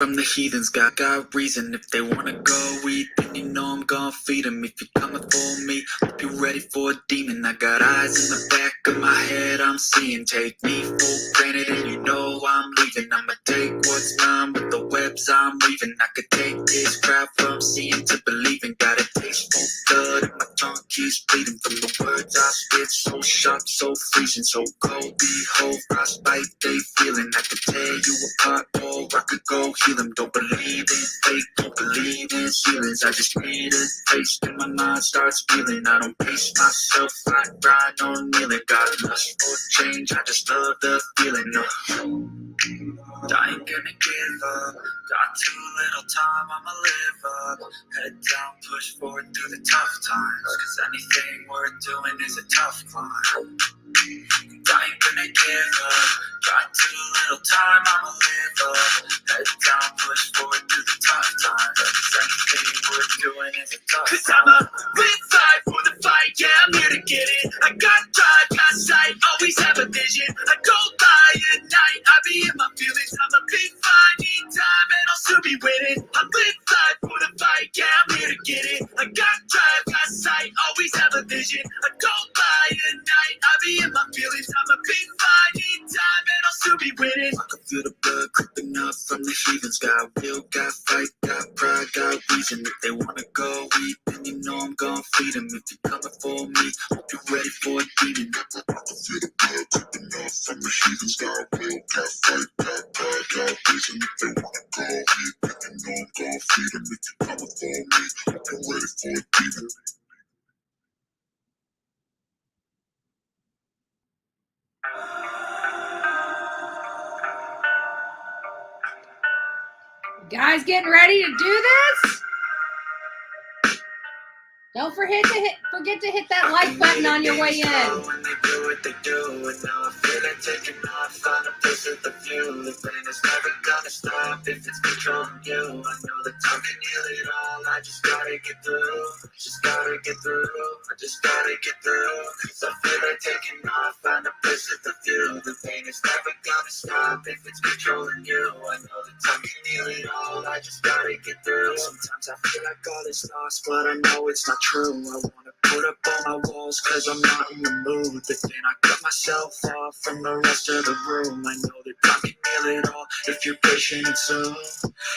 From the heathens, got reason. If they wanna go eat, then you know I'm gonna feed them. If you're coming for me, hope you're ready for a demon. I got eyes in the back of my head, I'm seeing. Take me for granted and you know I'm leaving. I'ma take what's mine with the webs I'm weaving. I could take this crowd from seeing to believing. Got a taste for blood and my tongue keeps bleeding. From the words I spit, so sharp, so freezing, so cold. Behold, frostbite they feeling. I could tear you apart, or I could go heal them. Don't believe in fate, don't believe in ceilings. I just need a taste and my mind starts feeling. I don't pace myself, I grind on kneeling. Got lust for change, I just love the feeling. I ain't gonna give up. Got too little time, I'ma live up. Head down, push forward through the tough times. Cause anything worth doing is a tough climb. I ain't gonna give up. Got too little time, I'ma live up. Head down, push forward through the tough times. Cause anything worth doing is a tough climb. Cause I'm a live fight for the fight, yeah, I'm here to get it. I got drive, got sight, always have a vision. I go by at night, I be in my feelings. I'm a big fine, need time, and I'll still be winning. I live life for the fight, yeah, I'm here to get it. I got drive, got sight, always have a vision. I go by at night, I be in my feelings. I'm a big fine, need time, and I'll still be winning. I can feel the blood creeping up from the heathens. Got will, got fight, got pride, got reason. If they wanna go eat, then you know I'm gonna feed them. If you're coming for me, hope you're ready for a demon. I can feel the blood creeping up from the heathens. Got will, got fight, got pride, got reason. If they wanna go eat, then you know I'm gonna feed them. If you're coming for me, hope you're ready for a demon. Guys getting ready to do this? Don't forget to hit that like button on your way in. When they do what they do, and now I feel like taking off, find a place with the view. The pain is never gonna stop if it's controlling you. I know that time can heal it all. I just gotta get through. Just gotta get through. I just gotta get through. Cause I feel like taking off, find a place with the view. The pain is never gonna stop if it's controlling you. I know that time can heal it all. I just gotta get through. Sometimes I feel like all is lost, but I know it's not true. I wanna put up all my walls cause I'm not in the mood. But then I cut myself off from the rest of the room. I know that time can heal it all if you're patient and soon.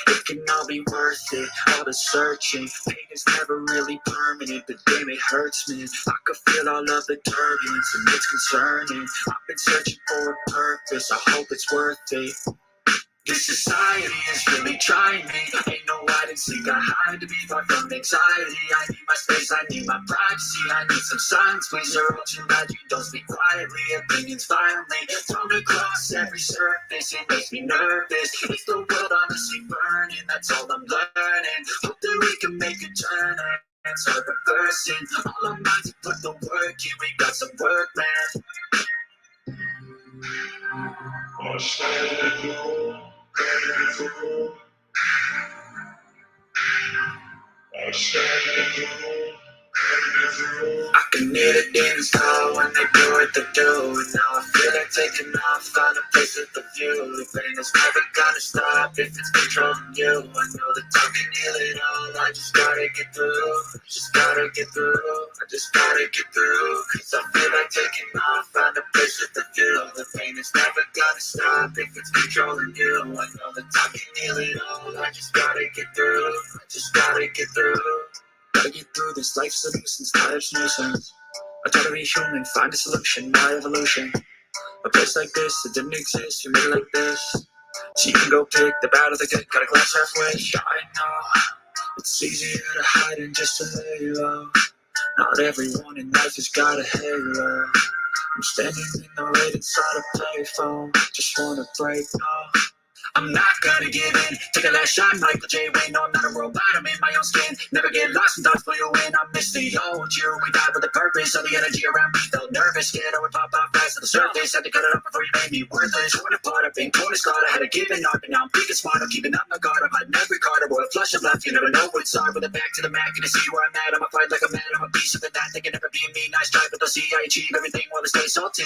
It can all be worth it, all the searching. Pain is never really permanent, but damn it hurts, man. I could feel all of the turbulence and it's concerning. I've been searching for a purpose, I hope it's worth it. This society is really trying me. Ain't no hide and seek, I hide to be far from anxiety. I need my space, I need my privacy. I need some silence, please. You're all too loud, you don't speak quietly. Opinions violently thrown across every surface. It makes me nervous. Is the world honestly burning? That's all I'm learning. Hope that we can make a turn and start reversing. All our minds have put the work in. We got some work, man. I stand in the room. I stand in the room. I can hear the demons call when they do what they do. And now I feel like taking off, find a place with the view. The pain is never gonna stop if it's controlling you. I know that time can heal it all. I just gotta get through. Just gotta get through. I just gotta get through. Cause I feel like taking off, find a place with the view. The pain is never gonna stop if it's controlling you. I know that time can heal it all. I just gotta get through. I just gotta get through. Gotta get through this, life's a nuisance, life's nuisance. I try to be human, find a solution, my evolution. A place like this, it didn't exist, you made it like this. So you can go pick the bad or the good, got a glass halfway. I know, it's easier to hide than just to lay low. Not everyone in life has got a halo. I'm standing in the rain inside a payphone. Just wanna break, no. I'm not gonna give in. Take a last shot, Michael J. Wayne. No, I'm not a robot, I'm in my own skin. Never get lost when thoughts pull you in. I miss the old you. We died with a purpose. All the energy around me felt nervous. Scared I would pop out fast to the surface. Had to cut it off before you made me worthless. Torn apart, I've been torn scarred. I had to give it up, and now I'm peaking smart. I'm keeping up my guard. I'm hiding every card. I wore a flush of left. You never know what's hard. With a back to the mat, gonna see where I'm at. I'ma fight like a man. I'm a piece of the night. They can never be me. Nice try, but they'll see I achieve everything while they stay salty.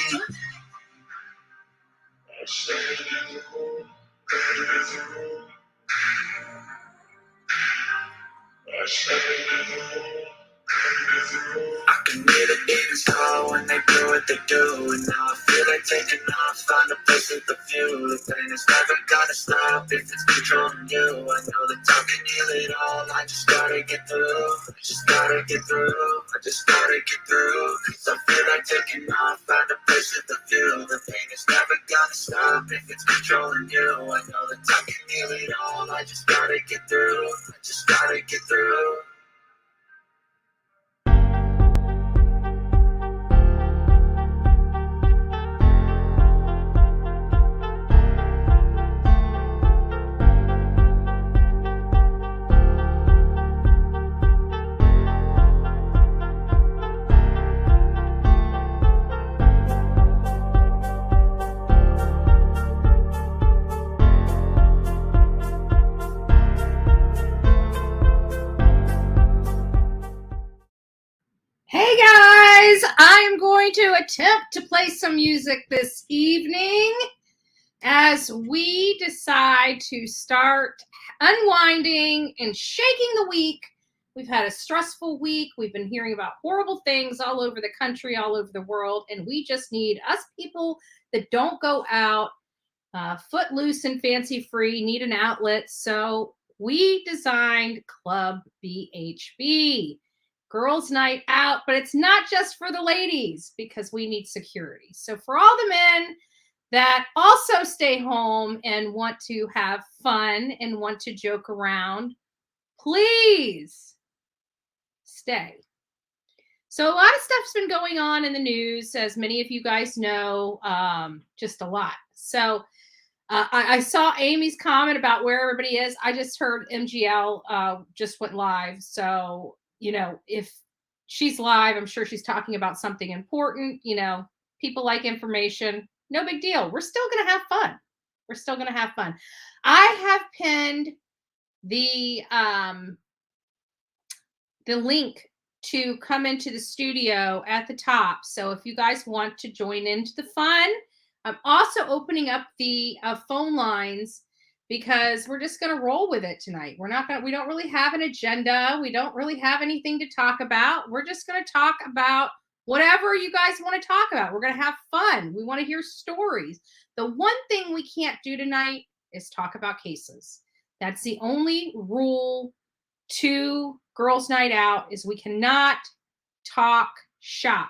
I stand in the room. I can hear the demons call when they do what they do, and now I feel like taking off, find a place with a view. The pain is never gonna stop if it's controlling you. I know that time can heal it all, I just gotta get through. I just gotta get through, I just gotta get through. Cause I feel like taking off, find a place with a view. The pain is never gonna stop if it's controlling you. I know that time can heal it all, I just gotta get through. I just gotta get through. Hey guys, I am going to attempt to play some music this evening as we decide to start unwinding and shaking the week. We've had a stressful week. We've been hearing about horrible things all over the country, all over the world, and we just need us people that don't go out footloose and fancy free, need an outlet. So we designed Club BHB. Girls' night out, but it's not just for the ladies because we need security. So for all the men that also stay home and want to have fun and want to joke around, please stay. So a lot of stuff's been going on in the news, as many of you guys know, just a lot. So I saw Amy's comment about where everybody is. I just heard MGL just went live. So you know, if she's live, I'm sure she's talking about something important. You know, people like information. No big deal. We're still going to have fun. We're still going to have fun. I have pinned the link to come into the studio at the top. So if you guys want to join into the fun, I'm also opening up the phone lines because we're just going to roll with it tonight. We don't really have an agenda. We don't really have anything to talk about. We're just going to talk about whatever you guys want to talk about. We're going to have fun. We want to hear stories. The one thing we can't do tonight is talk about cases. That's the only rule to Girls' Night Out, is we cannot talk shop.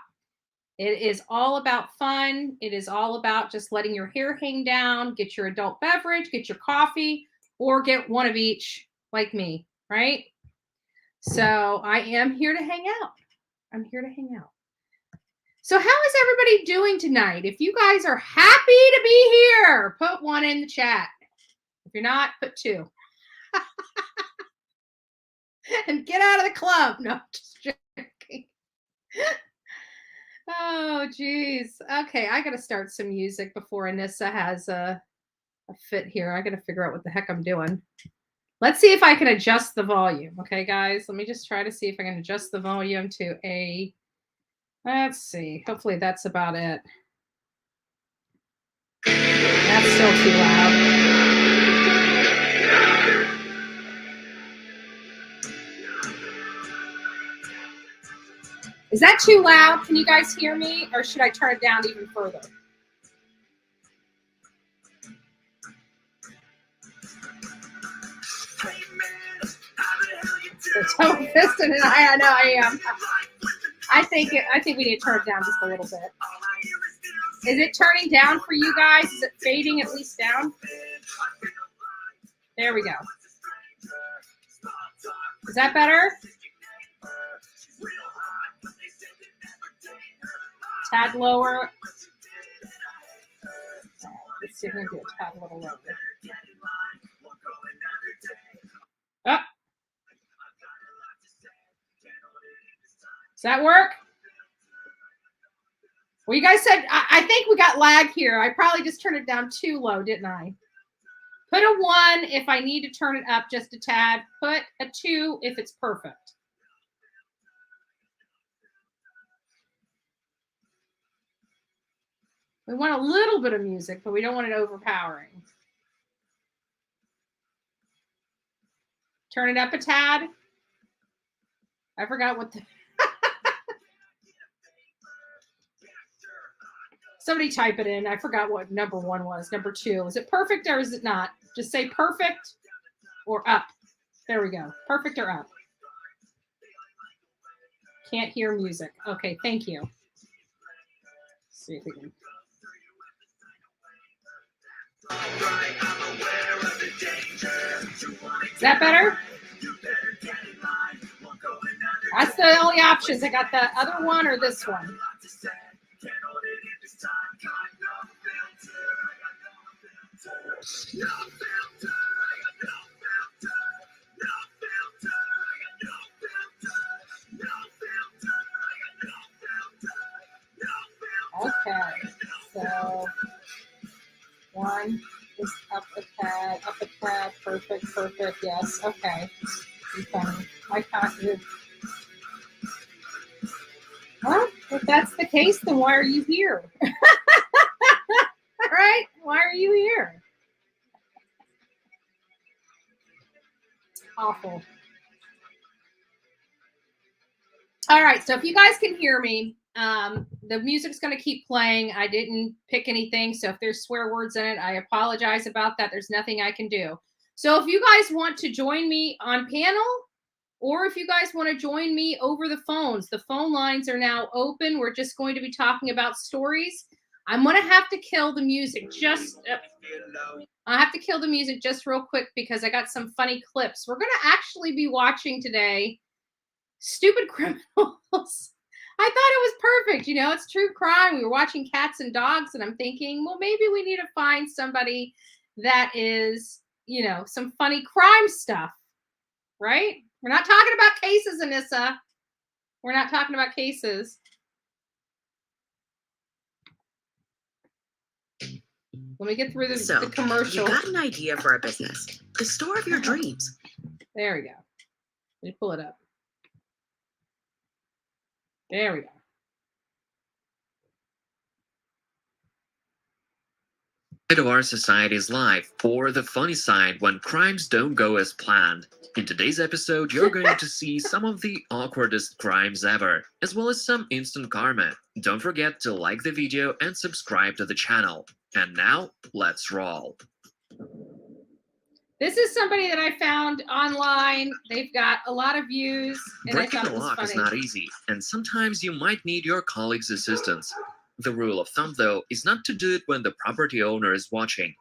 It is all about fun. It is all about just letting your hair hang down, get your adult beverage, get your coffee, or get one of each like me, right? So I am here to hang out. I'm here to hang out. So how is everybody doing tonight? If you guys are happy to be here, put one in the chat. If you're not, put two. And get out of the club. No, just joking. Oh, geez. Okay, I got to start some music before Anissa has a fit here. I got to figure out what the heck I'm doing. Let's see if I can adjust the volume. Okay, guys, let me just try to see if I can adjust the volume to a, let's see. Hopefully that's about it. That's still too loud. Is that too loud? Can you guys hear me? Or should I turn it down even further? So Piston and I know I am. I think we need to turn it down just a little bit. Is it turning down for you guys? Is it fading at least down? There we go. Is that better? Tad lower. Let's see if we can do a tad a little lower. Oh. Does that work? Well, you guys said, I think we got lag here. I probably just turned it down too low, didn't I? Put a 1 if I need to turn it up just a tad. Put a 2 if it's perfect. We want a little bit of music, but we don't want it overpowering. Turn it up a tad. I forgot what the... Somebody type it in. I forgot what number 1 was. Number 2. Is it perfect or is it not? Just say perfect or up. There we go. Perfect or up. Can't hear music. Okay, thank you. Let's see if we can... Is that better? That's the only options. I got the other one or this one. Okay, so 1 is up the pad, perfect, yes, okay. I can't do. Well, if that's the case, then why are you here? All right, why are you here? Awful. All right, so if you guys can hear me, the music's going to keep playing. I didn't pick anything, so if there's swear words in it, I apologize about that. There's nothing I can do. So if you guys want to join me on panel, or if you guys want to join me over the phones, the phone lines are now open. We're just going to be talking about stories. I'm going to have to kill the music I have to kill the music just real quick because I got some funny clips. We're going to actually be watching today Stupid Criminals. I thought it was perfect. You know, it's true crime. We were watching Cats and Dogs, and I'm thinking, well, maybe we need to find somebody that is, you know, some funny crime stuff, right? We're not talking about cases, Anissa. We're not talking about cases. Let me get through the commercial. You got an idea for a business. The store of your dreams. There we go. Let me pull it up. There we go. Side of our society's life, or the funny side when crimes don't go as planned. In today's episode, you're going to see some of the awkwardest crimes ever, as well as some instant karma. Don't forget to like the video and subscribe to the channel. And now, let's roll. This is somebody that I found online. They've got a lot of views. And Breaking I thought the it was lock funny. is not easy, and sometimes you might need your colleague's assistance. The rule of thumb, though, is not to do it when the property owner is watching.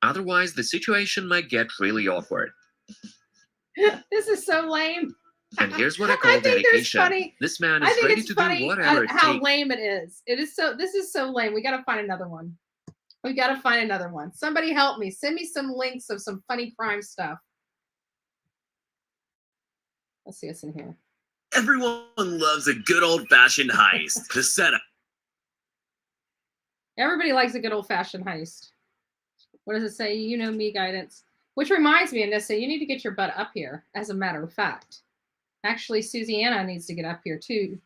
Otherwise, the situation might get really awkward. This is so lame. And here's what I call dedication. This man is ready to do whatever it how takes. lame it is. This is so lame. We got to find another one. We got to find another one. Somebody help me. Send me some links of some funny crime stuff. Let's see what's in here. Everyone loves a good old-fashioned heist. The setup. Everybody likes a good old-fashioned heist. What does it say? You know me guidance. Which reminds me, Anissa, you need to get your butt up here, as a matter of fact. Actually, Susanna needs to get up here, too.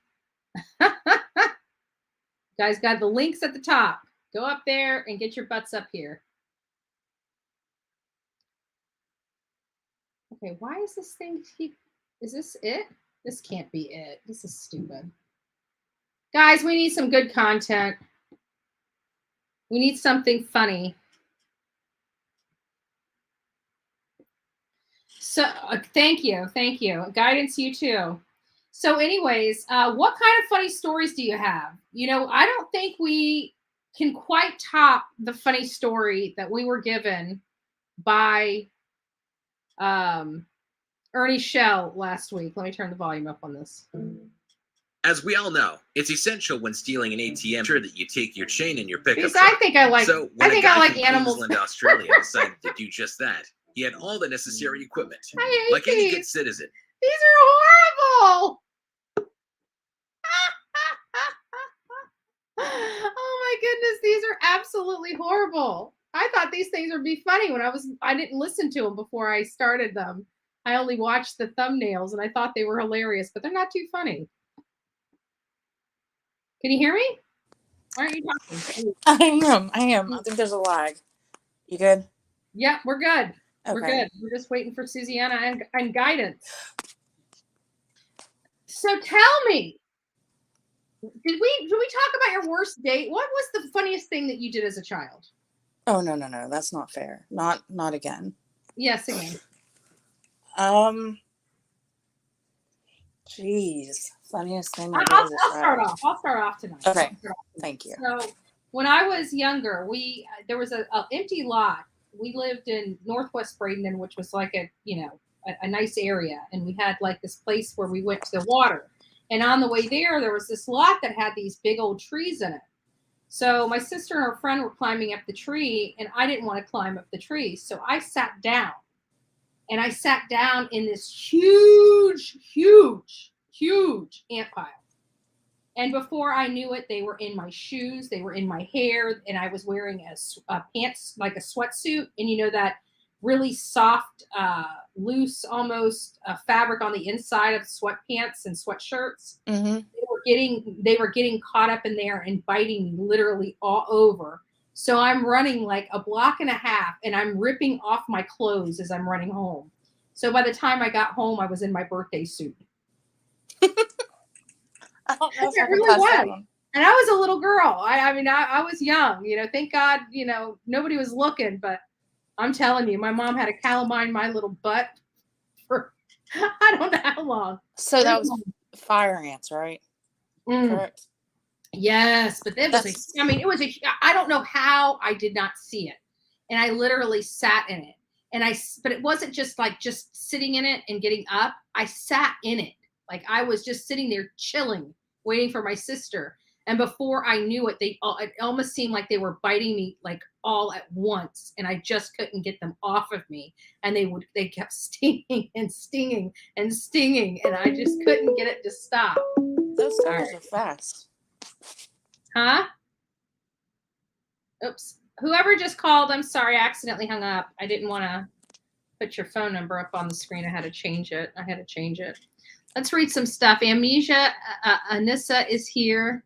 Guys, got the links at the top. Go up there and get your butts up here. Okay, why is this thing is this it? This can't be it. This is stupid. Guys, we need some good content. We need something funny. So thank you. Guidance, you too. So anyways, what kind of funny stories do you have? You know, I don't think we can quite top the funny story that we were given by Ernie Shell last week. Let me turn the volume up on this. As we all know, it's essential when stealing an ATM sure that you take your chain and your pickup Because truck. I think I like animals. Queensland, Australia decided to do just that. He had all the necessary equipment. I hate Like any these. good citizen. These are horrible. Oh my goodness, these are absolutely horrible. I thought these things would be funny when I didn't listen to them before I started them. I only watched the thumbnails and I thought they were hilarious, but they're not too funny. Can you hear me? Why aren't you talking? I am. I think there's a lag. You good? Yeah, we're good. Okay. We're good. We're just waiting for Susanna and guidance. So tell me, did we talk about your worst date? What was the funniest thing that you did as a child? Oh no. That's not fair. Not again. Yes, again. Jeez. Funniest thing I I'll did as a start child. off. I'll start off tonight. Okay. Thank you. So when I was younger, there was a empty lot. We lived in Northwest Bradenton, which was like a nice area, and we had like this place where we went to the water. And on the way there was this lot that had these big old trees in it. So my sister and her friend were climbing up the tree, and I didn't want to climb up the tree, so I sat down. And I sat down in this huge ant pile. And before I knew it, they were in my shoes, they were in my hair, and I was wearing a pants, like a sweatsuit. And you know that really soft, loose, almost fabric on the inside of sweatpants and sweatshirts. Mm-hmm. They were getting caught up in there and biting me literally all over. So I'm running like a block and a half, and I'm ripping off my clothes as I'm running home. So by the time I got home, I was in my birthday suit. I don't know if It I can really pass that was. one. And I was a little girl. I mean, I was young, thank God, nobody was looking, but I'm telling you, my mom had to calamine my little butt for, I don't know how long. So that was fire ants, right? Correct. Yes, but it was I don't know how I did not see it. And I literally sat in it. But it wasn't just sitting in it and getting up. I sat in it. Like I was just sitting there chilling, waiting for my sister. And before I knew it, it almost seemed like they were biting me like all at once. And I just couldn't get them off of me. And they kept stinging and stinging and stinging. And I just couldn't get it to stop. Those guys are fast. Huh? Oops. Whoever just called, I'm sorry, I accidentally hung up. I didn't want to put your phone number up on the screen. I had to change it. Let's read some stuff. Amnesia Anissa is here.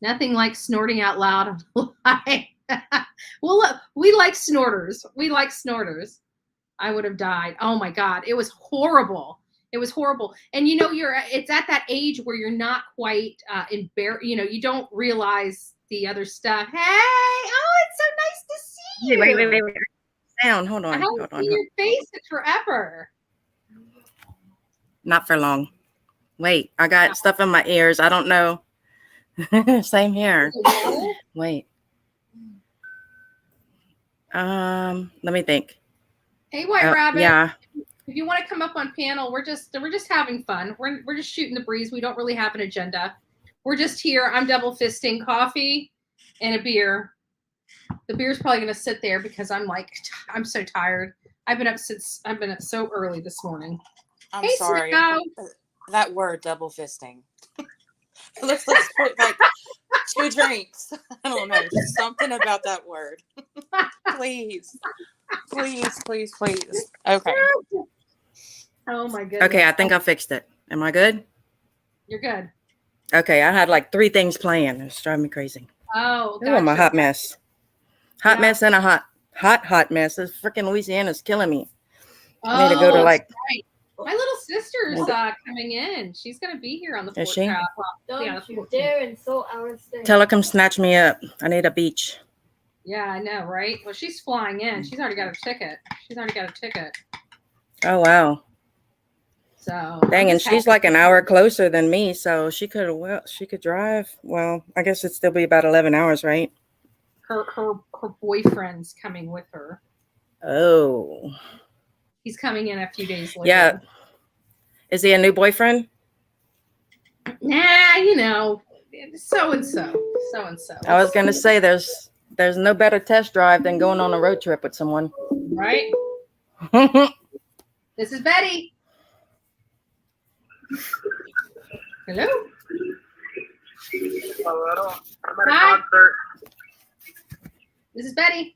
Nothing like snorting out loud. Well, look, we like snorters. I would have died. Oh my God. It was horrible. And it's at that age where you're not quite embarrassed. You don't realize the other stuff. Hey, oh, it's so nice to see you. Wait. Down. Hold on. I haven't seen your face in forever. Not for long. Wait, I got stuff in my ears. I don't know. Same here. Wait. Let me think. Hey, White Rabbit. Yeah. If you want to come up on panel, we're just having fun. We're just shooting the breeze. We don't really have an agenda. We're just here. I'm double fisting coffee and a beer. The beer's probably going to sit there because I'm so tired. I've been up so early this morning. I'm Hey, sorry. Snow. That word, double fisting. let's put like 2 drinks. I don't know. Just something about that word. Please. Okay. Oh my goodness. Okay, I think I fixed it. Am I good? You're good. Okay, I had like 3 things playing. It's driving me crazy. Oh, Ooh, I'm a gotcha. hot mess. Hot mess and a hot mess. This freaking Louisiana's killing me. I need to go to Right. My little sister's coming in. She's gonna be here on the 4th. Is she? Don't you dare insult our state. Tell her come snatch me up. I need a beach. Yeah, I know, right? Well, she's flying in. She's already got a ticket. Oh wow. So Dang, and she's like an hour closer than me, so she could drive. Well, I guess it'd still be about 11 hours, right? Her boyfriend's coming with her. Oh. He's coming in a few days later. Yeah. Is he a new boyfriend? Nah, so and so. I was gonna say there's no better test drive than going on a road trip with someone. Right? This is Betty. Hello. Hello. I'm at Hi. a concert. This is Betty.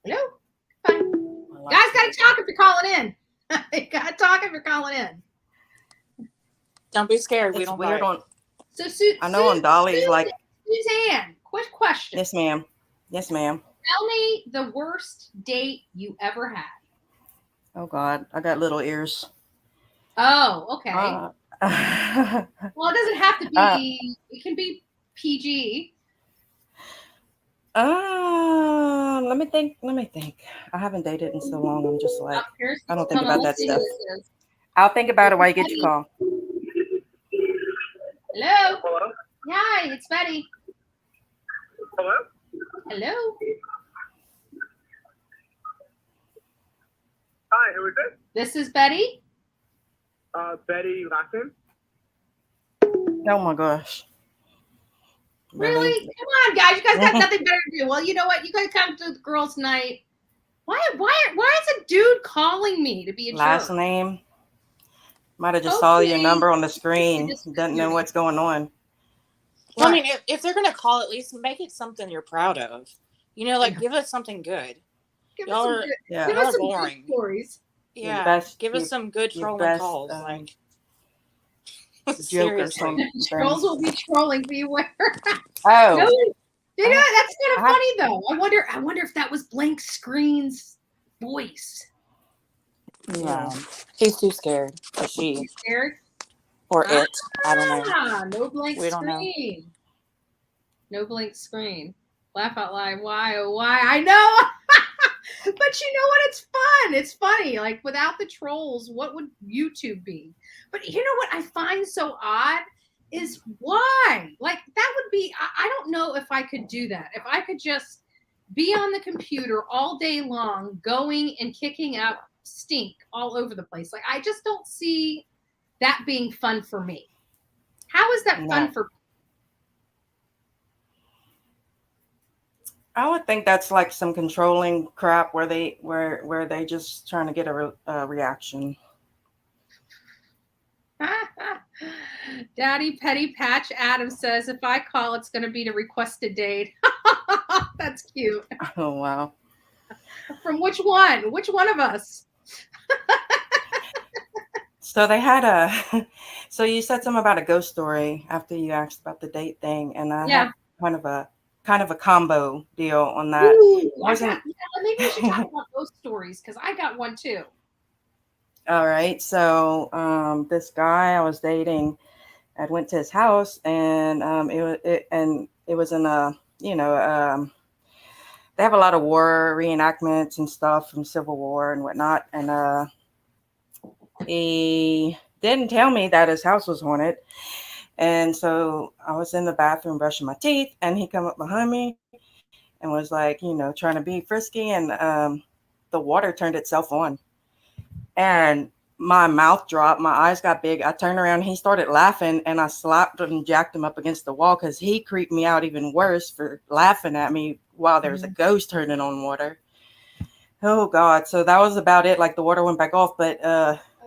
Hello. Fine. Guys, gotta talk if you're calling in. Don't be scared. We We don't don't weird on. So, I know on Dolly's like. Suzanne, quick question. Yes, ma'am. Tell me the worst date you ever had. Oh God, I got little ears. Oh, okay. Uh, Well, it doesn't have to be. It can be PG. Let me think. I haven't dated in so long. I'm just like, I don't think Hold on, about that let's see who stuff. this is. I'll think about it while you get your call. Hello. Hello? Hi, it's Betty. Hello? Hello. Hi, who is this? This is Betty. Betty Lassen. Oh my gosh. Really? Come on, guys. You guys got nothing better to do. Well, you know what? You guys come to the girls' night. Why is a dude calling me to be a Last jerk? name. Might have just saw your number on the screen. Doesn't know what's going on. Well, I mean, if they're gonna call, at least make it something you're proud of. You know, like give us something good. Give Y'all us are, give y'all us are some boring. good stories. Yeah, give us some good trolling calls. Like seriously, trolls will be trolling. Beware. Oh, no, you know that's kind of funny though. I wonder if that was Blank Screen's voice. No, he's too scared. Or she. He's scared. Or it. I don't know. No blank We don't know. screen. No blank screen. Laugh out loud. Why? Oh, why? I know. But you know what? It's fun. It's funny. Like without the trolls, what would YouTube be? But you know what I find so odd is why? Like that would be, I don't know if I could do that. If I could just be on the computer all day long, going and kicking up stink all over the place. Like I just don't see that being fun for me. How is that fun for? I would think that's like some controlling crap where they just trying to get a reaction. Daddy Petty Patch Adams says, if I call, it's going to be to request a date. That's cute. Oh, wow. From which one? Which one of us? So they had so you said something about a ghost story after you asked about the date thing. And I had kind of a combo deal on that. Ooh, maybe we should talk about those stories because I got one too. All right. So this guy I was dating, I went to his house and it was in a, they have a lot of war reenactments and stuff from Civil War and whatnot. And he didn't tell me that his house was haunted. And so I was in the bathroom brushing my teeth and he come up behind me and was like, trying to be frisky. And the water turned itself on. And my mouth dropped, my eyes got big. I turned around, he started laughing, and I slapped him and jacked him up against the wall because he creeped me out even worse for laughing at me while there was a ghost turning on water. Oh God. So that was about it. Like the water went back off, but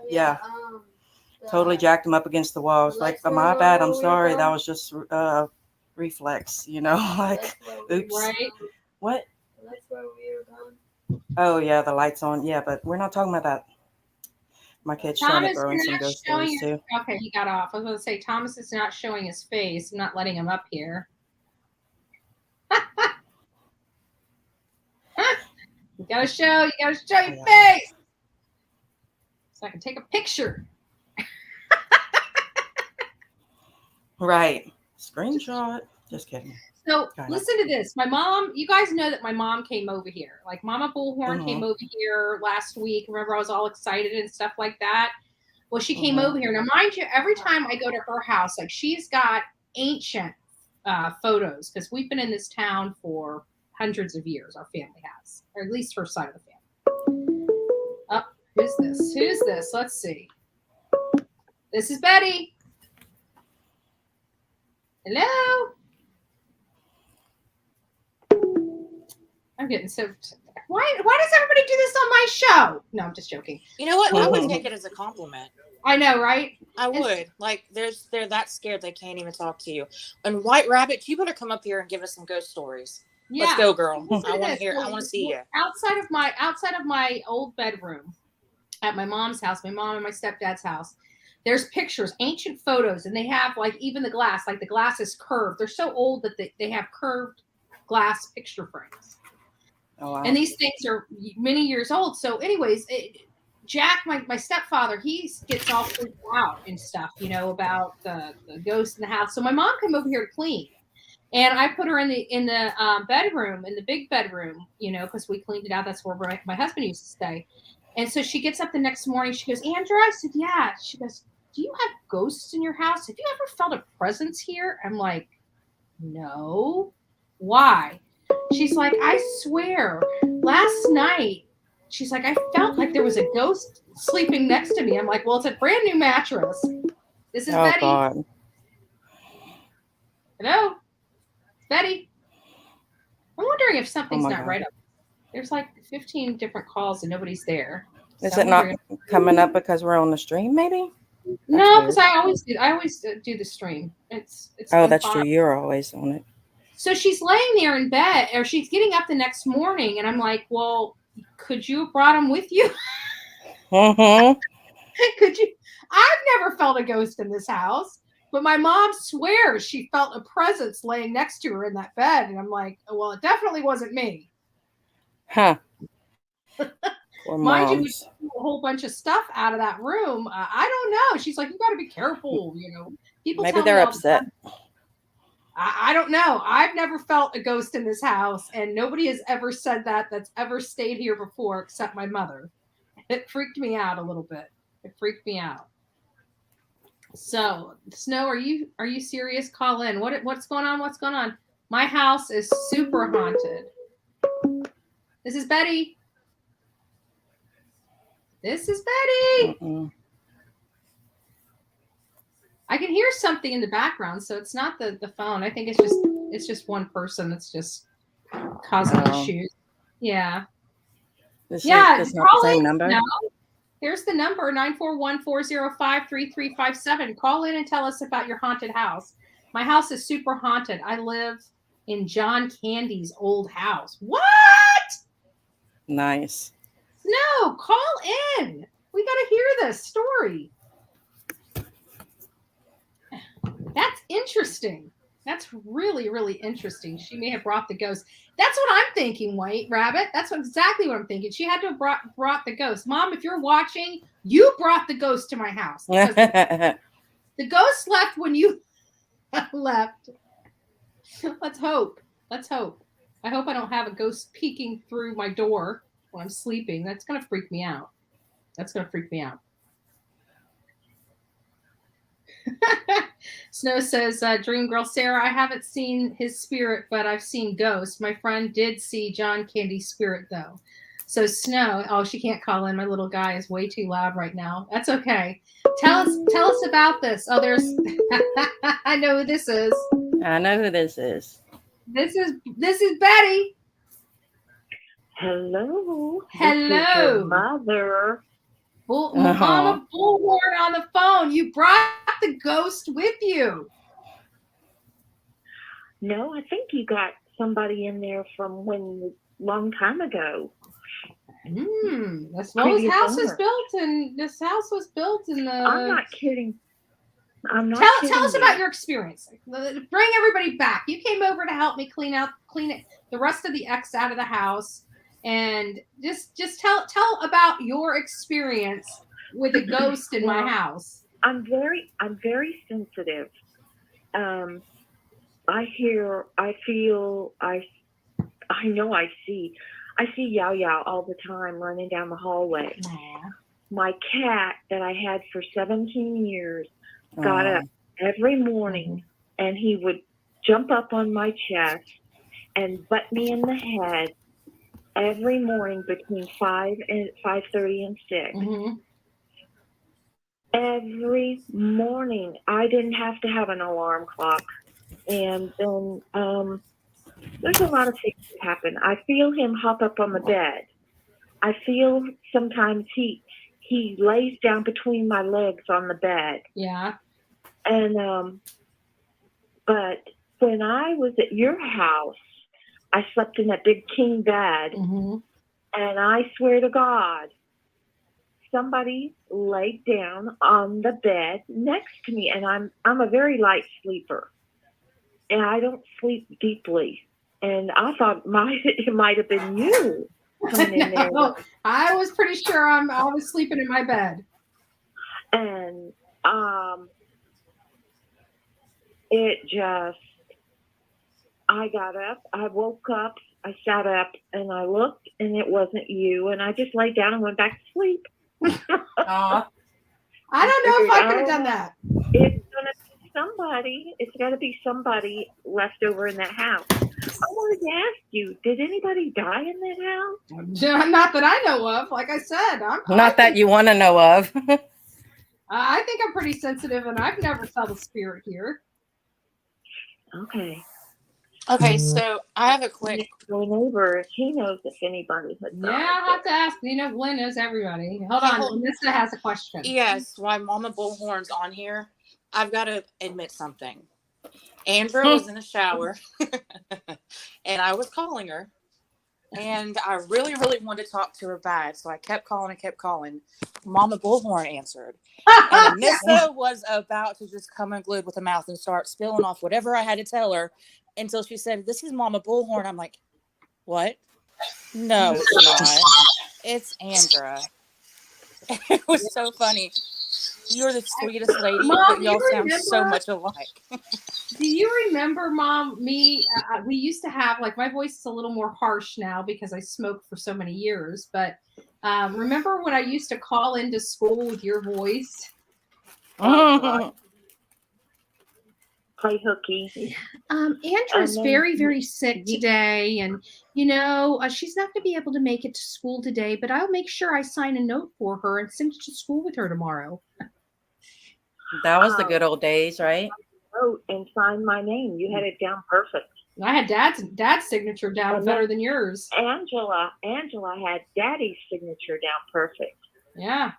yeah. Totally jacked him up against the walls. Like, my bad, I'm sorry. That was just reflex, like oops. Right. What? That's where we were going. Oh yeah, the lights on. Yeah, but we're not talking about that. My kid's trying to throw in some ghost stories too. Okay, he got off. I was going to say Thomas is not showing his face. I'm not letting him up here. You gotta show your face. So I can take a picture. Right. Screenshot. Just kidding. So listen to this. My mom, you guys know that my mom came over here. Like Mama Bullhorn came over here last week. Remember, I was all excited and stuff like that. Well, she came over here. Now, mind you, every time I go to her house, like she's got ancient photos because we've been in this town for hundreds of years. Our family has, or at least her side of the family. Oh, who's this? Who's this? Let's see. This is Betty. Hello. I'm getting so. Why does everybody do this on my show? No, I'm just joking. You know what? I would take it as a compliment. I know, right? I would. Like, they're that scared they can't even talk to you. And White Rabbit, you better come up here and give us some ghost stories. Yeah. Let's go, girl. I want to hear. I want to see you. Outside of my old bedroom, at my mom's house, my mom and my stepdad's house, there's pictures, ancient photos, and they have like even the glass. Like the glass is curved. They're so old that they have curved glass picture frames. Oh, wow. And these things are many years old. So anyways, Jack, my stepfather, he gets all freaked out and stuff, about the ghost in the house. So my mom came over here to clean, and I put her in the bedroom, in the big bedroom, because we cleaned it out. That's where my husband used to stay. And so she gets up the next morning. She goes, Andrew, I said, yeah. She goes, do you have ghosts in your house? Have you ever felt a presence here? I'm like, no. Why? She's like, I swear, last night, she's like, I felt like there was a ghost sleeping next to me. I'm like, well, it's a brand new mattress. This is Betty. God. Hello? Betty. I'm wondering if something's not God. right up. There's like 15 different calls and nobody's there. Is So it not coming up because we're on the stream, maybe? No, because I always do the stream. It's that's fun. true. You're always on it. So she's laying there in bed, or she's getting up the next morning, and I'm like, well, could you have brought him with you? Mm-hmm. Could you? I've never felt a ghost in this house, but my mom swears she felt a presence laying next to her in that bed, and I'm like, well, it definitely wasn't me. Huh. Mind you, we threw a whole bunch of stuff out of that room. I don't know. She's like, you got to be careful. People maybe tell they're me all the upset. time. I don't know. I've never felt a ghost in this house, and nobody has ever said that's ever stayed here before except my mother. It freaked me out a little bit. It freaked me out. So, Snow, are you serious? Call in. What's going on? What's going on? My house is super haunted. This is Betty. This is Betty. Mm-mm. I can hear something in the background, so it's not the phone. I think it's just one person that's just causing issues. Yeah. It's not the same number. No. Here's the number, 941-405-3357. Call in and tell us about your haunted house. My house is super haunted. I live in John Candy's old house. What? Nice. No, call in. We got to hear this story. That's interesting. That's really, really interesting. She may have brought the ghost. That's what I'm thinking, White Rabbit. That's exactly what I'm thinking. She had to have brought the ghost. Mom, if you're watching, you brought the ghost to my house. The ghost left when you left. Let's hope. I hope I don't have a ghost peeking through my door when I'm sleeping. That's going to freak me out. Snow says, Dream Girl Sarah, I haven't seen his spirit, but I've seen ghosts. My friend did see John Candy's spirit, though. So Snow, she can't call in. My little guy is way too loud right now. That's okay. Tell us about this. Oh, there's I know who this is. I know who this is. This is Betty. Hello. Hello. This is your mother. Mama Bullhorn on the phone. You brought the ghost with you. No, I think you got somebody in there from long time ago. This house is built, and this house was built in the. I'm not kidding. Tell us about your experience. Bring everybody back. You came over to help me clean it, the rest of the X out of the house, and just tell about your experience with a ghost in my house. I'm very sensitive. I hear, I feel, I know I see Yao Yao all the time running down the hallway. Aww. My cat that I had for 17 years got up every morning and he would jump up on my chest and butt me in the head every morning between 5:30 and 6. Mm-hmm. Every morning. I didn't have to have an alarm clock. And then there's a lot of things that happen. I feel him hop up on the bed. I feel sometimes he lays down between my legs on the bed. Yeah. And but when I was at your house, I slept in that big king bed. Mm-hmm. And I swear to God, somebody laid down on the bed next to me, and I'm a very light sleeper, and I don't sleep deeply. And I thought it might have been you. coming in there. No, I was pretty sure I was sleeping in my bed. And it just, I got up, I woke up, I sat up, and I looked, and it wasn't you, and I just laid down and went back to sleep. Aw. I don't know if I could have done that. It's gonna be somebody. It's got to be somebody left over in that house. I wanted to ask you, did anybody die in that house? Not that I know of. Like I said, Not that you want to know of. I think I'm pretty sensitive, and I've never felt a spirit here. Okay. Okay, so I have a quick. My neighbor, if he knows if anybody had Yeah, died. I'll have to ask. Glenn knows everybody. Hold on, Melissa has a question. Yes, why Mama Bullhorn's on here, I've got to admit something. Andrea was in the shower, and I was calling her, and I really, really wanted to talk to her bad, so I kept calling and kept calling. Mama Bullhorn answered, and Anissa was about to just come unglued with a mouth and start spilling off whatever I had to tell her until she said, "This is Mama Bullhorn." I'm like, "What? No, it's not. It's Andrea." It was so funny. You're the sweetest lady, Mom, but y'all you sound so remember- much alike. Do you remember, Mom, me? We used to have, like, my voice is a little more harsh now because I smoked for so many years. But remember when I used to call into school with your voice? Play hooky. Andrea's then- very, very sick today. And, she's not going to be able to make it to school today. But I'll make sure I sign a note for her and send it to school with her tomorrow. That was the good old days, right? Wrote and signed my name. You had it down perfect. I had Dad's signature down And better then than yours. Angela had Daddy's signature down perfect. Yeah.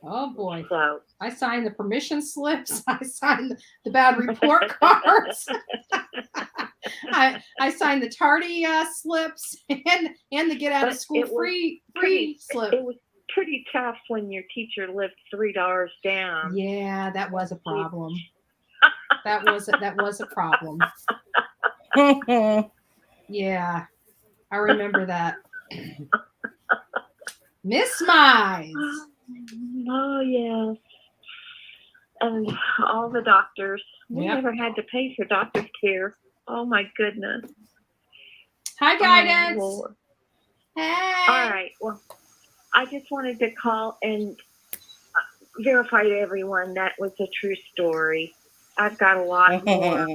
Oh boy. So I signed the permission slips. I signed the bad report cards. I signed the tardy slips and the get out of school free slip. It was pretty tough when your teacher lived $3 down. Yeah, that was a problem. That was a problem. Yeah, I remember that. Miss Mize. Oh yes, and all the doctors. We Yep. never had to pay for doctor's care. Oh my goodness. Hi, Guidance. Oh, Lord. Hey. All right. Well, I just wanted to call and verify to everyone that was a true story. I've got a lot more.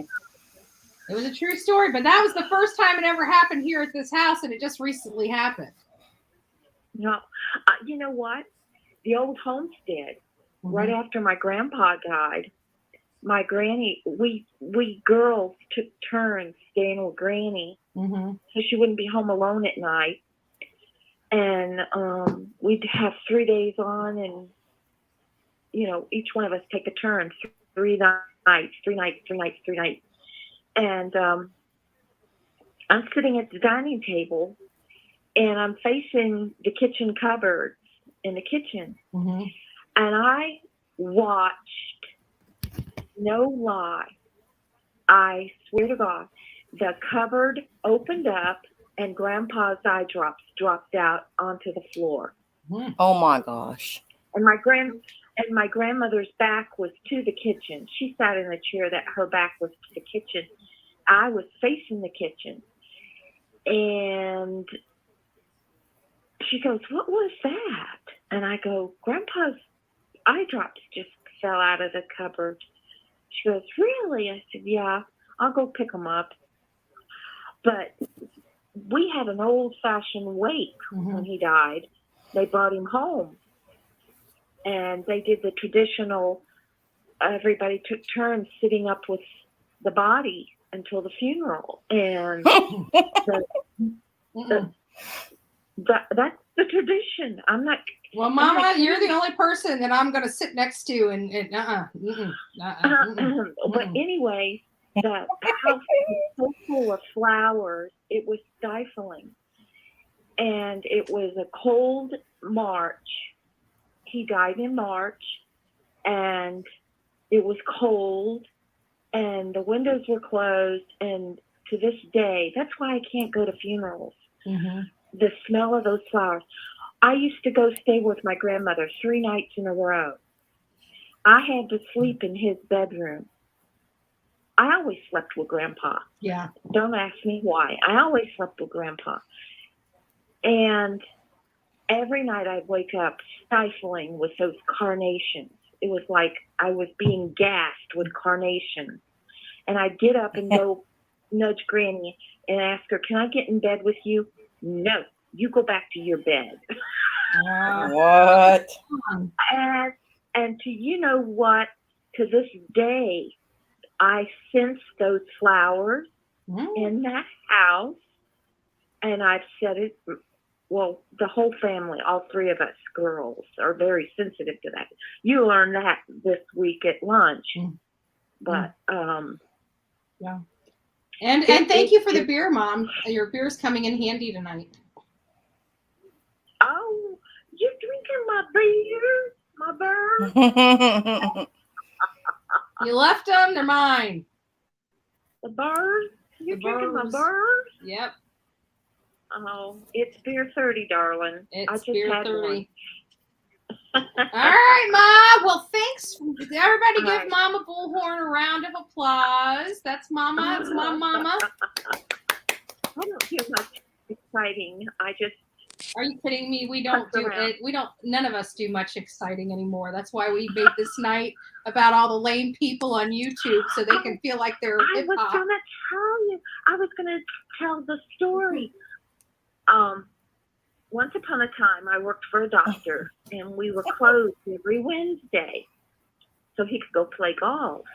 It was a true story, but that was the first time it ever happened here at this house, and it just recently happened. No, you know what? The old homestead, right after my grandpa died, my granny, we girls took turns staying with Granny, so she wouldn't be home alone at night. And we'd have 3 days on, and each one of us take a turn, 3 nights. And I'm sitting at the dining table, and I'm facing the kitchen cupboards in the kitchen. And I watched, no lie, I swear to God, the cupboard opened up and Grandpa's eye drops dropped out onto the floor. Oh my gosh. And my grandmother's back was to the kitchen. She sat in a chair that her back was to the kitchen. I was facing the kitchen. And she goes, "What was that?" And I go, "Grandpa's eye drops just fell out of the cupboard." She goes, "Really?" I said, "Yeah, I'll go pick them up." But we had an old-fashioned wake when he died. They brought him home. And they did the traditional, everybody took turns sitting up with the body until the funeral. And that's the tradition. I'm not. Well, Mama, you're the only person that I'm going to sit next to. But anyway, the house was so full of flowers, it was stifling. And it was a cold March. He died in March, and it was cold, and the windows were closed. And to this day, that's why I can't go to funerals. the smell of those flowers. I used to go stay with my grandmother 3 nights in a row. I had to sleep in his bedroom. I always slept with Grandpa. Yeah. Don't ask me why. I always slept with Grandpa. And every night I'd wake up stifling with those carnations. It was like I was being gassed with carnations. And I'd get up and go nudge Granny and ask her, can I get in bed with you? No, you go back to your bed. What? And to you know what, to this day, I sense those flowers in that house. And I've said it, well, the whole family, all 3 of us girls are very sensitive to that. You learned that this week at lunch. But, yeah. And thank you for the beer, Mom. Your beer's coming in handy tonight. Oh, you drinking my beer? My bird? You left them. They're mine. The bird? You drinking my birds. bird? Yep. Oh, it's beer 30, darling. I It's just beer had 30. one. All right, Ma. Well, thanks. Everybody give right. Mama Bullhorn a round of applause. That's Mama. It's my Mama. I don't feel much exciting. I just. Are you kidding me? We don't do it. None of us do much exciting anymore. That's why we made this night about all the lame people on YouTube so they can feel like they're I hip was hop. going to tell you. I was going to tell the story. Once upon a time, I worked for a doctor, and we were closed every Wednesday so he could go play golf.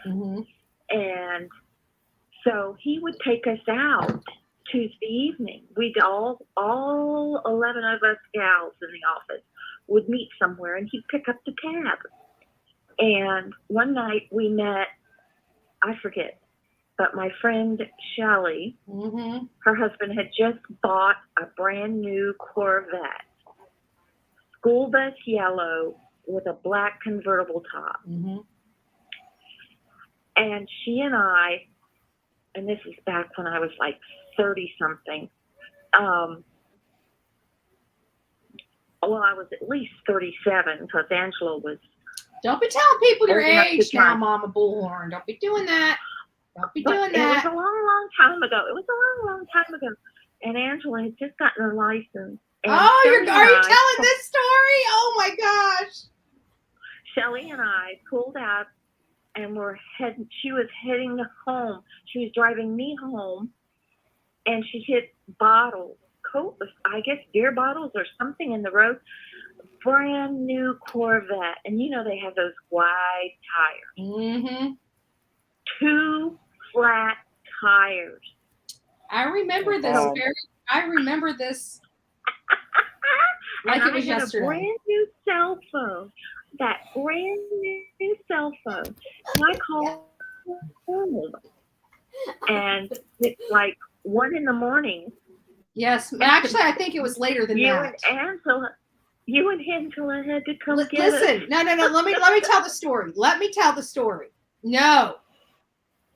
And so he would take us out Tuesday evening. We'd all 11 of us gals in the office would meet somewhere, and he'd pick up the tab. And one night we met, I forget, but my friend Shelly, her husband had just bought a brand new Corvette, school bus yellow with a black convertible top. And she and I, and this is back when I was like 30 something. Well, I was at least 37 because Angela was. Don't be telling people your old enough to age now, drive. Mama Bullhorn. Don't be doing that. Don't be But doing it that. was a long time ago. And Angela had just gotten her license. And Oh, are you Shelley and I telling this story? Oh my gosh. Shelly and I pulled out and she was heading home. She was driving me home and she hit bottles, I guess beer bottles or something in the road. Brand new Corvette. And you know they have those wide tires. 2 flat tires. I remember this. I remember this like it was yesterday. A brand new cell phone. That brand new cell phone. And I called home. And it's like 1 a.m. Yes. Actually, I think it was later than that. You and Angela had to come get us. Listen. No. Let me tell the story. No.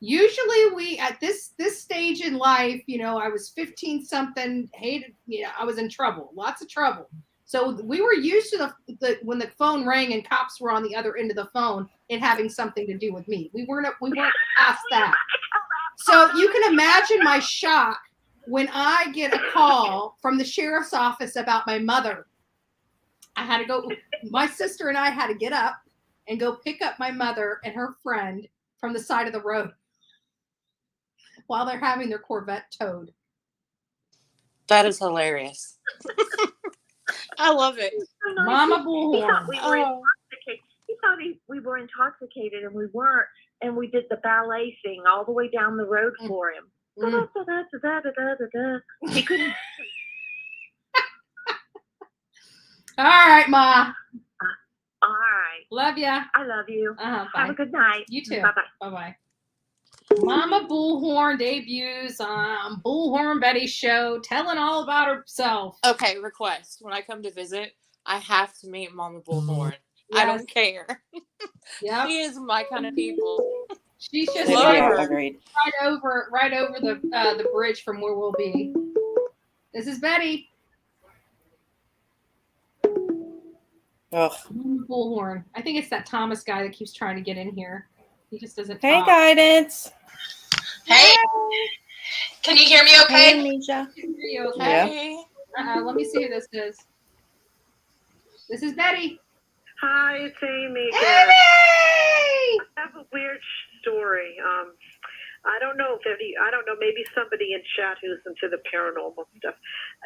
Usually we, at this stage in life, I was 15 something, hated, I was in trouble, lots of trouble. So we were used to the when the phone rang and cops were on the other end of the phone, it having something to do with me. We weren't past that. So you can imagine my shock when I get a call from the sheriff's office about my mother. I had to go, my sister and I had to get up and go pick up my mother and her friend from the side of the road while they're having their Corvette towed. That is hilarious. I love it. Mama Bullhorn. He thought we were intoxicated and we weren't. And we did the ballet thing all the way down the road for him. He couldn't. All right, Ma. All right. Love ya. I love you. Bye. Have a good night. You too. Bye-bye. Bye-bye. Mama Bullhorn debuts on Bullhorn Betty show, telling all about herself. Okay, request. When I come to visit, I have to meet Mama Bullhorn. Yes. I don't care. Yep. She is my kind of people. She's just right over the bridge from where we'll be. This is Betty. Ugh. Bullhorn. I think it's that Thomas guy that keeps trying to get in here. He just doesn't Hey, talk. Guidance. Hey, can you hear me okay? Hey, Misha. I can hear you okay? Hey. Let me see who this is. This is Betty. Hi, it's Amy. Amy! I have a weird story. I don't know, maybe somebody in chat who's into the paranormal stuff.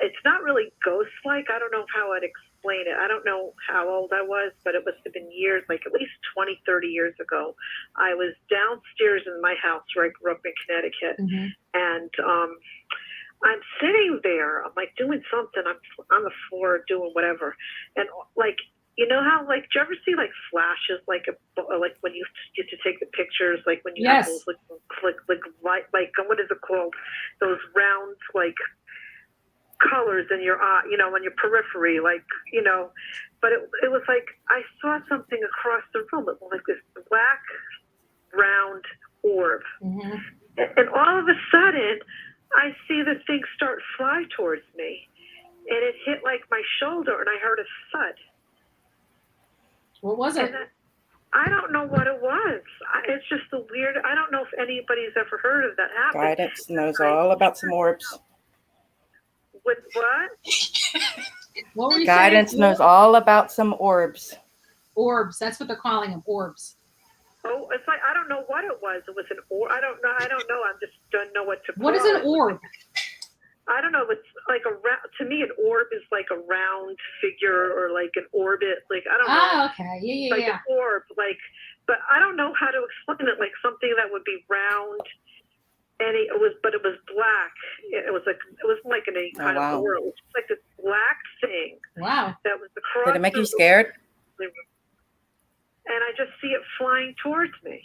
It's not really ghost-like. I don't know how I'd explain it. I don't know how old I was, but it must have been years, like at least 20, 30 years ago. I was downstairs in my house where I grew up in Connecticut, and I'm sitting there. I'm like doing something. I'm on the floor doing whatever, and like, you know how, like, do you ever see like flashes, like when you get to take the pictures, like when you have those like what is it called? Those round like colors in your eye, you know, on your periphery, like, you know. But it was like I saw something across the room. It was like this black round orb, and all of a sudden I see the thing start fly towards me, and it hit like my shoulder, and I heard a thud. What was it? I don't know what it was. It's just a weird. I don't know if anybody's ever heard of that happen. Guidance knows all about some orbs. With what? What were you Guidance saying? knows all about some orbs. Orbs. That's what they're calling them. Orbs. Oh, it's like I don't know what it was. It was an orb. I don't know. I just don't know what to call it. What is an orb? I don't know. It's like to me, an orb is like a round figure or like an orbit. Like, I don't know. Oh, okay. Yeah, like an orb. Like, but I don't know how to explain it. Like something that would be round, and it was black. It wasn't like any kind of orb. It was just like this black thing. Wow. That was across. Did it make you scared? And I just see it flying towards me,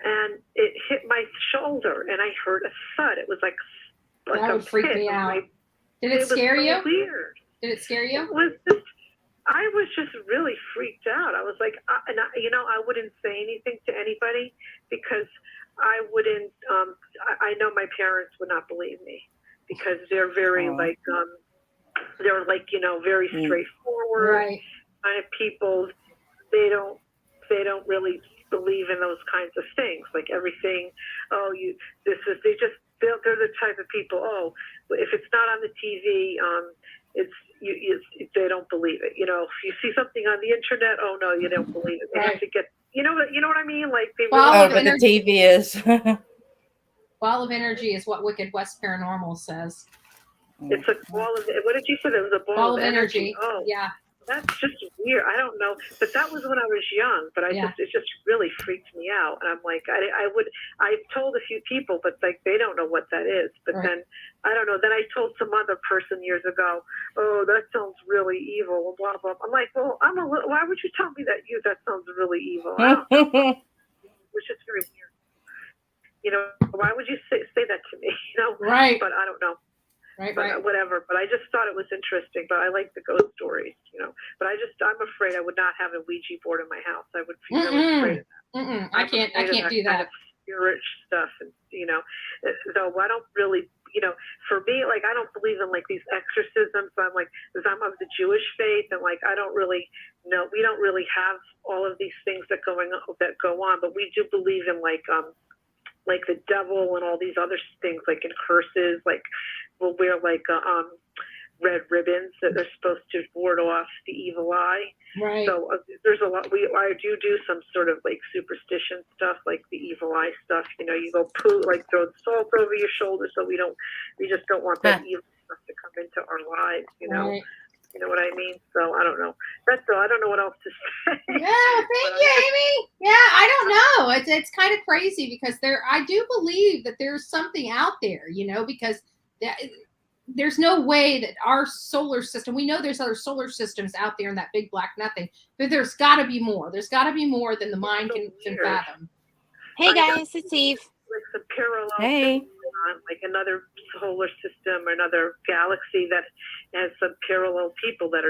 and it hit my shoulder, and I heard a thud. It was like that would freak me out. Did it scare you? Weird. Did it scare you? I was just really freaked out. I was like, I wouldn't say anything to anybody because I wouldn't. I know my parents would not believe me because they're very they're like very straightforward kind of people. They don't really believe in those kinds of things. Like everything. They're the type of people. Oh, if it's not on the TV, they don't believe it. You know, if you see something on the internet, oh no, you don't believe it. They have to get, you know what I mean? Like they. But the TV is. Ball of energy is what Wicked West Paranormal says. It's a ball of. What did you say? It was a ball of energy. Oh, yeah. That's just weird. I don't know, but that was when I was young. But it just really freaked me out. And I'm like, I've told a few people, but like they don't know what that is. But then I don't know. Then I told some other person years ago, oh, that sounds really evil. Blah blah. I'm like, well, why would you tell me that sounds really evil? I don't know. It was just very weird. You know, why would you say that to me? You know, right? But I don't know. Right. Whatever. But I just thought it was interesting. But I like the ghost stories, you know. But I'm afraid I would not have a Ouija board in my house. I would feel really afraid of that. I can't do that. Kind of spirit stuff, and though I don't really, for me, like I don't believe in like these exorcisms. I'm like, because I'm of the Jewish faith, and like I don't really know. We don't really have all of these things that go on, but we do believe in like the devil and all these other things, like in curses, like we'll wear like red ribbons that are supposed to ward off the evil eye. Right. So there's a lot. I do some sort of like superstition stuff, like the evil eye stuff. You know, you go like throw salt over your shoulder, so we just don't want that evil stuff to come into our lives. You know. Right. You know what I mean? So I don't know. That's all. I don't know what else to say. Yeah, thank you, Amy. Yeah, I don't know. It's kind of crazy because I do believe that there's something out there, because there's no way that our solar system, we know there's other solar systems out there in that big black nothing, but there's got to be more. There's got to be more than the mind can fathom. Hey guys, it's Eve. Like some parallel like another solar system or another galaxy that has some parallel people that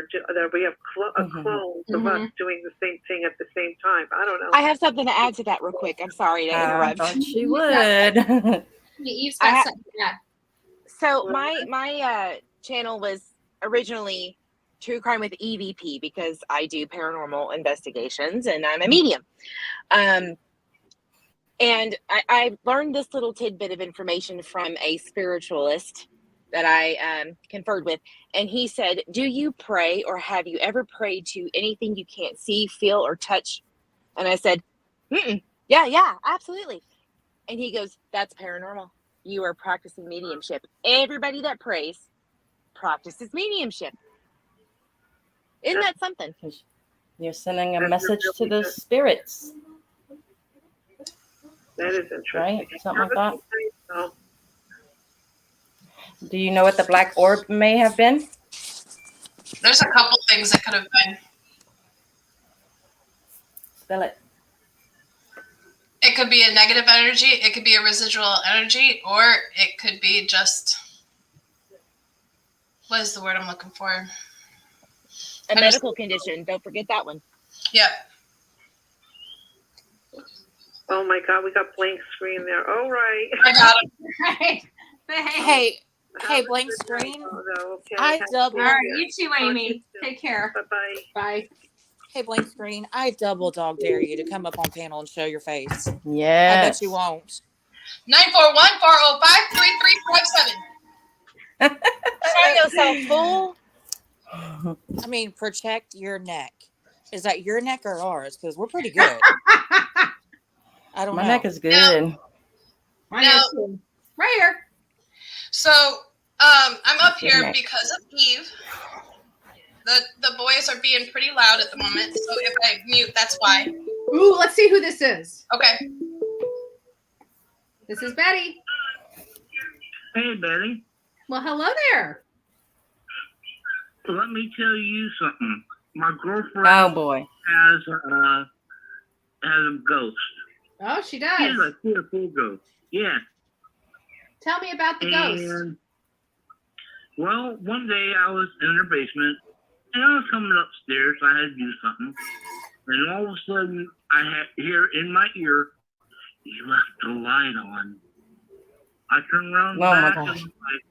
we have clones of us doing the same thing at the same time. I don't know. I have something to add to that real quick. I'm sorry to interrupt. I thought she would. Eve's got something to add. So my channel was originally true crime with EVP because I do paranormal investigations and I'm a medium. And I learned this little tidbit of information from a spiritualist that I conferred with. And he said, do you pray or have you ever prayed to anything you can't see, feel, or touch? And I said, yeah, absolutely. And he goes, that's paranormal. You are practicing mediumship. Everybody that prays practices mediumship. Isn't that something? You're sending a message to the spirits. That is interesting. Right? Something like that. Oh. Do you know what the black orb may have been? There's a couple things that could have been. Spell it. It could be a negative energy, it could be a residual energy, or it could be just, what is the word I'm looking for? A medical condition. Don't forget that one. Yep. Oh my God, we got blank screen there. All right. I got it. Hey, blank screen. Okay. I double. All right, you too, Amy. Take care. Bye-bye. Bye. Hey, blank screen. I double dog dare you to come up on panel and show your face. Yes. I bet you won't. 941-405-3357. Show yourself, fool. I mean, protect your neck. Is that your neck or ours? Because we're pretty good. I don't know. My neck is good. Mine is too. Right here. So I'm up here Neck. because of Eve. The boys are being pretty loud at the moment, so if I mute, that's why. Ooh, let's see who this is. Okay. This is Betty. Hey, Betty. Well, hello there. Let me tell you something. My girlfriend Oh boy. has a ghost. Oh, she does. She's a full ghost. Yeah. Tell me about the ghost. And, well, one day I was in her basement, and I was coming upstairs. So I had to do something. And all of a sudden, I hear in my ear, "You left the light on." I turned around Oh, my back gosh. and I'm like,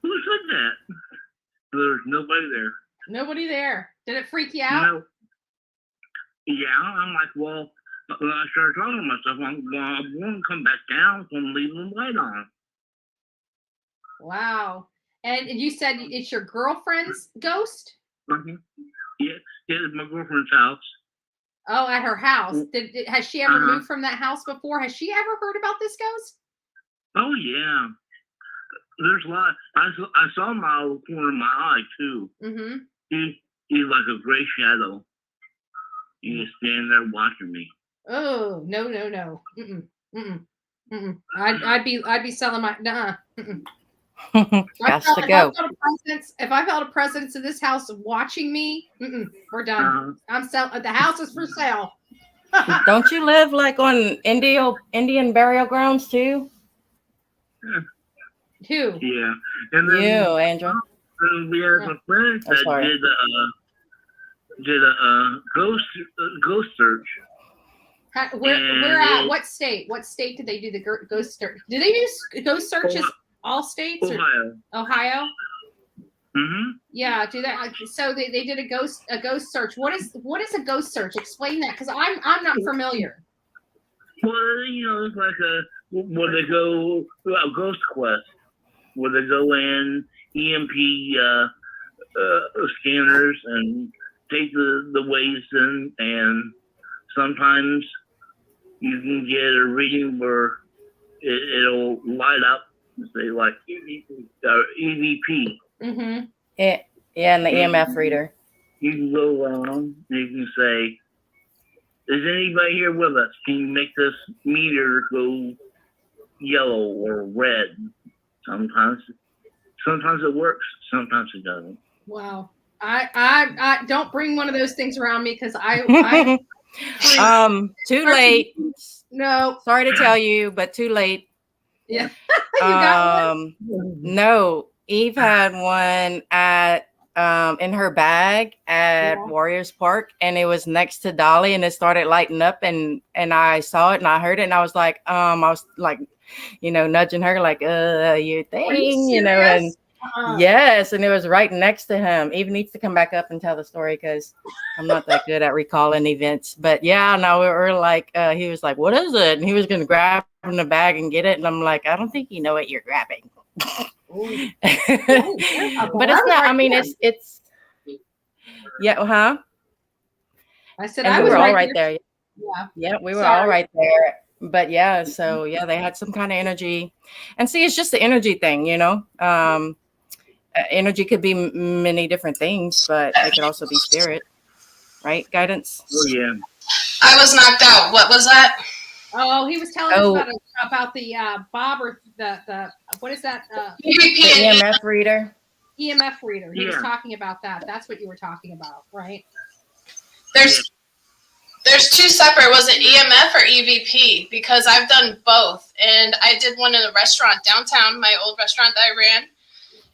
"Who said that?" There's nobody there. Nobody there. Did it freak you out? No. Yeah, I'm like, well, when I started talking to myself, I'm going to come back down, so I'm leaving the light on. Wow. And you said it's your girlfriend's ghost? Mm-hmm. Yeah, it's my girlfriend's house. Oh, at her house. Has she ever Uh-huh. moved from that house before? Has she ever heard about this ghost? Oh, yeah. There's a lot. I saw him out of the corner of my eye, too. Mm-hmm. He's like a gray shadow. He's just standing there watching me. Oh, no. Mm-mm. Mm-mm. Mm-mm. I'd be selling my Mm-mm. Got to go. If I felt a presence in this house watching me, we're done. I'm selling. The house is for sale. Don't you live like on Indian burial grounds too? Who? Yeah. And then You, Andrew. we had some friends Oh, that sorry. did a ghost search. Where at? What state? What state did they do the ghost search? Do they do ghost searches all states? Ohio. Ohio? Mm-hmm. Yeah, do that. So they did a ghost search. What is a ghost search? Explain that, because I'm not familiar. Well, it's like where they go a ghost quest, where they go in EMP scanners and take the waves in, and sometimes you can get a reading where it'll light up, say like EVP. Mm-hmm. Yeah, and the EMF reader. You can go around, you can say, "Is anybody here with us? Can you make this meter go yellow or red?" Sometimes it works, sometimes it doesn't. Wow. I don't bring one of those things around me, because I Too late. No. Sorry to tell you, but too late. Yeah. You got one? No. Eve had one at in her bag at Warriors Park, and it was next to Dolly, and it started lighting up, and I saw it and I heard it, and I was like, nudging her like, your thing, and Oh Yes, and it was right next to him. Eve needs to come back up and tell the story because I'm not that good at recalling events. But yeah, no, we were like, he was like, "What is it?" And he was going to grab in the bag and get it, and I'm like, "I don't think you know what you're grabbing." But it's not. I mean, it's yeah, huh? I said And I we was were all right right there. there. Yeah. Yeah, we were all right there. But yeah, so yeah, they had some kind of energy, and see, it's just the energy thing, you know. Energy could be many different things, but it could also be spirit, right? Guidance. Oh yeah. I was knocked out. What was that? Oh, he was telling us about the Bob or the what is that? EVP. The EMF reader. EMF reader. He was Yeah. talking about that. That's what you were talking about, right? There's two separate. Was it EMF or EVP? Because I've done both, and I did one in a restaurant downtown, my old restaurant that I ran,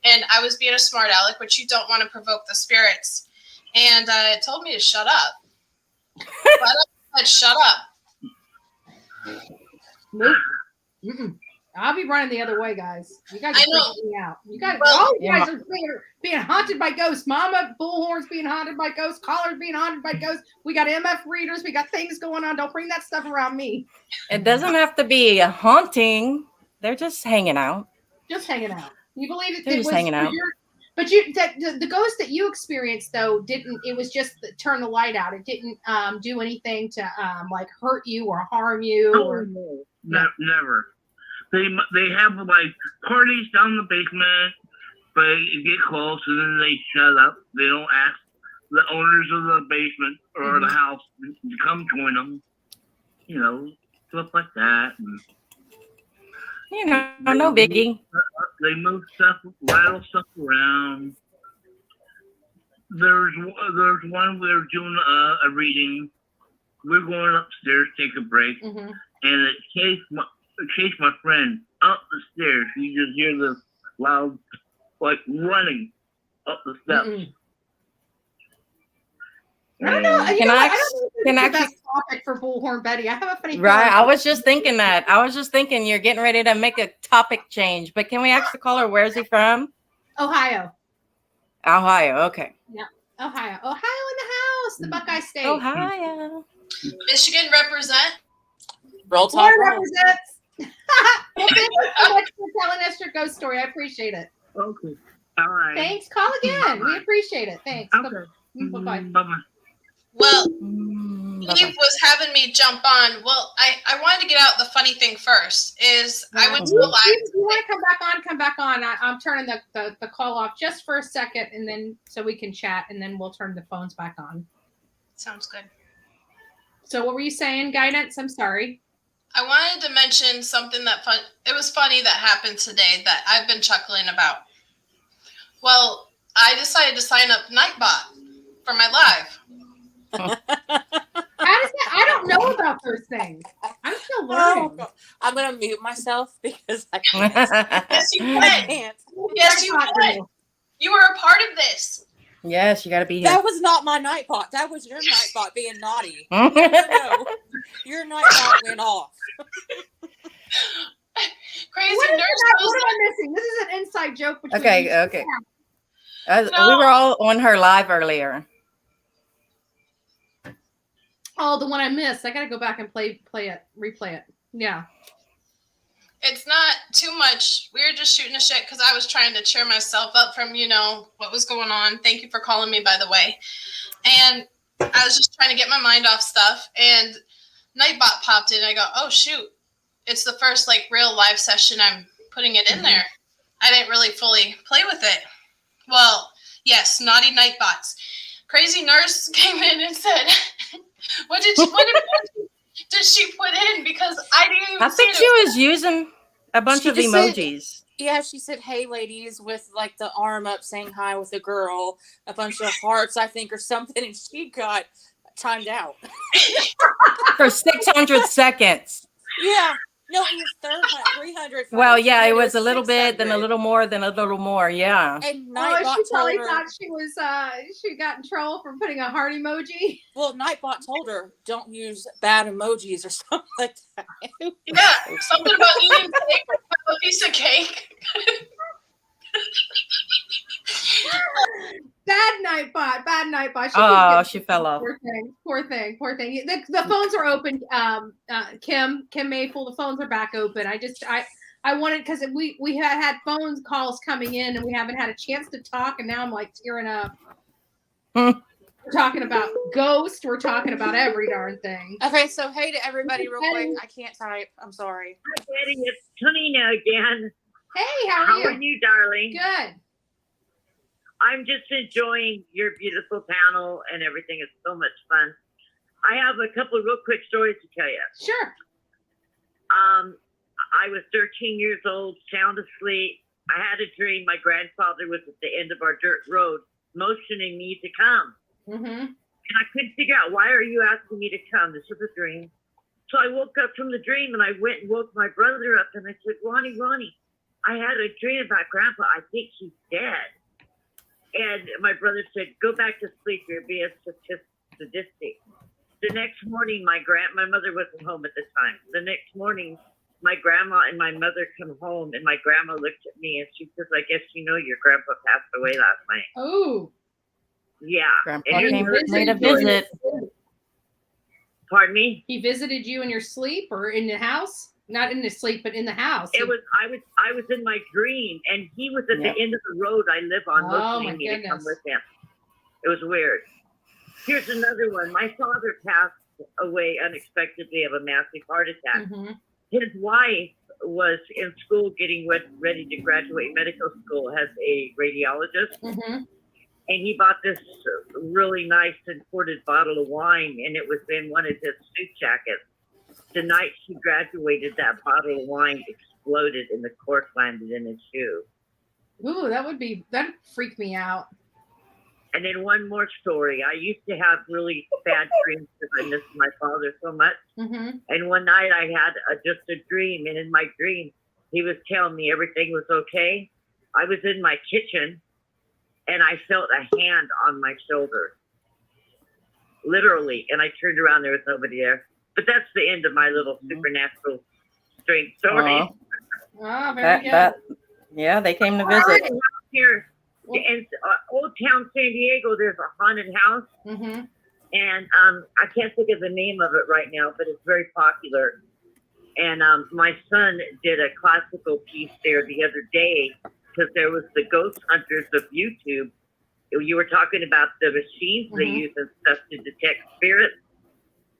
and I was being a smart aleck, which you don't want to provoke the spirits, and it told me to shut up. But I said, shut up. Nope. Mm-mm. I'll be running the other way, guys. You guys are freaking me out. You guys, Well, all you guys are being haunted by ghosts. Mama Bullhorn's being haunted by ghosts. Collar's being haunted by ghosts. We got MF readers. We got things going on. Don't bring that stuff around me. It doesn't have to be a haunting. They're just hanging out. Just hanging out. You believe it? They're just hanging out. But the ghost that you experienced though didn't. It was just turn the light out. It didn't do anything to like hurt you or harm you. Or Never. They have like parties down in the basement, but you get close and then they shut up. They don't ask the owners of the basement or the house to come join them. You know, stuff like that. And you know, no biggie. They move stuff, rattle stuff around. There's one we were doing a reading. We're going upstairs, take a break, and it chased my friend up the stairs. You just hear this loud, like running up the steps. I don't know. Can I don't know if can this I is the best topic for Bullhorn Betty. I have a funny Right. feeling. I was just thinking that. I was just thinking you're getting ready to make a topic change. But can we ask the caller, where is he from? Ohio. Ohio. Okay. Yeah. Ohio. Ohio in the house. The Buckeye State. Ohio. Michigan represent. Roll Florida Tide. represents. Well, thank you so much for telling us your ghost story. I appreciate it. Okay. All right. Thanks. Call again. We appreciate it. Thanks. Okay. Bye-bye. Bye-bye. Well, Eve was having me jump on. Well, I wanted to get out the funny thing first. Is I went to a live. If you want to come back on, come back on. I'm turning the call off just for a second, and then so we can chat, and then we'll turn the phones back on. Sounds good. So what were you saying, Guidance? I'm sorry. I wanted to mention something it was funny that happened today that I've been chuckling about. Well, I decided to sign up Nightbot for my live. How does that? I don't know about those things. I'm still learning. Oh, I'm gonna mute myself because I can't. Yes, you can. I can't. Yes, you can. You were a part of this. Yes, you got to be here. That was not my Nightbot. That was your Nightbot being naughty. No, your Nightbot went off. Crazy What nurse. am I missing? This is an inside joke between Okay. We were all on her live earlier. Oh, the one I missed. I got to go back and replay it. Yeah. It's not too much. We were just shooting a shit because I was trying to cheer myself up from, what was going on. Thank you for calling me, by the way. And I was just trying to get my mind off stuff. And Nightbot popped in. I go, oh, shoot. It's the first, real live session I'm putting it in there. I didn't really fully play with it. Well, yes, naughty Nightbots. Crazy nurse came in and said, what did she put in? Because I didn't even see think she was using a bunch of emojis. She said, hey, ladies, with the arm up saying hi with a girl, a bunch of hearts, I think, or something. And she got timed out. For 600 seconds. Yeah. No, it was 300. Well, yeah, it was a little bit, then a little more, then a little more. Yeah. And she Nightbot probably told her, thought she got in trouble for putting a heart emoji. Well, Nightbot told her, don't use bad emojis or something like that. Yeah, something about eating cake or a piece of cake. Bad night bot. Bad night bot. She fell off. Poor thing. Poor thing. Poor thing. The phones are open. Kim Mayfield. The phones are back open. I wanted, because we had phone calls coming in and we haven't had a chance to talk, and now I'm like tearing up. We're talking about Ghost. We're talking about every darn thing. Okay, so hey to everybody real quick. I can't type. I'm sorry. Hi, Betty. It's Tonina again. Hey, how are you, darling? Good. I'm just enjoying your beautiful panel and everything. It's so much fun. I have a couple of real quick stories to tell you. Sure. I was 13 years old, sound asleep. I had a dream. My grandfather was at the end of our dirt road motioning me to come. Mm-hmm. And I couldn't figure out, why are you asking me to come? This was a dream. So I woke up from the dream and I went and woke my brother up and I said, Ronnie, I had a dream about Grandpa. I think he's dead. And my brother said, go back to sleep. You're being sadistic. The next morning, my mother wasn't home at the time. The next morning, my grandma and my mother come home, and my grandma looked at me and she says, I guess you know your grandpa passed away last night. Oh. Yeah. Grandpa made a visit. Pardon me? He visited you in your sleep or in the house? Not in the sleep, but in the house. I was in my dream, and he was at the end of the road I live on, motioning me to come with him. It was weird. Here's another one. My father passed away unexpectedly of a massive heart attack. Mm-hmm. His wife was in school getting ready to graduate medical school as a radiologist. Mm-hmm. And he bought this really nice imported bottle of wine, and it was in one of his suit jackets. The night she graduated, that bottle of wine exploded and the cork landed in his shoe. Ooh, that'd freak me out. And then one more story. I used to have really bad dreams because I missed my father so much. Mm-hmm. And one night I had just a dream, and in my dream, he was telling me everything was okay. I was in my kitchen, and I felt a hand on my shoulder, literally. And I turned around, there was nobody there. But that's the end of my little supernatural strange story. Oh, very good. Yeah, they came to visit. Here in Old Town San Diego, there's a haunted house. Mm-hmm. And I can't think of the name of it right now, but it's very popular. And my son did a classical piece there the other day because there was the ghost hunters of YouTube. You were talking about the machines they use and stuff to detect spirits.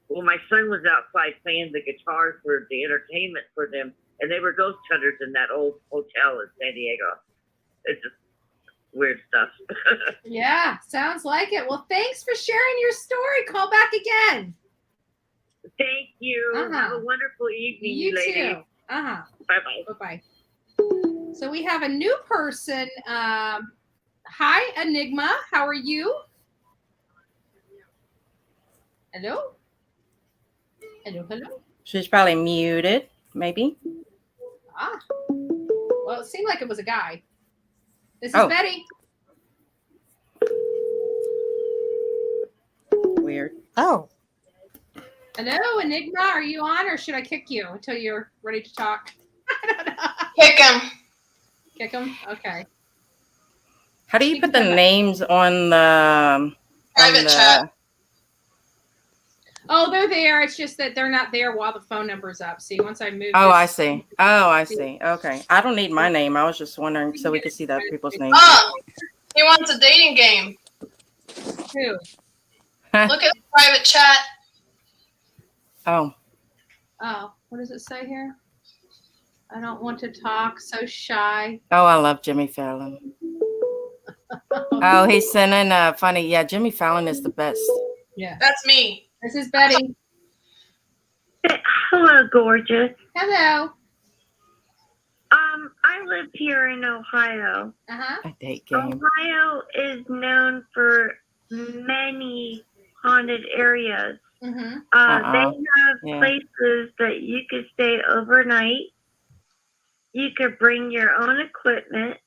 Well, my son was outside playing the guitar for the entertainment for them, and they were ghost hunters in that old hotel in San Diego. It's just weird stuff. Yeah, sounds like it. Well, thanks for sharing your story. Call back again. Thank you. Have a wonderful evening, you ladies. Too. Bye-bye. Bye-bye. So we have a new person. Hi, Enigma. How are you? Hello? Hello? She's probably muted, maybe. Well, it seemed like it was a guy. This is Betty. Weird. Oh. Hello, Enigma. Are you on, or should I kick you until you're ready to talk? I don't know. Kick him. Kick him? Okay. How do you put the names on the private chat? Oh, they're there. It's just that they're not there while the phone number's up. See, once I move. I see. I see. Okay. I don't need my name. I was just wondering so we could see the people's names. Oh, he wants a dating game. Who? Look at the private chat. Oh, what does it say here? I don't want to talk. So shy. Oh, I love Jimmy Fallon. Oh, he's sending funny. Yeah, Jimmy Fallon is the best. Yeah. That's me. This is Betty. Hello, gorgeous. Hello. I live here in Ohio. A date game. Ohio is known for many haunted areas. Mm-hmm. They have places that you could stay overnight. You could bring your own equipment.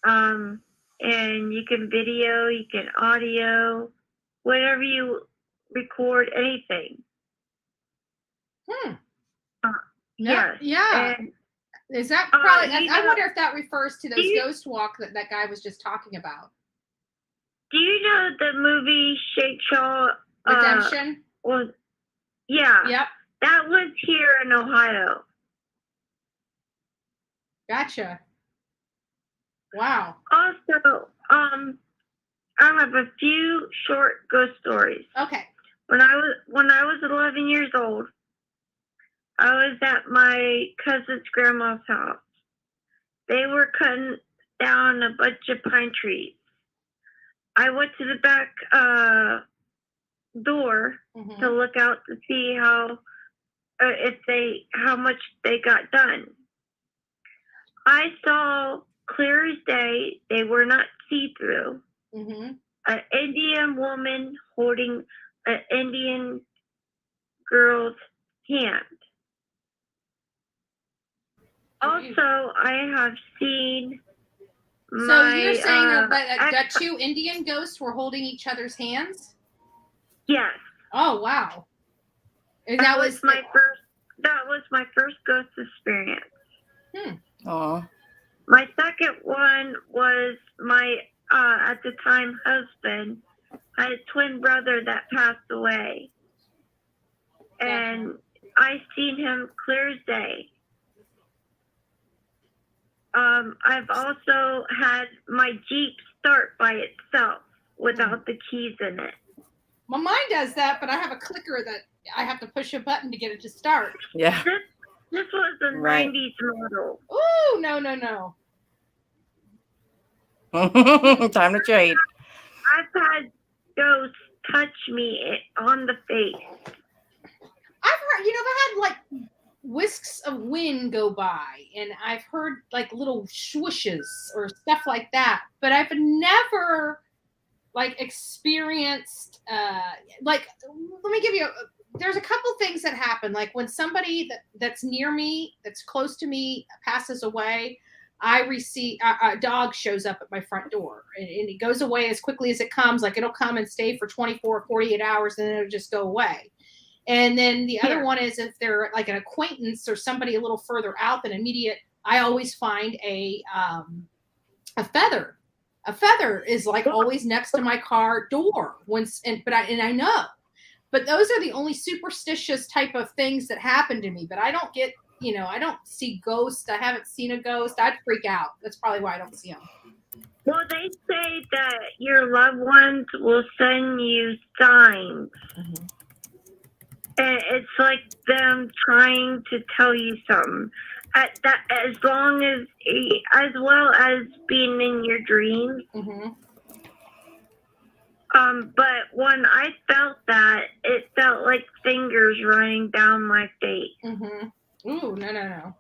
And you can video, you can audio, whatever you record, anything. Yeah. And Is that probably? I know- wonder if that refers to those you- ghost walk that guy was just talking about. Do you know the movie Shake Shaw? Redemption. Yeah. Yep. That was here in Ohio. Gotcha. Wow. Also, I have a few short ghost stories. Okay. When I was 11 years old, I was at my cousin's grandma's house. They were cutting down a bunch of pine trees. I went to the back door to look out to see how much they got done. I saw clear as day. They were not see-through. An Indian woman holding an Indian girl's hand. Also, I have seen So you're saying that two Indian ghosts were holding each other's hands? Yes. Oh wow. And that was my first ghost experience. Oh. My second one was my at the time husband. I had a twin brother that passed away, and I seen him clear as day. I've also had my Jeep start by itself without the keys in it. Well, mine does that, but I have a clicker that I have to push a button to get it to start. Yeah. This was a Right. 90s model. Ooh, no. Time to trade. I've had ghosts touch me on the face. I've heard, I've had like whisks of wind go by, and I've heard like little swooshes or stuff like that, but I've never like experienced let me give you there's a couple things that happen. Like when somebody that's near me, that's close to me, passes away, I receive a dog shows up at my front door, and it goes away as quickly as it comes. Like it'll come and stay for 24 or 48 hours, and then it'll just go away. And then the other one is if they're like an acquaintance or somebody a little further out than immediate, I always find a feather. A feather is like always next to my car door I know. But those are the only superstitious type of things that happen to me. But I don't get, I don't see ghosts. I haven't seen a ghost. I'd freak out. That's probably why I don't see them. Well, they say that your loved ones will send you signs. And it's like them trying to tell you something. As well as being in your dreams. But when I felt that, it felt like fingers running down my face. Ooh, no.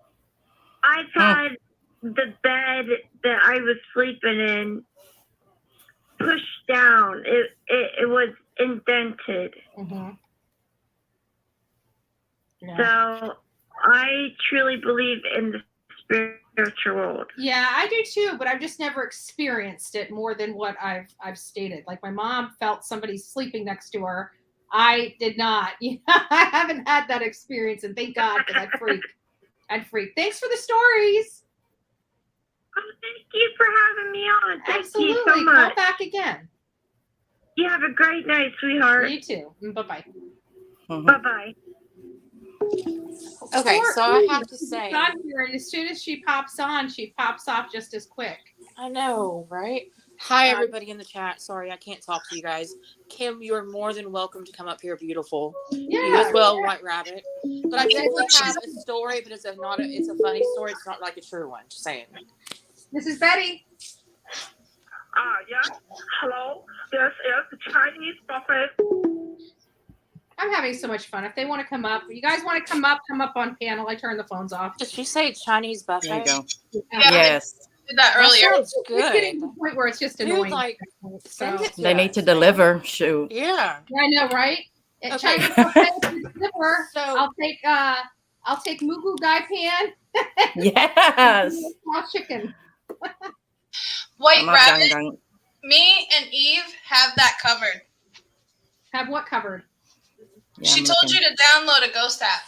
I've had the bed that I was sleeping in pushed down. It was indented. Yeah. So I truly believe in the spiritual world. Yeah, I do too, but I've just never experienced it more than what I've stated. Like my mom felt somebody sleeping next to her. I did not. I haven't had that experience, and thank God, because I'd freak. Thanks for the stories. Oh, thank you for having me on. Thank Absolutely. you so much. Call back again. You have a great night, sweetheart. You too. Bye-bye. Bye-bye. Okay, so I have to say, and as soon as she pops on, she pops off just as quick. I know, right? Hi, everybody in the chat. Sorry, I can't talk to you guys. Kim, you are more than welcome to come up here, beautiful. You as well, White Rabbit. But I definitely have a story, but it's a funny story. It's not like a true one. Just saying. This is Betty. Yeah. Hello. This is the Chinese buffet. I'm having so much fun. If they want to come up, you guys want to come up on panel. I turn the phones off. Did she say Chinese buffet? There you go. Yeah. Yes. Did that earlier. That sounds good. It's getting to the point where it's just Dude, annoying. like, send it to They need us, to man. deliver. Shoot. Yeah. I know, right? At Okay. Chinese buffet, deliver. So I'll take Mugu Gai Pan. Yes. Raw chicken. White Come on, Rabbit, gang, gang. me and Eve have that covered. Have what covered? Yeah, She I'm told looking. you to download a ghost app.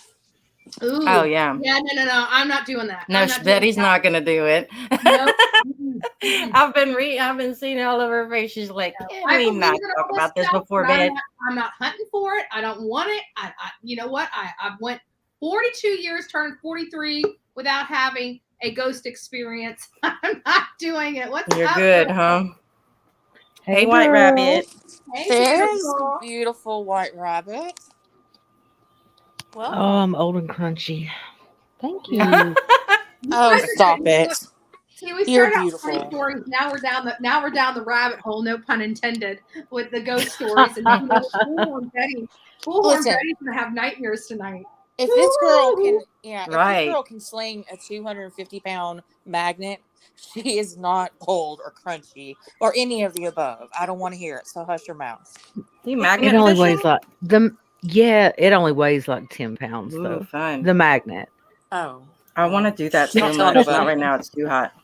Ooh. Oh, yeah. Yeah, no. I'm not doing that. No, I'm not doing Betty's that. not gonna do it. Nope. I've been seeing it all over her face. She's like, "Can I we believe not in talk all about this stuff, before but bed?" I'm not hunting for it. I don't want it. You know what? I went 42 years, turned 43 without having a ghost experience. I'm not doing it. What's You're up, good, girl? huh? Hey, White girl. Rabbit. Hey, There's beautiful. beautiful white rabbit. Welcome. Oh, I'm old and crunchy. Thank you. Oh, stop it. See, we You're started out beautiful. funny stories. Now we're down the rabbit hole. No pun intended. With the ghost stories and Bullhorn Betty's Listen. gonna have nightmares tonight. If this girl can, if Right. this girl can sling a 250-pound magnet, she is not cold or crunchy or any of the above. I don't want to hear it. So hush your mouth. You It magnet only fishing? weighs like it only weighs like 10 pounds Ooh, though. fun. The magnet. Oh. I want to do that so Don't tell much. Not nobody. right now. It's too hot.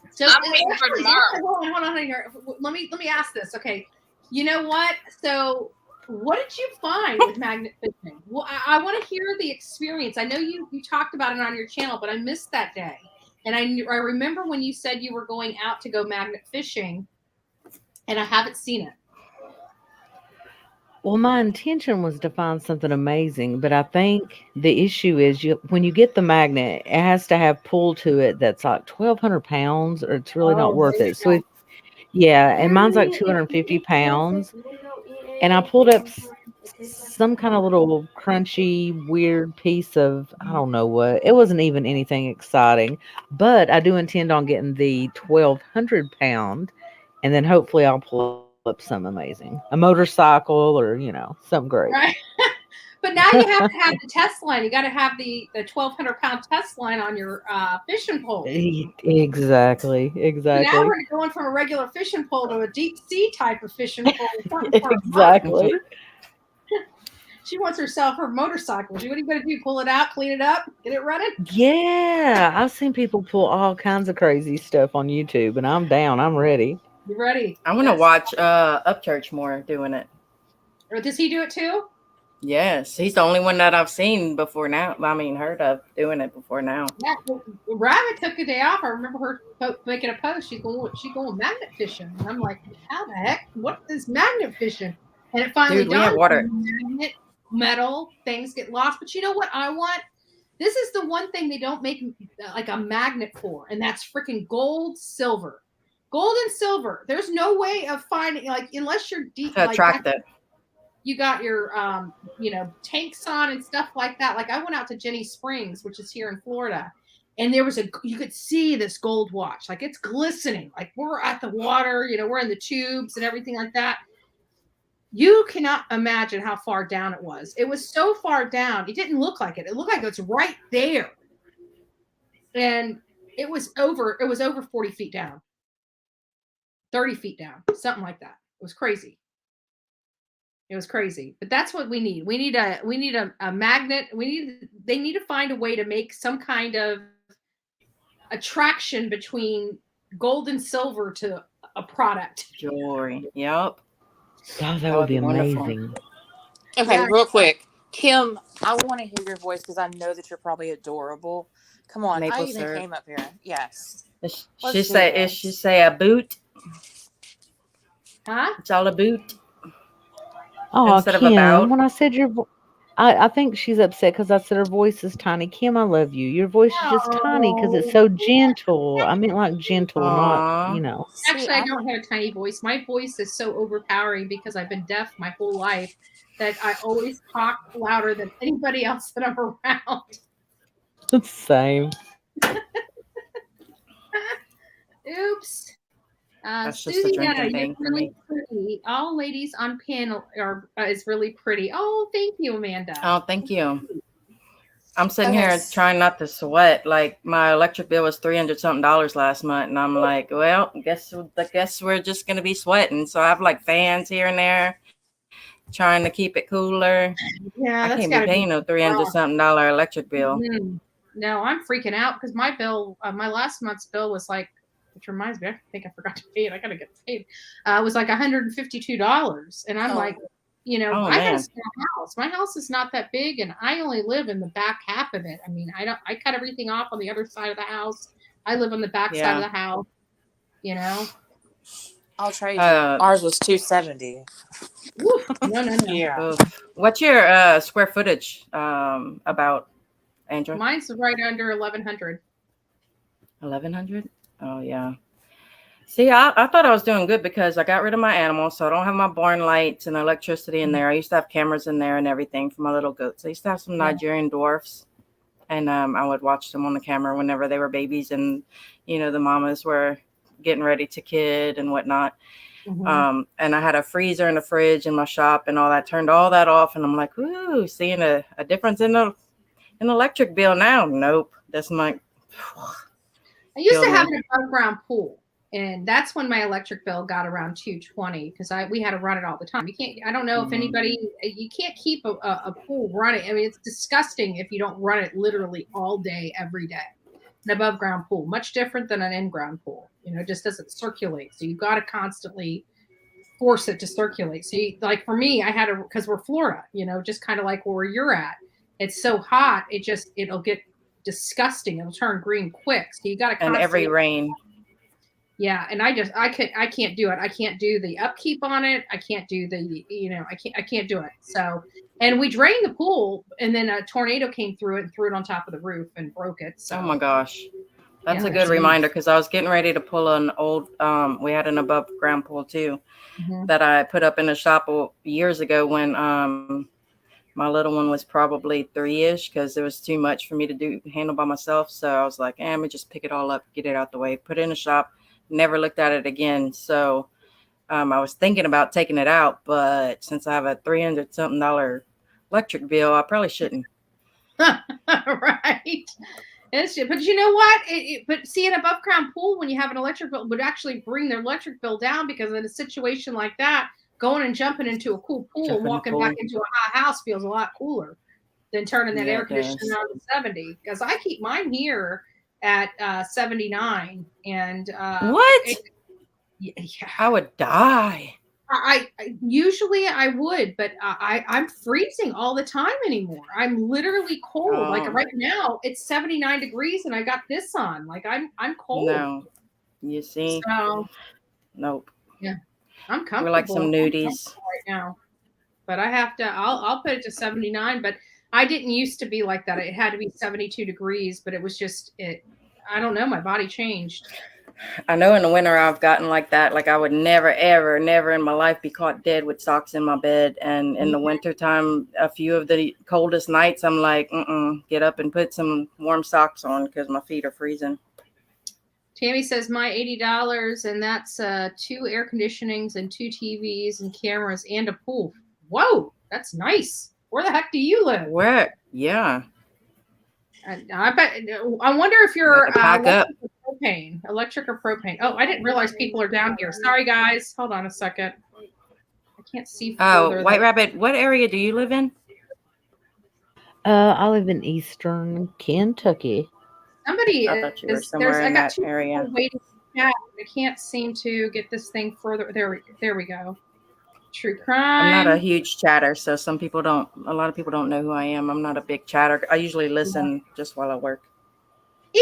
So I'm waiting for tomorrow. Hold on here. Let me ask this. Okay, you know what? So, what did you find with magnet fishing? Well, I want to hear the experience. I know you talked about it on your channel, but I missed that day. And I remember when you said you were going out to go magnet fishing, and I haven't seen it. Well, my intention was to find something amazing, but I think the issue is when you get the magnet, it has to have pull to it that's like 1,200 pounds, or it's really not worth it. So, and mine's like 250 pounds, and I pulled up some kind of little crunchy, weird piece of, I don't know what. It wasn't even anything exciting, but I do intend on getting the 1,200 pound, and then hopefully I'll pull up some amazing, a motorcycle or something great. Right. But now you have to have the test line. You got to have the 1,200-pound test line on your fishing pole. Exactly. So now we're going from a regular fishing pole to a deep sea type of fishing pole. Exactly. She wants herself her motorcycle. What are you going to do? Pull it out, clean it up, get it running? Yeah, I've seen people pull all kinds of crazy stuff on YouTube, and I'm down. I'm ready. You ready? I want to watch Upchurch more doing it. Or does he do it too? Yes, he's the only one that I've seen before now. I mean, heard of doing it before now. Yeah, well, Rabbit took a day off. I remember her making a post. She's going magnet fishing, and I'm like, how the heck? What is magnet fishing? And it finally Dude, we have water. Magnet, metal things get lost. But you know what I want? This is the one thing they don't make like a magnet for, and that's freaking gold, silver. Gold and silver. There's no way of finding, like, unless you're deep. To attract it. You got your, tanks on and stuff like that. Like I went out to Jenny Springs, which is here in Florida, and there was you could see this gold watch. Like it's glistening. Like we're at the water, we're in the tubes and everything like that. You cannot imagine how far down it was. It was so far down. It didn't look like it. It looked like it's right there. And it was over 40 feet down. 30 feet down, something like that. It was crazy. It was crazy, but that's what we need. We need a magnet. They need to find a way to make some kind of attraction between gold and silver to a product. Jewelry. Yep. Oh, that would be amazing. Okay, real quick. Kim, I want to hear your voice because I know that you're probably adorable. Come on, Maple I even syrup. came up here. Yes. She say a boot? Huh? It's all a boot. Oh, Instead of Kim, about. when I said I think she's upset because I said her voice is tiny. Kim, I love you. Your voice is just tiny because it's so gentle. I mean, like gentle, not. Actually, I don't have a tiny voice. My voice is so overpowering because I've been deaf my whole life that I always talk louder than anybody else that I'm around. Same. Oops. That's just a Susie, drinking thing you're for really me. pretty. All ladies on panel is really pretty. Oh, thank you, Amanda. Oh, thank you. I'm sitting here trying not to sweat. Like my electric bill was $300-something last month, and I'm like, well, I guess we're just gonna be sweating. So I have like fans here and there, trying to keep it cooler. Yeah, I that's can't be paying no $300-something electric bill. Mm-hmm. No, I'm freaking out because my bill, my last month's bill was like, which reminds me, I think I forgot to pay it. I gotta get paid. It was like $152, and I'm like, You know, Oh, I had a man. small house. My house is not that big, and I only live in the back half of it. I mean, I cut everything off on the other side of the house. I live on the back side of Yeah. the house, you know. I'll trade you. Uh, Ours was 270. Woof. No. Yeah. oof. What's your square footage about, Andrew? Mine's right under 1,100. 1,100? Oh, yeah. See, I thought I was doing good because I got rid of my animals, so I don't have my barn lights and electricity in there. I used to have cameras in there and everything for my little goats. I used to have some Nigerian dwarfs, and I would watch them on the camera whenever they were babies, and you know the mamas were getting ready to kid and whatnot. Mhm. And I had a freezer and a fridge in my shop and all that. Turned all that off, and I'm like, ooh, seeing a difference in the electric bill now. Nope, that's my. I used to Killed have me. an above ground pool, and that's when my electric bill got around 220 because we had to run it all the time. You can't. I don't know if anybody. You can't keep a pool running. I mean, it's disgusting if you don't run it literally all day, every day. An above ground pool, much different than an in ground pool. You know, it just doesn't circulate. So you got to constantly force it to circulate. So, like for me, I had to because we're Florida. You know, just kind of like where you're at. It's so hot, it'll get disgusting. It'll turn green quick. So you got to And every constantly. rain. Yeah, and I can't do it. I can't do the upkeep on it. I can't do I can't do it. So, and we drained the pool, and then a tornado came through it and threw it on top of the roof and broke it. So, Oh my gosh. That's Yeah. a good reminder because I was getting ready to pull an old, we had an above ground pool too Mhm. that I put up in the shop years ago when my little one was probably 3-ish because it was too much for me to handle by myself. So I was like, let me just pick it all up, get it out the way, put it in the shop, never looked at it again. So I was thinking about taking it out, but since I have a $300-something electric bill, I probably shouldn't. Right. But you know what? But see, an above ground pool, when you have an electric bill, would actually bring their electric bill down because in a situation like that, going and jumping into a cool pool and walking back into a hot house feels a lot cooler than turning that Yeah, air it conditioner does. on to 70. Because I keep mine here at 79, and What? Yeah, I would die. I usually I would, but I'm freezing all the time anymore. I'm literally cold. Like Oh. right now, it's 79 degrees, and I got this on. Like I'm cold. No. You see? So Nope. yeah, I'm comfortable. We're like some I'm nudies. comfortable right now, but I have to. I'll put it to 79. But I didn't used to be like that. It had to be 72 degrees, but it was just it. I don't know. My body changed. I know in the winter I've gotten like that. Like I would never, ever, never in my life be caught dead with socks in my bed. And in the winter time, a few of the coldest nights, I'm like, get up and put some warm socks on because my feet are freezing. Tammy says my $80, and that's 2 air conditionings and 2 TVs and cameras and a pool. Whoa, that's nice. Where the heck do you live? Where? Yeah. I bet. I wonder if you're pack up. electric or propane. Oh, I didn't realize people are down here. Sorry, guys. Hold on a second. I can't see further. Oh, White Rabbit, what area do you live in? I live in Eastern Kentucky. Somebody I thought you were is somewhere there's. I in got that 2 area. people waiting to chat. I can't seem to get this thing further. There we go. True crime. I'm not a huge chatter, so a lot of people don't know who I am. I'm not a big chatter. I usually listen just while I work. Eve,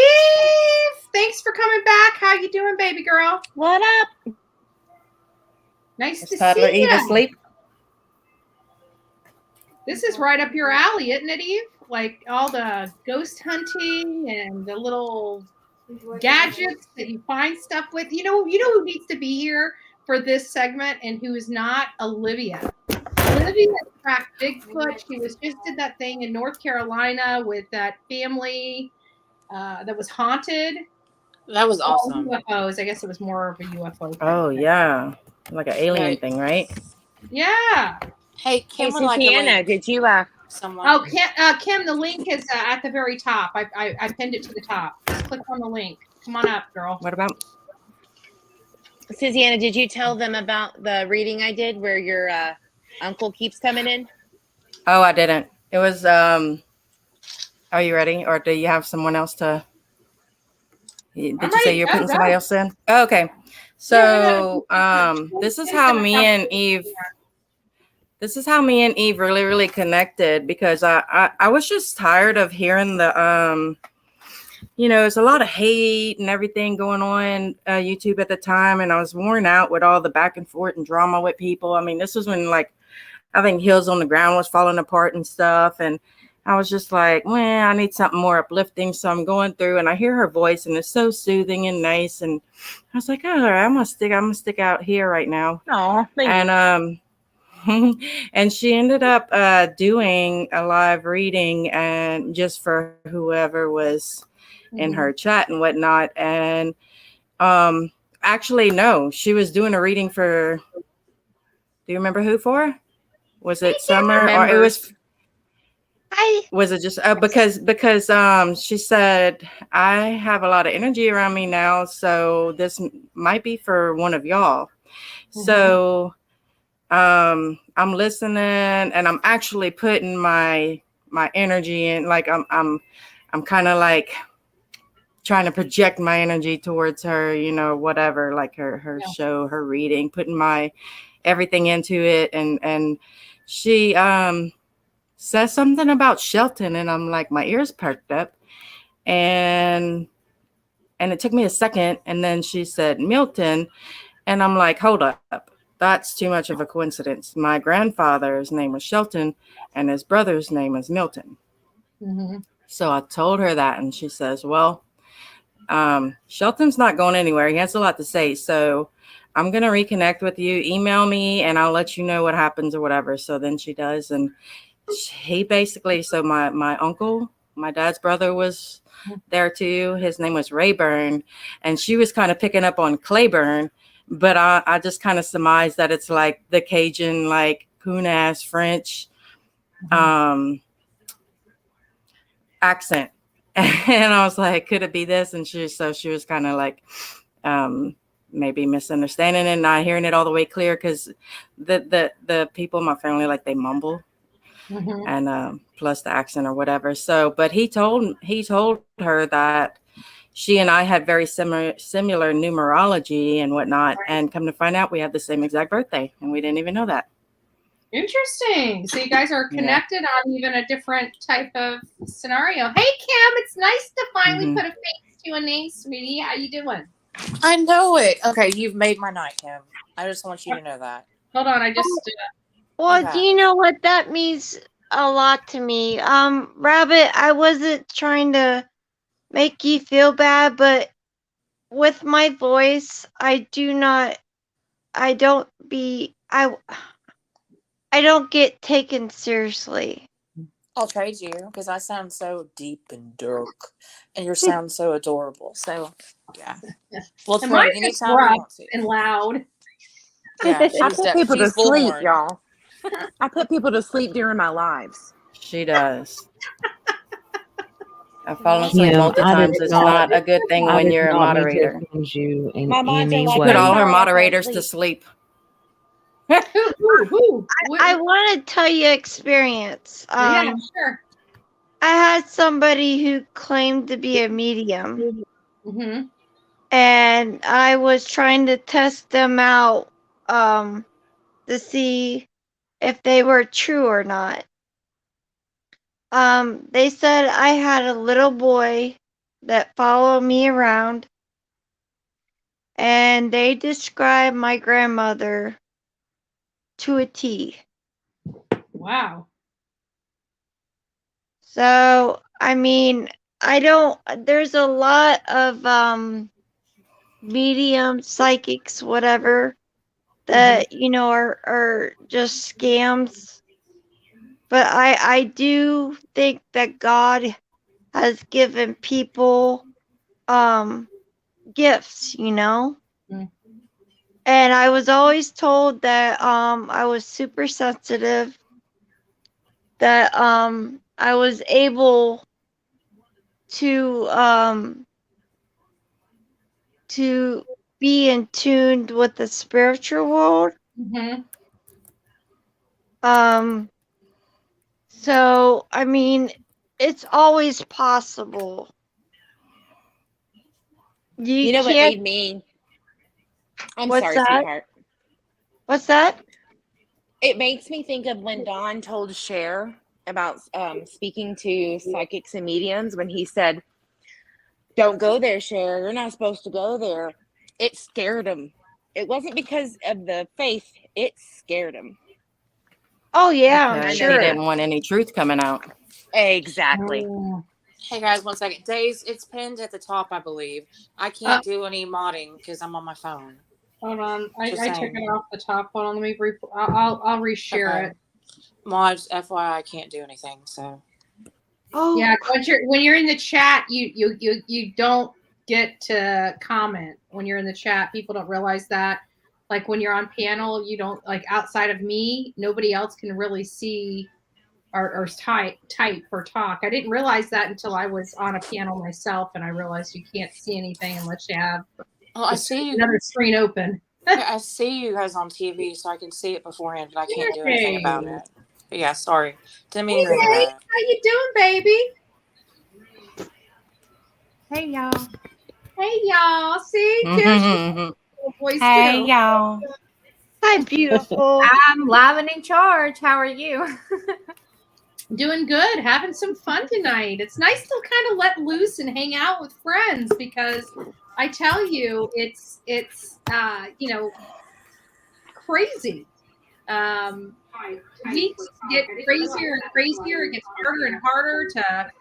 thanks for coming back. How you doing, baby girl? What up? Nice Is to Toddler see Eve you. asleep? This is right up your alley, isn't it, Eve? Like all the ghost hunting and the little gadgets that you find stuff with. You know who needs to be here for this segment and who is not? Olivia. Olivia tracked Bigfoot. She just did that thing in North Carolina with that family that was haunted. That was awesome. UFOs. I guess it was more of a UFO thing. Oh, yeah. Like an alien thing, right? Yeah. Hey, Kim would like a Sienna, link. did you Someone? Oh, Kim, the link is at the very top. I pinned it to the top. Just click on the link. Come on up, girl. What about? Susanna, did you tell them about the reading I did where your uncle keeps coming in? Oh, I didn't. It was, are you ready? Or do you have someone else to, did you say you're putting somebody else in? Oh, okay. So, this is how me and Eve, this is how me and Eve really, really connected, because I was just tired of hearing the, there's a lot of hate and everything going on YouTube at the time. And I was worn out with all the back and forth and drama with people. I mean, this was when, like, I think Hills on the Ground was falling apart and stuff. And I was just like, well, I need something more uplifting. So I'm going through and I hear her voice and it's so soothing and nice. And I was like, all right, I'm gonna stick out here right now. Oh, and and she ended up doing a live reading, and just for whoever was in her chat and whatnot. And actually, no, she was doing a reading for, do you remember who for? Was it Summer, or it was? Was it just because she said, I have a lot of energy around me now, so this might be for one of y'all. So I'm listening, and I'm actually putting my energy in, like I'm kind of like trying to project my energy towards her, whatever, like her show, her reading, putting my everything into it. And she says something about Shelton, and I'm like, my ears perked up, and it took me a second, and then she said Milton, and I'm like, hold up, that's too much of a coincidence. My grandfather's name was Shelton, and his brother's name is Milton. So I told her that, and she says, well, Shelton's not going anywhere. He has a lot to say, so I'm going to reconnect with you. Email me and I'll let you know what happens or whatever. So then she does. And he basically, so my uncle, my dad's brother, was there too. His name was Rayburn, and she was kind of picking up on Clayburn, but I just kind of surmised that it's like the Cajun, like coon-ass French accent. And I was like, could it be this? And she was kind of like maybe misunderstanding and not hearing it all the way clear, because the people in my family, like, they mumble. And plus the accent or whatever. So, but he told her that she and I had very similar numerology and whatnot. And come to find out, we have the same exact birthday, and we didn't even know that. Interesting. So you guys are connected on even a different type of scenario. Hey, Kim, it's nice to finally put a face to a name, sweetie. How you doing? I know it. Okay, you've made my night, Kim. I just want you to know that. Hold on, I just Well, Okay. do you know what that means a lot to me? Rabbit, I wasn't trying to make you feel bad, but with my voice, I don't get taken seriously. I'll trade you because I sound so deep and dark, and you sound so adorable. So, yeah, we'll And trade mine is anytime you rough want to. and loud. Yeah, I she's put people to she's sleep, Bullhorn. y'all. I put people to sleep during my lives. She does. I've fallen asleep Kim, multiple I times. did It's not. not a good thing I when did you're a not mean to moderator. offend you in My minds are any like, She way. put all her Sorry, I fell moderators to asleep. sleep. I want to tell you experience. Yeah, sure. I had somebody who claimed to be a medium, Mm-hmm. and I was trying to test them out to see if they were true or not. They said I had a little boy that followed me around, and they described my grandmother to a T. Wow. So, I mean, there's a lot of medium, psychics, whatever, that, are just scams. But I do think that God has given people gifts, And I was always told that I was super sensitive, that I was able to be in tune with the spiritual world. So I mean, it's always possible. You know what can't. made me? I'm What's sorry, that? sweetheart. What's that? It makes me think of when Don told Cher about speaking to psychics and mediums when he said, "Don't go there, Cher. You're not supposed to go there." It scared him. It wasn't because of the faith. It scared him. Oh yeah, I'm Because sure. he didn't want any truth coming out. Exactly. Hey guys, 1 second. Days, it's pinned at the top, I believe. I can't do any modding because I'm on my phone. Hold on, I Just took saying. it off the top. Hold on, let me. I'll reshare it. Mods, FYI, I can't do anything. So. Oh Yeah, when you're in the chat, you don't get to comment when you're in the chat. People don't realize that. Like when you're on panel, you don't like outside of me, nobody else can really see or type or talk. I didn't realize that until I was on a panel myself, and I realized you can't see anything unless you have I see another screen open. I see you guys on TV, so I can see it beforehand, but I can't do anything about it. But yeah, sorry. Didn't mean to Hey, ring that. how you doing, baby? Hey y'all. Hey y'all. See, Kim's voice Hey too. y'all. Hi, beautiful. I'm live and in charge. How are you? Doing good, having some fun tonight. It's nice to kind of let loose and hang out with friends because I tell you, it's crazy. Weeks get crazier and crazier. It gets harder and harder to,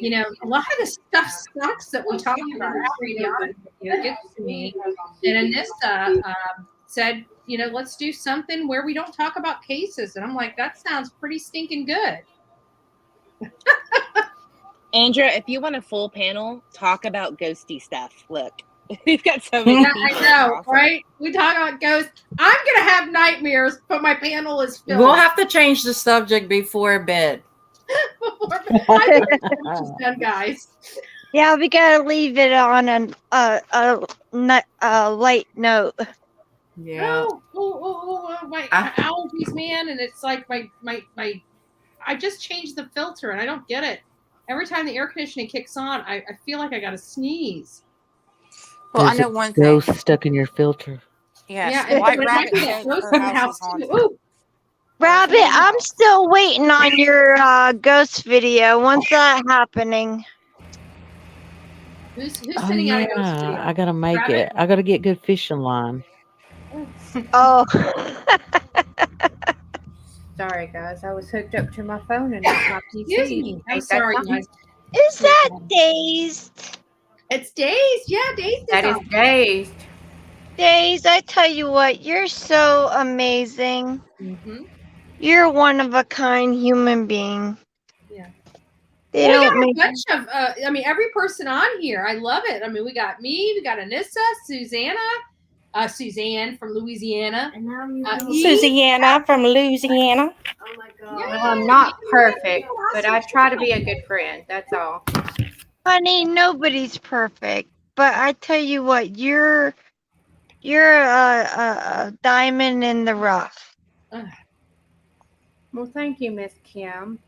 a lot of the stuff sucks that we talk about on radio, but it gets to me. And Anissa said, let's do something where we don't talk about cases. And I'm like, that sounds pretty stinking good. Andrea, if you want a full panel, talk about ghosty stuff. Look, we've got so many people. I know, awesome. Right? We talk about ghosts. I'm going to have nightmares, but my panel is filled. We'll have to change the subject before bed. I think it's done, guys. Yeah, we gotta leave it on a light note. Yeah. My allergies, man, and it's like my I just changed the filter and I don't get it. Every time the air conditioning kicks on, I feel like I got to sneeze. Well, there's I know one thing. Ghost stuck in your filter. Yes. Yeah, White Rabbit says her house is haunted. Rabbit, I'm still waiting on your ghost video. When's that happening? Who's sending out a ghost video? I gotta make Rabbit? it. I gotta get good fishing line. Oh. Sorry, guys. I was hooked up to my phone and not my PC. Excuse me. I'm sorry, guys. Is that Dazed? It's Dazed. Yeah, Dazed. That is Dazed. Dazed, I tell you what, you're so amazing. Mm-hmm. You're one of a kind human being. Yeah. They we don't got make a bunch of, every person on here. I love it. I mean, we got me, we got Anissa, Suzanne from Louisiana. Susanna from Louisiana. Oh my God. Yeah, well, I'm not perfect, but I try to be a good friend. That's all. Honey, nobody's perfect. But I tell you what, you're a diamond in the rough. Well, thank you, Miss Kim.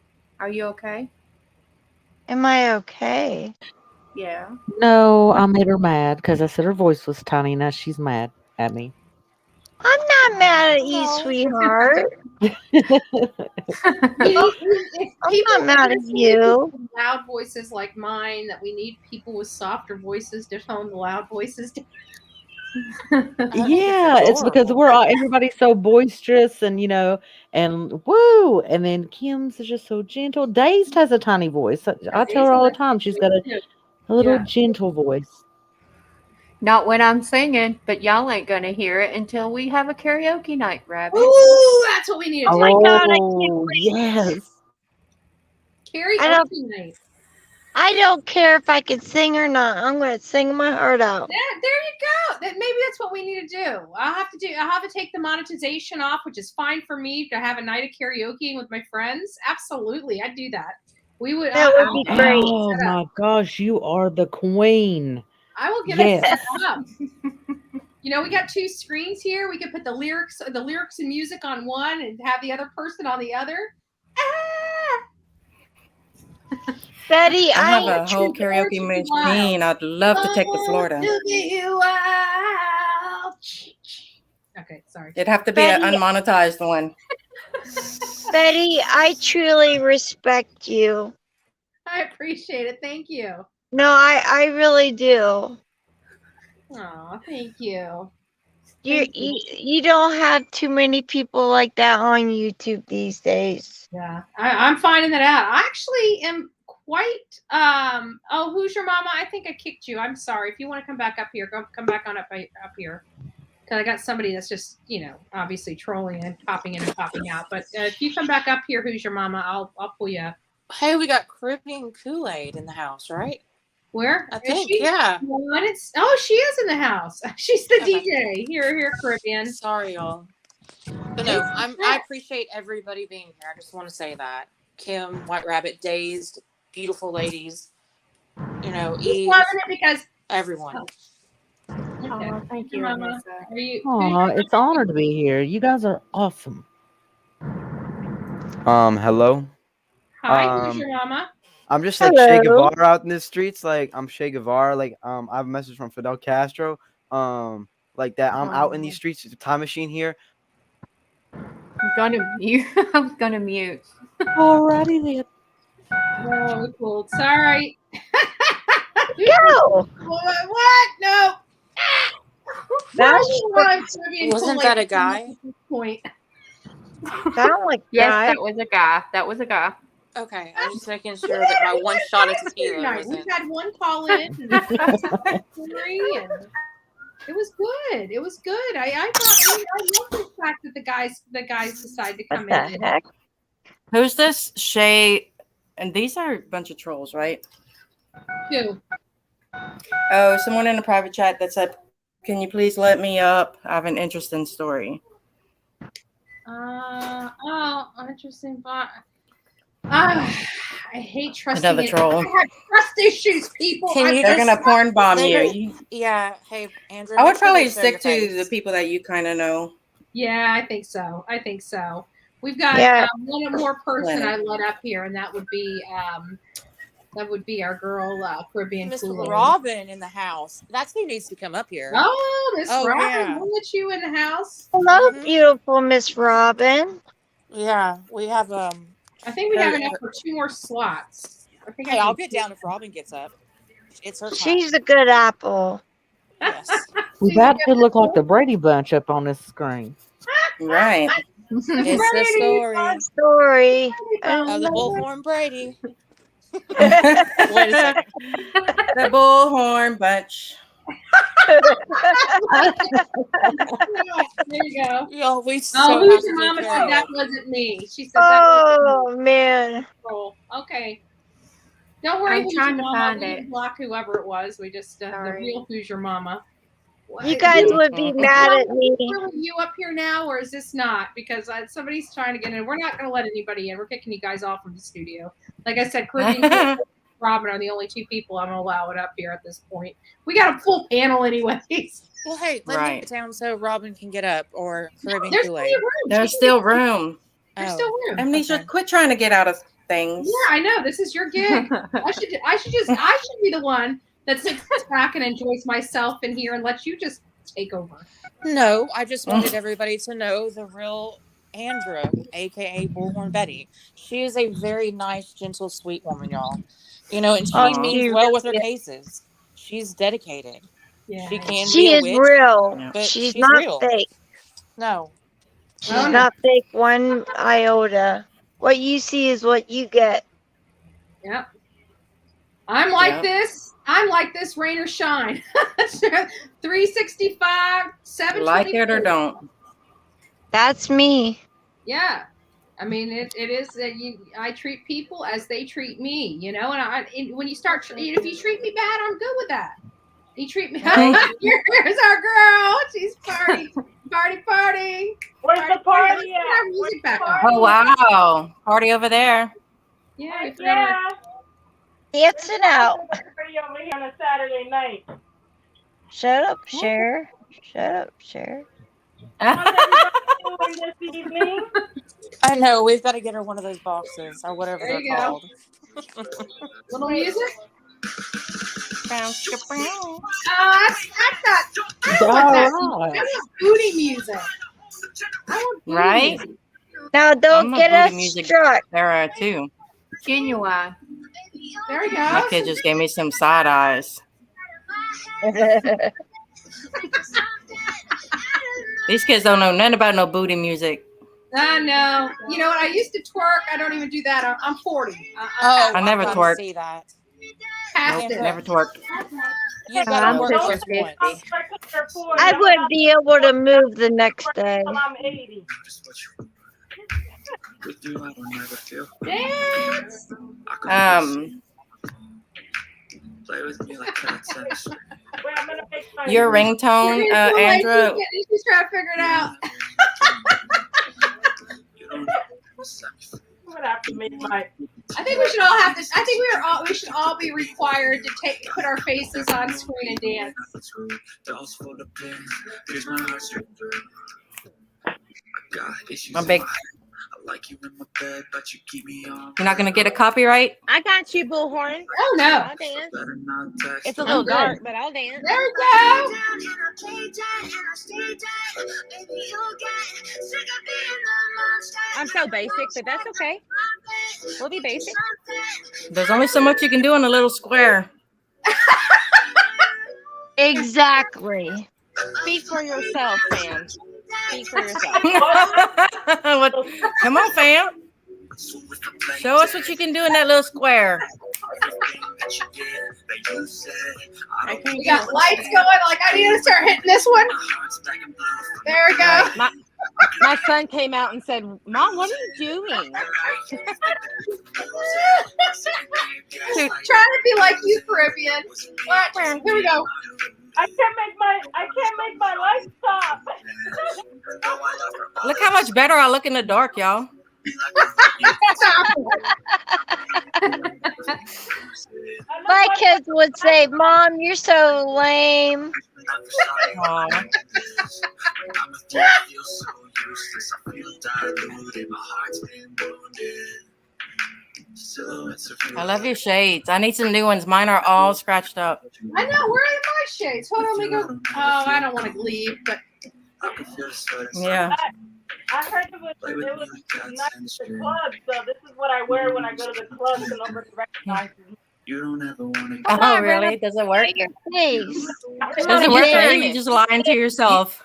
Are you okay? Am I okay? Yeah. No, I made her mad because I said her voice was tiny. Now she's mad at me. I'm not mad at you, sweetheart. I'm not mad at you. Loud voices like mine, that we need people with softer voices to tone the loud voices down. Yeah, it's because everybody's so boisterous and and woo, and then Kim's is just so gentle. Dazed has a tiny voice. I tell her all the time she's got a little gentle voice. Not when I'm singing, but y'all ain't gonna hear it until we have a karaoke night, Rabbit. Ooh, that's what we need to do. Oh my God, I can't wait. Yes. Karaoke night. I don't care if I can sing or not. I'm going to sing my heart out. Yeah, there you go. Maybe that's what we need to do. I'll have to take the monetization off, which is fine for me to have a night of karaoke with my friends. Absolutely, I'd do that. That would be great. Oh my gosh, you are the queen. I will get it set up. We got 2 screens here. We could put the lyrics and music on one and have the other person on the other. Betty, I have a whole karaoke machine. I'd love to take the floor down. Okay, sorry. It'd have to be an unmonetized one. Betty, I truly respect you. I appreciate it. Thank you. No, I really do. Oh, thank you. You don't have too many people like that on YouTube these days. Yeah, I'm finding that out. I actually am quite. Oh, who's your mama? I think I kicked you. I'm sorry. If you want to come back up here, come back on up here. Because I got somebody that's just, obviously trolling and popping in and popping out. But if you come back up here, who's your mama? I'll pull you up. Hey, we got Caribbean Kool-Aid in the house, right? Where? I Is think, she? yeah. Oh, she is in the house. She's the DJ. Here, Caribbean. Sorry, y'all. But no, I appreciate everybody being here. I just want to say that. Kim, White Rabbit, Dazed, beautiful ladies. Eve, loving it because everyone. Okay. Oh, thank you, Mama. Alyssa. Are you? Aw, it's an honor to be here. You guys are awesome. Hello. Hi, who's your mama? I'm just like Che Guevara out in the streets. Like I'm Che Guevara. Like I have a message from Fidel Castro. Like that. I'm out in these streets with a time machine here. I'm gonna mute. I'm gonna mute. Alrighty then. Oh, cool. Sorry. No. What? No. Wasn't that a guy? Point. Sound like Yes, guy. that was a guy. That was a guy. Okay, I'm just making sure that my one shot of tequila We've wasn't. had one call in. And it was good. It was good. I love the fact that the guys decide to come in. Heck? Who's this? Shay. And these are a bunch of trolls, right? Who? Oh, someone in the private chat that said, "Can you please let me up? I have an interesting story." Interesting. I hate trusting. Another troll. I have trust issues, people. They're gonna porn bomb you. Yeah. Hey, Andrew. I would make sure probably they show stick your to face. the people that you kind of know. Yeah, I think so. We've got one more person I let up here, and that would be our girl Caribbean Miss Kool-Aid. Robin in the house. That's who needs to come up here. Oh, Miss Robin, yeah. we'll let you in the house. Hello, beautiful Miss Robin. Yeah, we have I think we have enough for 2 more slots. I think I'll get down if Robin gets up. It's her time. She's a good apple. Yes. We about to look like the Brady Bunch up on this screen. Right. It's the story of the Bullhorn Brady. Wait a second. The Bullhorn bunch. There you go. Yo, who's your mama said that wasn't me. She said that wasn't me. Man. Okay. Don't worry. I'm Who's trying your to mama? find We it. didn't block whoever it was. We just the real who's your mama. You guys would be mad at me. Are you up here now, or is this not? Because somebody's trying to get in. We're not going to let anybody in. We're kicking you guys off from the studio. Like I said, Caribbean and Robin are the only 2 people I'm going to allow it up here at this point. We got a full panel anyways. Well, hey, let me get down so Robin can get up, or Caribbean There's Kool-Aid. There's still room. There's still room. Amnesia, quit trying to get out of things. Yeah, I know. This is your gig. I should be the one that sits back and enjoys myself in here and lets you just take over. No, I just wanted everybody to know the real Andra, aka Bullhorn Betty. She is a very nice, gentle, sweet woman, y'all. And she means well with her cases. She's dedicated. Yeah. She can She be a is witch, real. but She's not real. fake. No. She's not fake one iota. What you see is what you get. Yep. I'm like this. I'm like this, rain or shine. 365, 724. Like it or don't. That's me. Yeah. I mean, it is that I treat people as they treat me, and when you start, if you treat me bad, I'm good with that. You treat me. Here's our girl. She's party. Where's the party at? Our music back on. Oh, wow. Party over there. Yeah. Dancing out. Party over here on a Saturday night. Shut up, Cher. Shut up, Cher. How's everybody doing this evening? I know. We've got to get her one of those boxes or whatever There they're you go. called. Little music. Bounce, bounce. I don't want that. I want booty music. I want booty Right? music. Now don't I'm a get booty us music struck. era too. Genuine. There we go. My kid just gave me some side eyes. These kids don't know nothing about no booty music. I know. You know what? I used to twerk. I don't even do that. I'm 40. I never gotta twerked. see that. Past Nope, it. never twerked. You gotta I'm work pushing with 50. 40. I wouldn't be able to move the next day. I'm 80. With you, I don't ever feel. Dance. Play with me like cats and Your ringtone, Andra. She's trying to figure it out. I'm gonna have to make my. I think we should all have this. I think we should all be required to put our faces on screen and dance. I'm big. I like you in my bed, but you keep me on. You're not gonna get a copyright? I got you, Bullhorn. Oh no. I'll dance. It's a little dark, but I'll dance. There we go. I'm so basic, but that's okay. We'll be basic. There's only so much you can do in a little square. Exactly. Speak for yourself, Sam. Speak for yourself. Come on, fam. Show us what you can do in that little square. We got lights going. Like, I need to start hitting this one. There we go. My son came out and said, "Mom, what are you doing?" Trying to be like you, Caribbean. Watch. Here we go. I can't make my light stop. Look how much better I look in the dark, y'all. My kids would say, "Mom, you're so lame." Aw. I love your shades. I need some new ones. Mine are all scratched up. I know. Where are my shades? Hold on, let me go. Oh, I don't want to leave, but Yeah. I heard it was not the club, so this is what I wear when I go to the club, so nobody recognizes me. You don't ever want to. Oh, really? Does it work? Your face. Does it work for you? You just lying to yourself.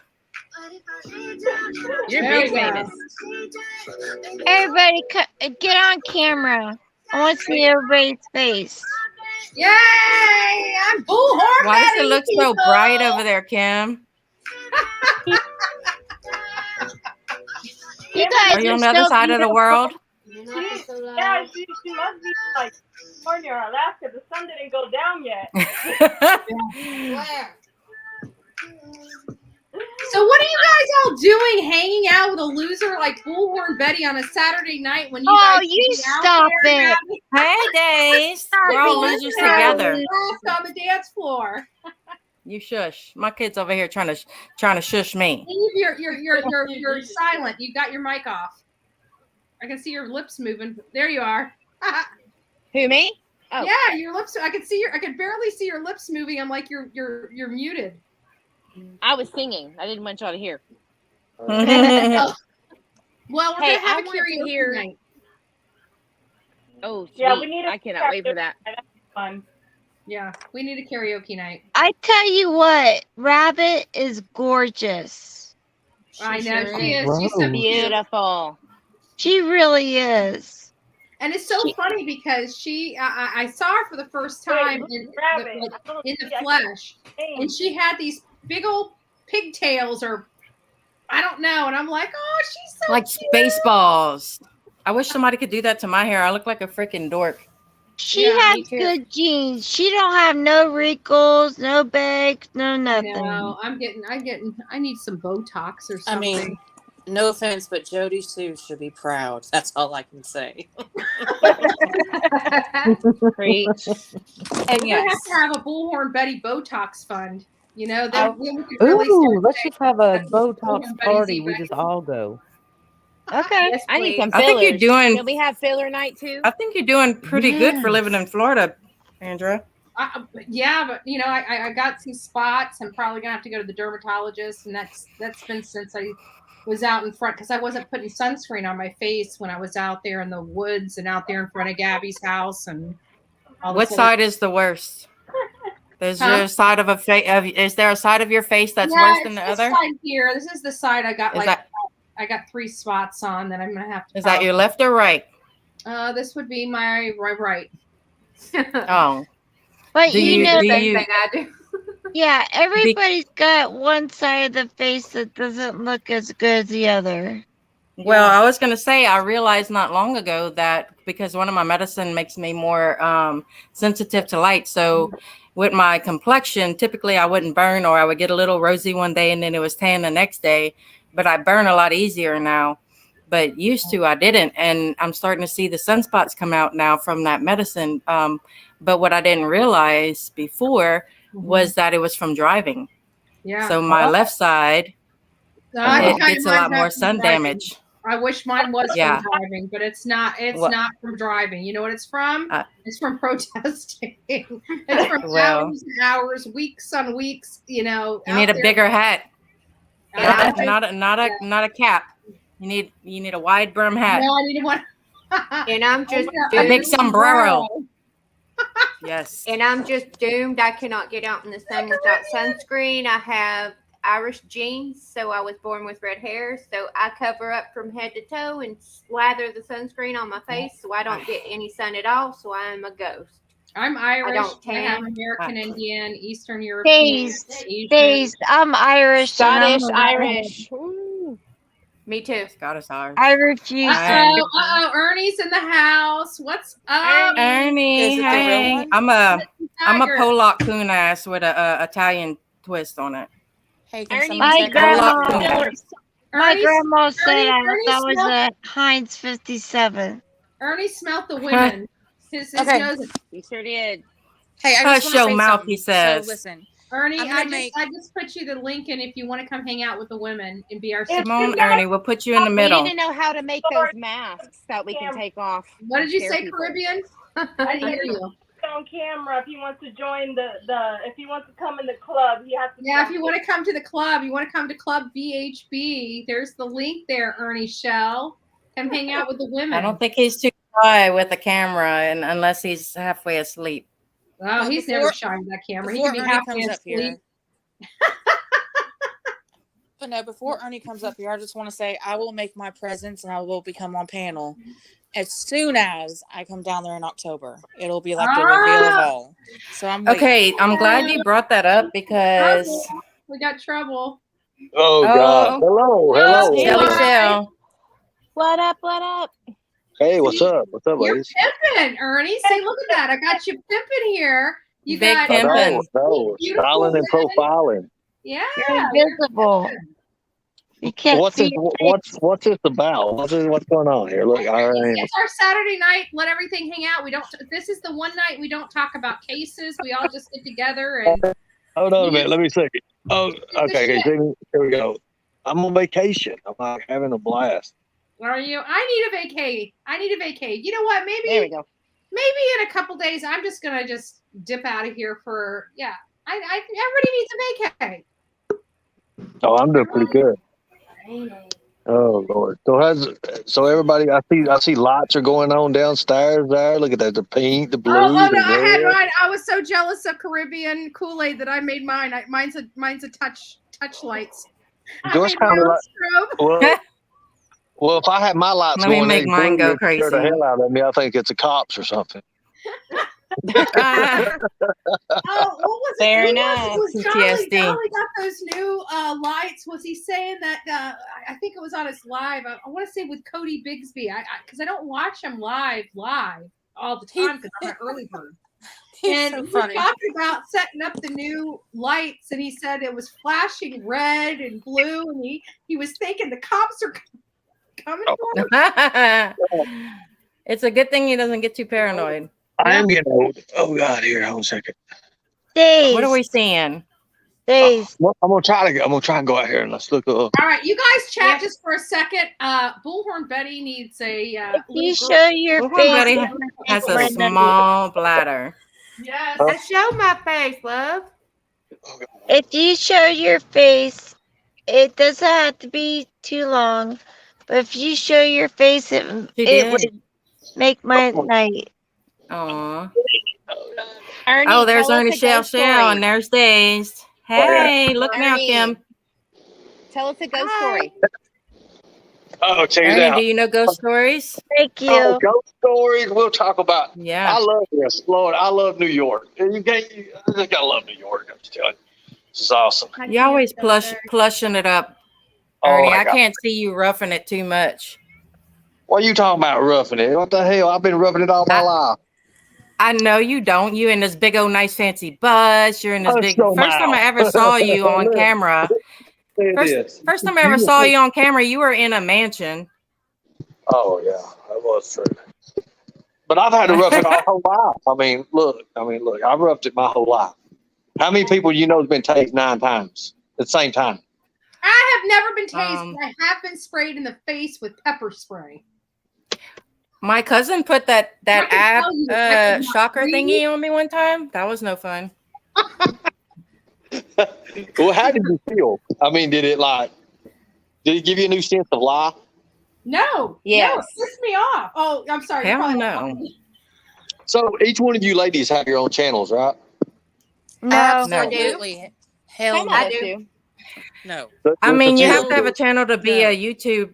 You're There big we go. famous. Everybody, get on camera. I want to see everybody's face. yay! I'm Bullhorn. Why does it Betty, look so people. bright over there, Kim? You guys Are you on the are other so side of the beautiful. world? Yeah, she must be like California or Alaska. The sun didn't go down yet. So what are you guys all doing, hanging out with a loser like Bullhorn Betty on a Saturday night when you Oh, guys you hang out stop there it. and Hey, Days. We're all losers together. laughed on the dance floor? You shush. My kid's over here trying to shush me. Eve, you're silent. You got your mic off. I can see your lips moving. There you are. Who, me? Oh. Yeah, your lips. I could barely see your lips moving. I'm like you're muted. I was singing. I didn't want y'all to hear. Well, we're Hey, gonna have I a want to karaoke hear- night. Oh, sweet. Yeah, we need. I cannot wait for that. That's fun. Yeah, we need a karaoke night. I tell you what, Rabbit is gorgeous. I know sure she is. is. She's so Whoa. cute. Beautiful. She really is. And it's so funny because I saw her for the first time in the flesh, and she had these big old pigtails, or I don't know, and I'm like, oh, she's so Like cute. Spaceballs. I wish somebody could do that to my hair. I look like a freaking dork. She Yeah, has me too. good genes. She don't have no wrinkles, no bags, no I nothing. know. I need some Botox or I something. mean, no offense, but Jody Sue should be proud. That's all I can say. Preach. And We're gonna yes, have to have a Bullhorn Betty Botox fund. You know, I- then we could really Ooh, start let's saying, just have a "That's Botox Bullhorn Betty's party. We Betty." just all go. Okay. Yes, I need please. some I fillers. think you're doing. Can we have filler night too? I think you're doing pretty good for Yes. living in Florida, Andra. Yeah, but you know, I got some spots. I'm probably gonna have to go to the dermatologist, and that's been since I was out in front because I wasn't putting sunscreen on my face when I was out there in the woods and out there in front of Gabby's house and all What this side is the worst? Is Huh? there a side of is there a side of your face that's Yeah, worse than it's the this other? side here. This is the side I got Is that- I got 3 spots on that I'm gonna have to. Is that your left or right? This would be my right. Oh. But Do you you- know, do you- I do. yeah, everybody's got one side of the face that doesn't look as good as the other. Well, I was going to say, I realized not long ago that because one of my medicine makes me more sensitive to light. So with my complexion, typically I wouldn't burn, or I would get a little rosy one day and then it was tan the next day. But I burn a lot easier now. But used to, I didn't. And I'm starting to see the sunspots come out now from that medicine. But what I didn't realize before was that it was from driving. Yeah. So my left side, I can it tell you gets a mine's lot not more from sun driving. damage. I wish mine was Yeah. from driving, but it's not. It's Well- not from driving. You know what it's from? It's from protesting. It's from Well- hours and hours, weeks on weeks. You know, You need a bigger hat. Yeah. Not a cap. You need a wide brim hat. No, I need one. And I'm just A big doomed. sombrero. Yes. And I'm just doomed. I cannot get out in the sun without sunscreen. I have Irish genes, so I was born with red hair. So I cover up from head to toe and slather the sunscreen on my face so I don't get any sun at all. So I am a ghost. I'm Irish. I don't I have tan. American Indian, Eastern European, Asian. Days. I'm Irish. and I'm Scottish, a- Irish. Me too. Scottish Irish. I refuse. Uh-oh, Ernie's in the house. What's up? Ernie, Is it the real hey. one? I'm a Tiger. Pollock coon ass with a Italian twist on it. Hey, can Ernie, someone My check grandma, out- my Ernie's- grandma said Ernie that was smelled- a Heinz 57. Ernie smelt the women. His Okay. nose. You sure did. Hey, I Hush just want to your say mouth, something. he says. So listen, Ernie, I'm gonna I just put you the link in if you want to come hang out with the women and be our Come sister. on, Ernie. We'll put you in the We middle. need to know how to make those masks that we can take off. What did you Scare say, people. Caribbean? I didn't hear you. On camera, if he wants to join if he wants to come in the club, he has to. Yeah, if you want to come to the club, you want to come to Club BHB. There's the link there, Ernie Shell. Come hang out with the women. I don't think he's too shy with a camera, and unless he's halfway asleep. Oh, Well, he's before- never shy with that camera. He before can be Ernie halfway comes up asleep. here. But no, before Ernie comes up here, I just want to say I will make my presence and I will become on panel as soon as I come down there in October. It'll be like the reveal of all. So I'm waiting. Okay, I'm glad you brought that up because We got trouble. Oh, God. Hello. Hello. Shelly Shell. What up? What up? Hey, what's up? What's up, You're ladies? pimping, Ernie. See, look at that. I got you pimping here. You Big got pimpin'. No, beautiful styling and women. profiling. Yeah. You're invisible. You can't What's see this? your face. What's this about? What's going on here? Look, I am. It's our Saturday night. Let everything hang out. We don't. This is the one night we don't talk about cases. We all just get together and. Hold on a minute. Let me see. Oh, the okay. shit. Here we go. I'm on vacation. I'm like having a blast. Are you? I need a vacay. I need a vacay. You know what? Maybe. There we go. Maybe in a couple days, I'm just gonna just dip out of here for. Yeah. Everybody needs a vacay. Oh, I'm doing pretty good. Oh Lord. So everybody, I see lots are going on downstairs there. Look at that, the pink, the blue, Oh no! the I had red. mine. I was so jealous of Caribbean Kool-Aid that I made mine. Mine's a touch lights. I Yours made my kinda own like- strobe. Well, if I had my lights Let me going, make they'd mine go probably scare the crazy. hell out of me. I think it's the cops or something. Oh, what was Fair it? enough. It was Jolly. PTSD. Jolly got those new lights. Was he saying that? I think it was on his live. I want to say with Cody Bigsby. Because I don't watch him live all the time because I'm an early bird. And so we funny. talked about setting up the new lights, and he said it was flashing red and blue, and he was thinking the cops are coming for him. It's a good thing he doesn't get too paranoid. I am getting old. Oh God, here, hold on a second. Days. What are we seeing? Days. Well, I'm gonna try and go out here and let's look up. All right, you guys chat just for a second. Bullhorn Betty needs a. If you show your Bullhorn face, Betty you're gonna has make a Brenda small bladder. Yes. I show my face, love. If you show your face, it doesn't have to be too long, but if you show your face, She it did. would make my night. Aw. Ernie, Oh, there's tell us Ernie a Shell ghost Shell, story. and there's Days. Hey, look now, Kim. Ernie, tell us a ghost story. Oh, check it Ernie, do out. you know ghost stories? Thank Oh, you. ghost stories. We'll talk about. Yeah. I love this, Lord. I love New York. I just gotta love New York. I'm just telling you, this is awesome. You always plushing it up, Oh Ernie. my I God. can't see you roughing it too much. What are you talking about roughing it? What the hell? I've been roughing it all my life. I know you don't. You in this big old nice fancy bus. You're in this Hush big. your First time I mouth. ever saw you on Look, camera. there it is. First time I ever saw you on camera, you were in a mansion. Oh yeah, that was true. But I've had to rough it my whole life. I mean, look. I've roughed it my whole life. How many people you know has been tased 9 times at the same time? I have never been tased, but I have been sprayed in the face with pepper spray. My cousin put that I can tell you, I could not shocker breathe. thingy on me one time. That was no fun. Well, how did you feel? I mean, did it give you a new sense of life? No, Yes. no, it pissed me off. Oh, I'm sorry. Hell probably- no. So each one of you ladies have your own channels, right? No. Absolutely. Hell Some no. of us do. No. I mean, you have to have a a channel to be a YouTube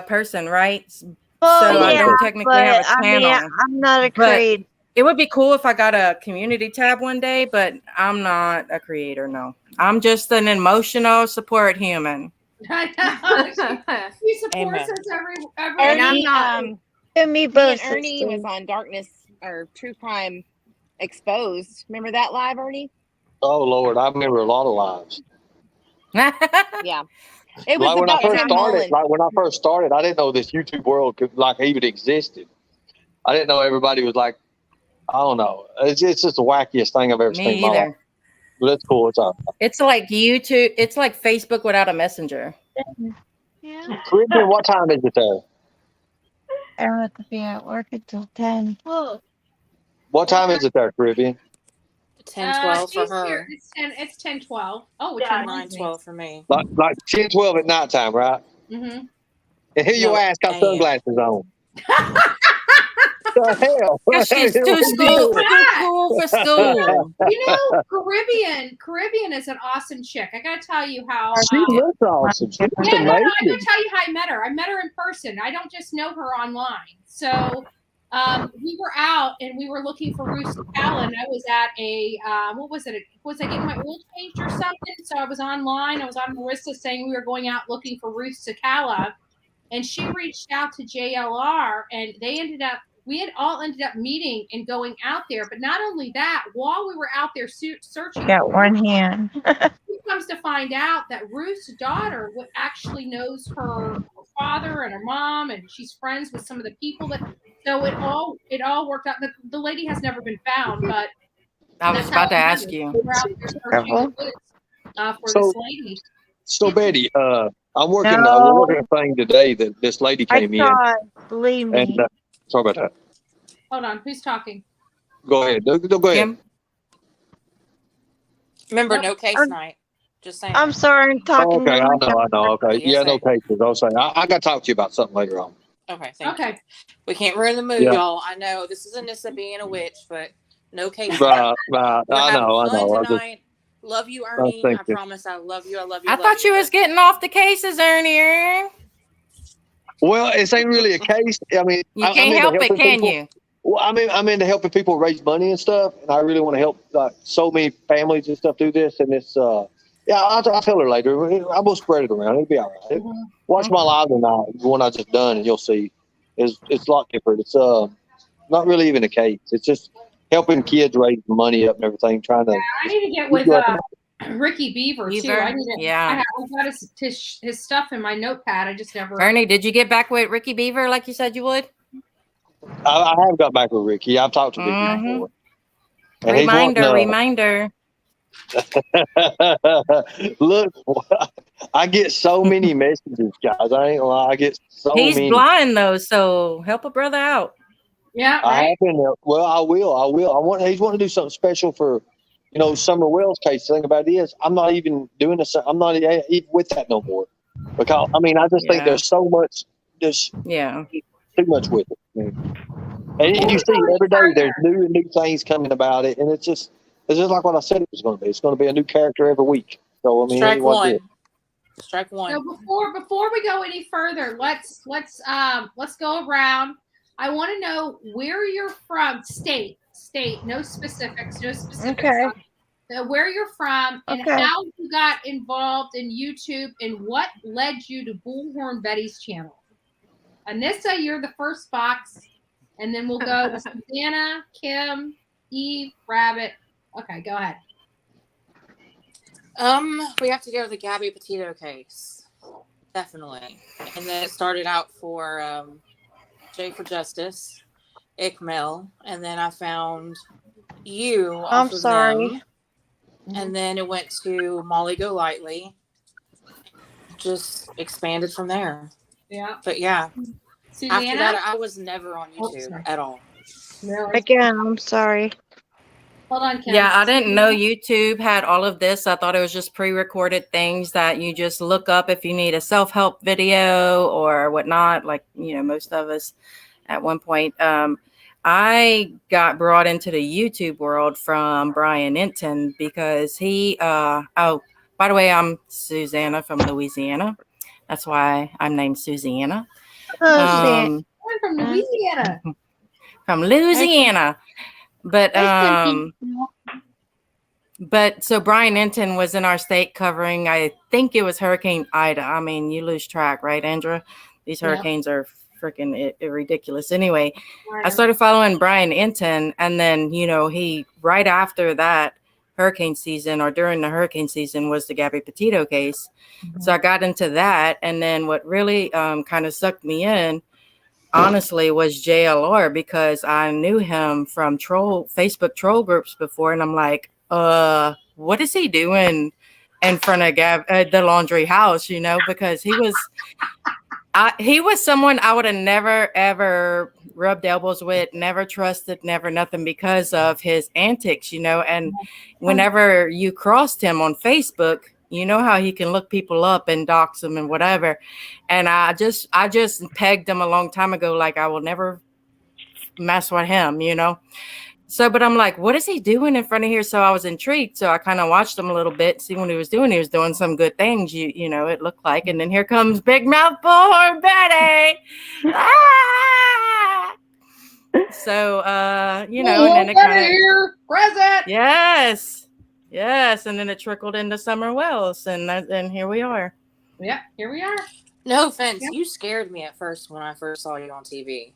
person, right? Well, So I yeah, don't technically but have a I mean, channel. I'm not a But creator. it would be cool if I got a community tab one day, but I'm not a creator, no. I'm just an emotional support human. I know. She supports Amen. us every Ernie, I'm not. Me me both. and Ernie was on Darkness or True Crime Exposed. Remember that live, Ernie? Oh Lord, I remember a lot of lives. Yeah. It was Like when I about first Tim started, Mullen. I didn't know this YouTube world could even existed. I didn't know everybody was like, I don't know. It's just the wackiest thing I've ever seen Me in my life. either. But it's cool. It's all right. It's like YouTube. It's like Facebook without a messenger. Yeah. Caribbean, what time is it there? I don't have to be at work until 10. Whoa. What time is it there, Caribbean? 10-12 for she's her. here. It's 10-12. Oh, which Yeah, reminds me. 9-12 for me. Like 10, 12 at nighttime, right? Mm-hmm. And who your No, ass got AM. sunglasses on? The hell? Because she's too cool for school. You know, Caribbean is an awesome chick. I gotta tell you how. She looks awesome. She's Yeah, no, I'm amazing. gonna tell you how I met her. I met her in person. I don't just know her online. So we were out and we were looking for Ruth Cecala, and I was at a what was it? Was I getting my oil changed or something? So I was online. I was on Marissa saying we were going out looking for Ruth Cecala, and she reached out to JLR, and we had all ended up meeting and going out there. But not only that, while we were out there searching, Got one hand. she comes to find out that Ruth's daughter actually knows her father and her mom, and she's friends with some of the people that. So it all worked out. The lady has never been found, but I was about to ask you. we were out there searching the woods, for this lady. So Betty, I'm working. No. We're working a thing today that this lady came I in. saw it. Believe me. And sorry about that. Hold on, who's talking? Go ahead. Go ahead. Kim? Remember, Nope. no case I'm- night. Just saying. I'm sorry, I'm talking Okay, to I my know. Okay, Yes, yeah, no sir. cases. I'll say I got to talk to you about something later on. Okay, thank you. Okay. We can't ruin the mood, Yeah. y'all. I know this is Anissa being a witch, but no case Right, night. right. We're I having know. fun I tonight. Love you, Ernie. thank I you. promise I love you. I love you. I love thought you was getting off the cases, Ernie. Well, it ain't really a case. I mean, You I'm can't into help it, helping can people. you? Well, I'm into helping people raise money and stuff, and I really want to help so many families and stuff do this. And it's I'll tell her later. I will spread it around. It'll be all right. Watch my live tonight, the one I just done, and you'll see. It's a lot different. It's not really even a case. It's just helping kids raise money up and everything. Trying to. I need to get with Ricky Beaver too. I need to. Yeah. I've got his stuff in my notepad. I just never. Ernie, did you get back with Ricky Beaver like you said you would? I have got back with Ricky. I've talked to Ricky before. And he's Reminder. Look, I get so many messages, guys. I ain't gonna lie. I get so He's many. blind though, so help a brother out. Yeah, I have been. Well, I will. He's wanting to do something special for, Summer Wells case. The thing about it is, I'm not even doing this. I'm not even with that no more. Because I mean, I just think Yeah. there's so much, there's Yeah. too much with it. I mean, and you see every day there's new and new things coming about it, and it's just like what I said it was going to be. It's going to be a new character every week. So I mean, Strike anyone one. good. Strike one. So before we go any further, let's go around. I want to know where you're from, state, no specifics. Okay. Where you're from and Okay. how you got involved in YouTube and what led you to Bullhorn Betty's channel. Anissa, you're the first box, and then we'll go to Susanna, Kim, Eve, Rabbit. Okay, go ahead. We have to go to the Gabby Petito case, definitely. And then it started out for Jay for Justice, Ickmel, and then I found you off I'm of sorry. them. And then it went to Molly Go Lightly. Just expanded from there. Yeah. But yeah. Susanna? After that, I was never on YouTube at all. Really? Again, I'm sorry. Hold on, Kim. Yeah, I didn't know YouTube had all of this. I thought it was just pre-recorded things that you just look up if you need a self-help video or whatnot, like, you know, most of us at one point. I got brought into the YouTube world from Brian Enton because he, oh, by the way, I'm Susanna from Louisiana. That's why I'm named Susanna. I'm from Louisiana. From Louisiana. But so Brian Enton was in our state covering, I think it was Hurricane Ida. I mean, you lose track, right, Andra? These hurricanes are freaking ridiculous. Anyway, I started following Brian Enton, and then, you know, he right after that hurricane season or during the hurricane season was the Gabby Petito case. So I got into that, and then what really kind of sucked me in, honestly, was JLR, because I knew him from Facebook troll groups before, and I'm like, what is he doing in front of the Laundrie house, you know, because he was someone I would have never ever rubbed elbows with, never trusted, never nothing, because of his antics, you know. And whenever you crossed him on Facebook, you know how he can look people up and dox them and whatever. And I just pegged him a long time ago, like I will never mess with him, you know. So, but I'm like, what is he doing in front of here? So I was intrigued. So I kind of watched him a little bit, see what he was doing. He was doing some good things, you know, it looked like. And then here comes Big Mouth Bullhorn Betty. Ah! So, you know, and then it kind of here, present. Yes. And then it trickled into Summer Wells, and here we are. Yeah, here we are. No offense, you scared me at first when I first saw you on TV.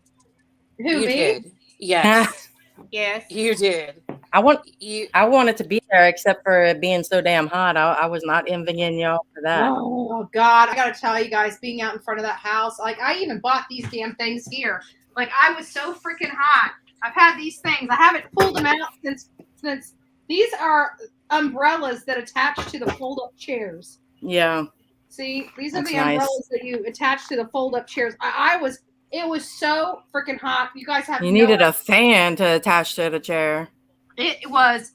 Who, you me? did. Yes. Yes. You did. I wanted to be there, except for it being so damn hot. I was not envying y'all for that. Oh God, I gotta tell you guys, being out in front of that house, like I even bought these damn things here. Like I was so freaking hot. I've had these things. I haven't pulled them out since these are umbrellas that attach to the fold-up chairs. Yeah. See, these are That's the umbrellas that you attach to the fold-up chairs. It was so freaking hot. You guys have You needed a fan to attach to the chair. It was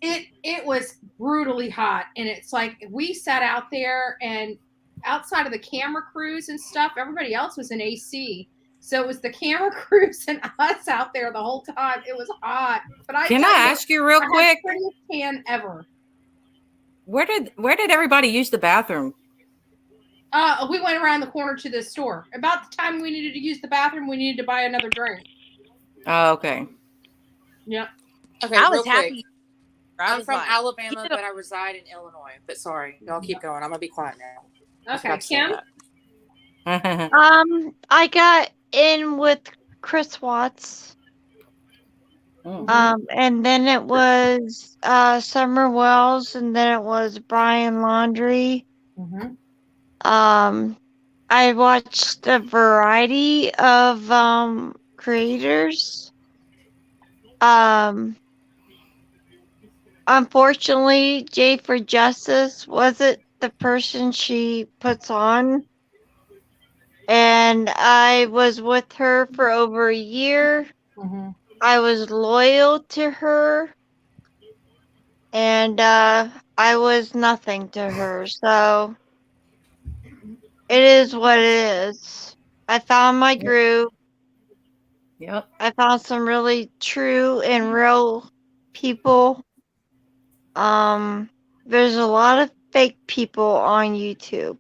brutally hot, and it's like we sat out there, and outside of the camera crews and stuff, everybody else was in AC. So it was the camera crews and us out there the whole time. It was hot. But Can I ask you real quick? Prettiest tan ever. Where did everybody use the bathroom? We went around the corner to the store. About the time we needed to use the bathroom, we needed to buy another drink. Oh, okay. Yep. Okay, I was real quick. happy. I'm from Alabama, but I reside in Illinois. But sorry, y'all keep going. I'm gonna be quiet now. Okay, Kim. I got in with Chris Watts. And then it was Summer Wells, and then it was Brian Laundrie. I watched a variety of creators. Unfortunately, Jay for Justice wasn't the person she puts on. And I was with her for over a year. I was loyal to her. And I was nothing to her. So It is what it is. I found my groove. Yep. I found some really true and real people. There's a lot of fake people on YouTube.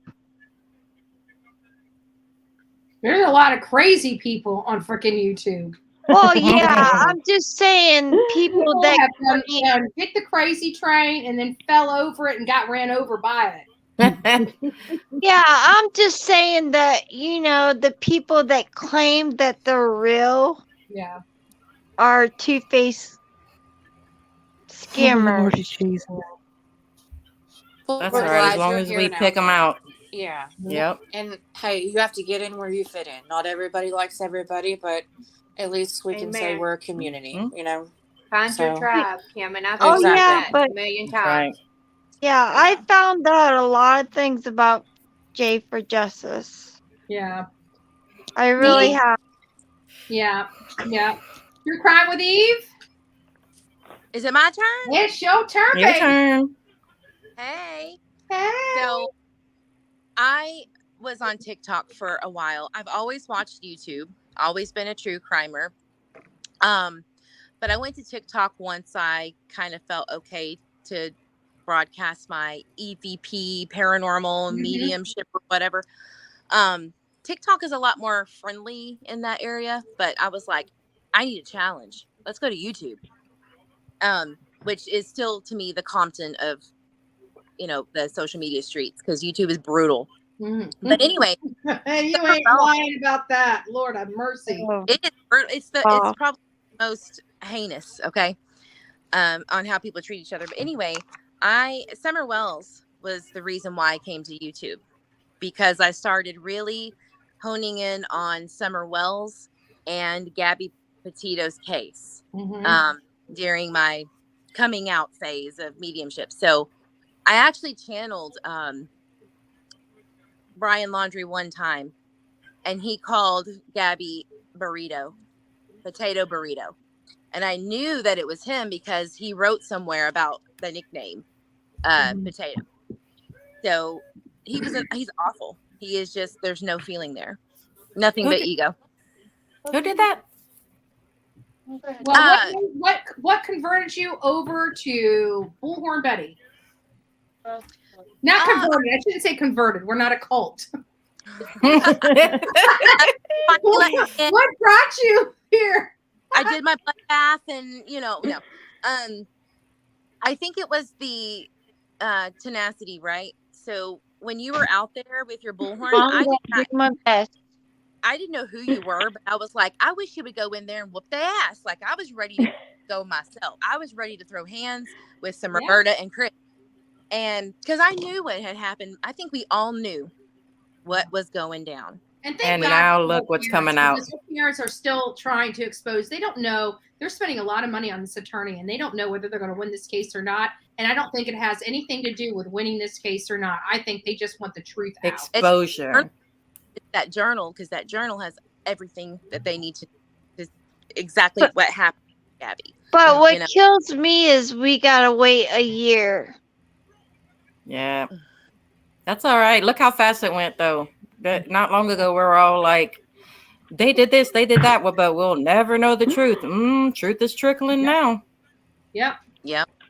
There's a lot of crazy people on freaking YouTube. Well, yeah, I'm just saying people that have hit the crazy train and then fell over it and got ran over by it. Yeah, I'm just saying that, the people that claim that they're real Yeah. are two-faced scammers. Lordy Jesus. That's We're all right. As glad long you're as here we now, pick them Kim. out. Yeah. Yep. And hey, you have to get in where you fit in. Not everybody likes everybody, but at least we can say Amen. we're a community, you know? Find your So- tribe, Kim, and I've Oh, said yeah, that but a million That's right. times. yeah, I found out a lot of things about Jay for Justice. Yeah. I really have. Yeah. Yeah. You're crying with Eve? Is it my turn? It's your turn, Your baby. turn. Hey. Hey. So I was on TikTok for a while. I've always watched YouTube, always been a true crimer. But I went to TikTok once I kind of felt okay to broadcast my EVP, paranormal, mediumship, or whatever. TikTok is a lot more friendly in that area, but I was like, I need a challenge. Let's go to YouTube. Which is still to me the Compton of, the social media streets, because YouTube is brutal. But anyway, you ain't lying about that. Lord have mercy. it is brutal. It's probably the most heinous, okay, on how people treat each other. But anyway, Summer Wells was the reason why I came to YouTube, because I started really honing in on Summer Wells and Gabby Petito's case during my coming out phase of mediumship. So I actually channeled Brian Laundrie one time, and he called Gabby Potato Burrito. And I knew that it was him because he wrote somewhere about the nickname Potato. So he's awful. He is just, there's no feeling there. Nothing but ego. Who did that? Well, what converted you over to Bullhorn Betty? Not converted. I shouldn't say converted. We're not a cult. What brought you here? I did my blood bath, and no. I think it was the tenacity, right? So when you were out there with your Bullhorn, I'm going to do my best. I didn't know who you were, but I was like, I wish you would go in there and whoop their ass. Like, I was ready to go myself. I was ready to throw hands with some Roberta and Chris. And because I knew what had happened. I think we all knew what was going down. And now look what's coming out. Parents are still trying to expose. They don't know. They're spending a lot of money on this attorney, and they don't know whether they're going to win this case or not. And I don't think it has anything to do with winning this case or not. I think they just want the truth out. Exposure. It's that journal, because that journal has everything that they need to exactly what happened to Gabby. But what kills me is we got to wait a year. Yeah. That's all right. Look how fast it went, though. Not long ago, we were all like, they did this, they did that, but we'll never know the truth. Truth is trickling now. Yep.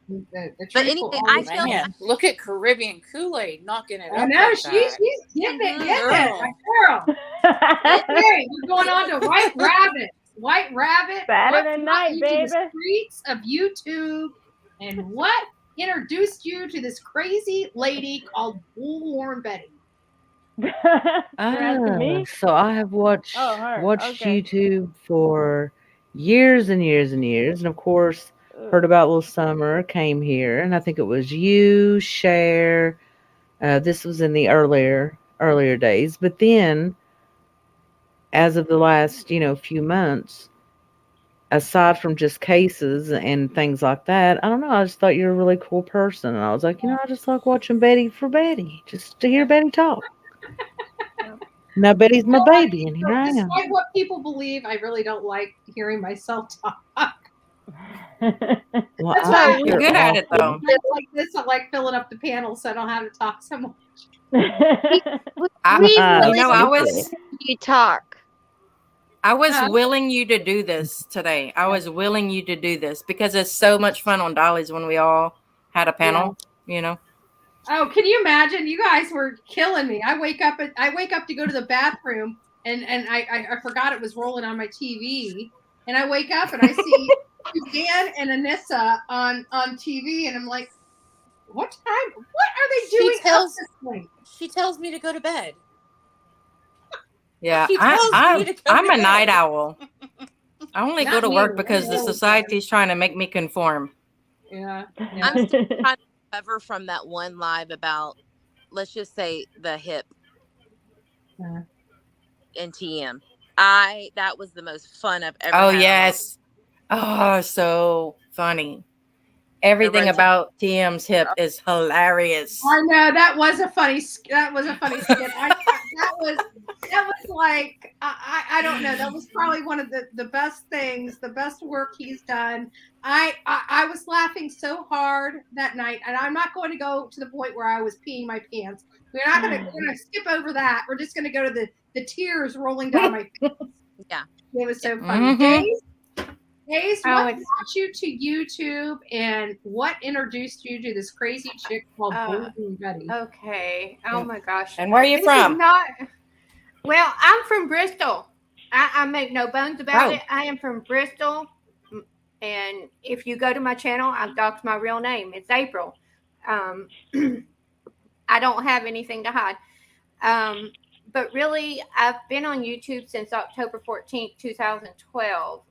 But anyway, I feel look at Caribbean Kool-Aid knocking it up. I know, she's getting it, girl. Okay, we're going on to White Rabbit. White Rabbit. Saturday night, baby. The streets of YouTube, and what introduced you to this crazy lady called Bullhorn Betty? So I have watched YouTube for years and years and years, and of course heard about Little Summer, came here, and I think it was you, Cher. This was in the earlier days, but then as of the last few months, aside from just cases and things like that, I don't know, I just thought you were a really cool person, and I was like, I just like watching Betty for Betty, just to hear Betty talk. Now Betty's my baby, and here I am. Despite what people believe, I really don't like hearing myself talk. Well, That's why you're good at it, though. Like this, I like filling up the panel so I don't have to talk so much. You talk. I was willing you to do this today. I was willing you to do this because it's so much fun on Dolly's when we all had a panel, you know. Oh, can you imagine? You guys were killing me. I wake up to go to the bathroom and I forgot it was rolling on my TV. And I wake up and I see Suzanne and Anissa on TV, and I'm like, what time? What are they doing? She tells me to go to bed. Yeah, She tells me to go I'm to a night bed. owl. I only go Not to me. work because the society's trying to make me conform. Yeah. I'm still trying to recover from that one live about, let's just say, the hip in TM. That was the most fun I've ever Oh had. yes. Oh, so funny. Everything about TM's hip is hilarious. I know that was a funny skit. That was like I don't know. That was probably one of the best things, the best work he's done. I was laughing so hard that night, and I'm not going to go to the point where I was peeing my pants. We're gonna skip over that. We're just gonna go to the tears rolling down my face. Yeah, it was so funny. Days, what brought you to YouTube, and what introduced you to this crazy chick called Bullhorn Betty? Okay. Oh my gosh. And where are you This from? is not. Well, I'm from Bristol. I make no bones about Oh. it. I am from Bristol, and if you go to my channel, I've doxed my real name. It's April. I don't have anything to hide. But really, I've been on YouTube since October 14th, 2012.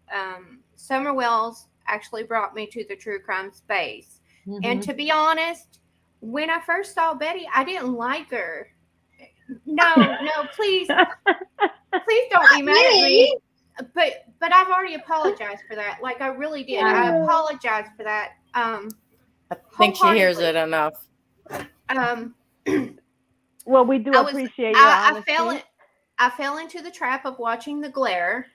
Summer Wells actually brought me to the true crime space. And to be honest, when I first saw Betty, I didn't like her. No, please don't be mad at me. But I've already apologized for that. Like I really did. I apologized for that. I think she hears it enough. Well, we do appreciate your honesty. I fell into the trap of watching the glare,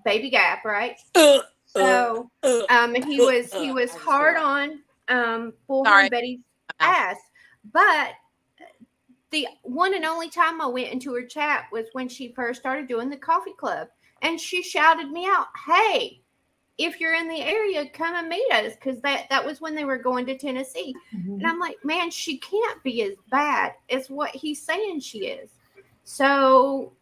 Baby Gap, right? So, and he was hard on Bullhorn Betty's ass. But the one and only time I went into her chat was when she first started doing the coffee club, and she shouted me out, "Hey, if you're in the area, come and meet us," because that was when they were going to Tennessee. And I'm like, man, she can't be as bad as what he's saying she is. So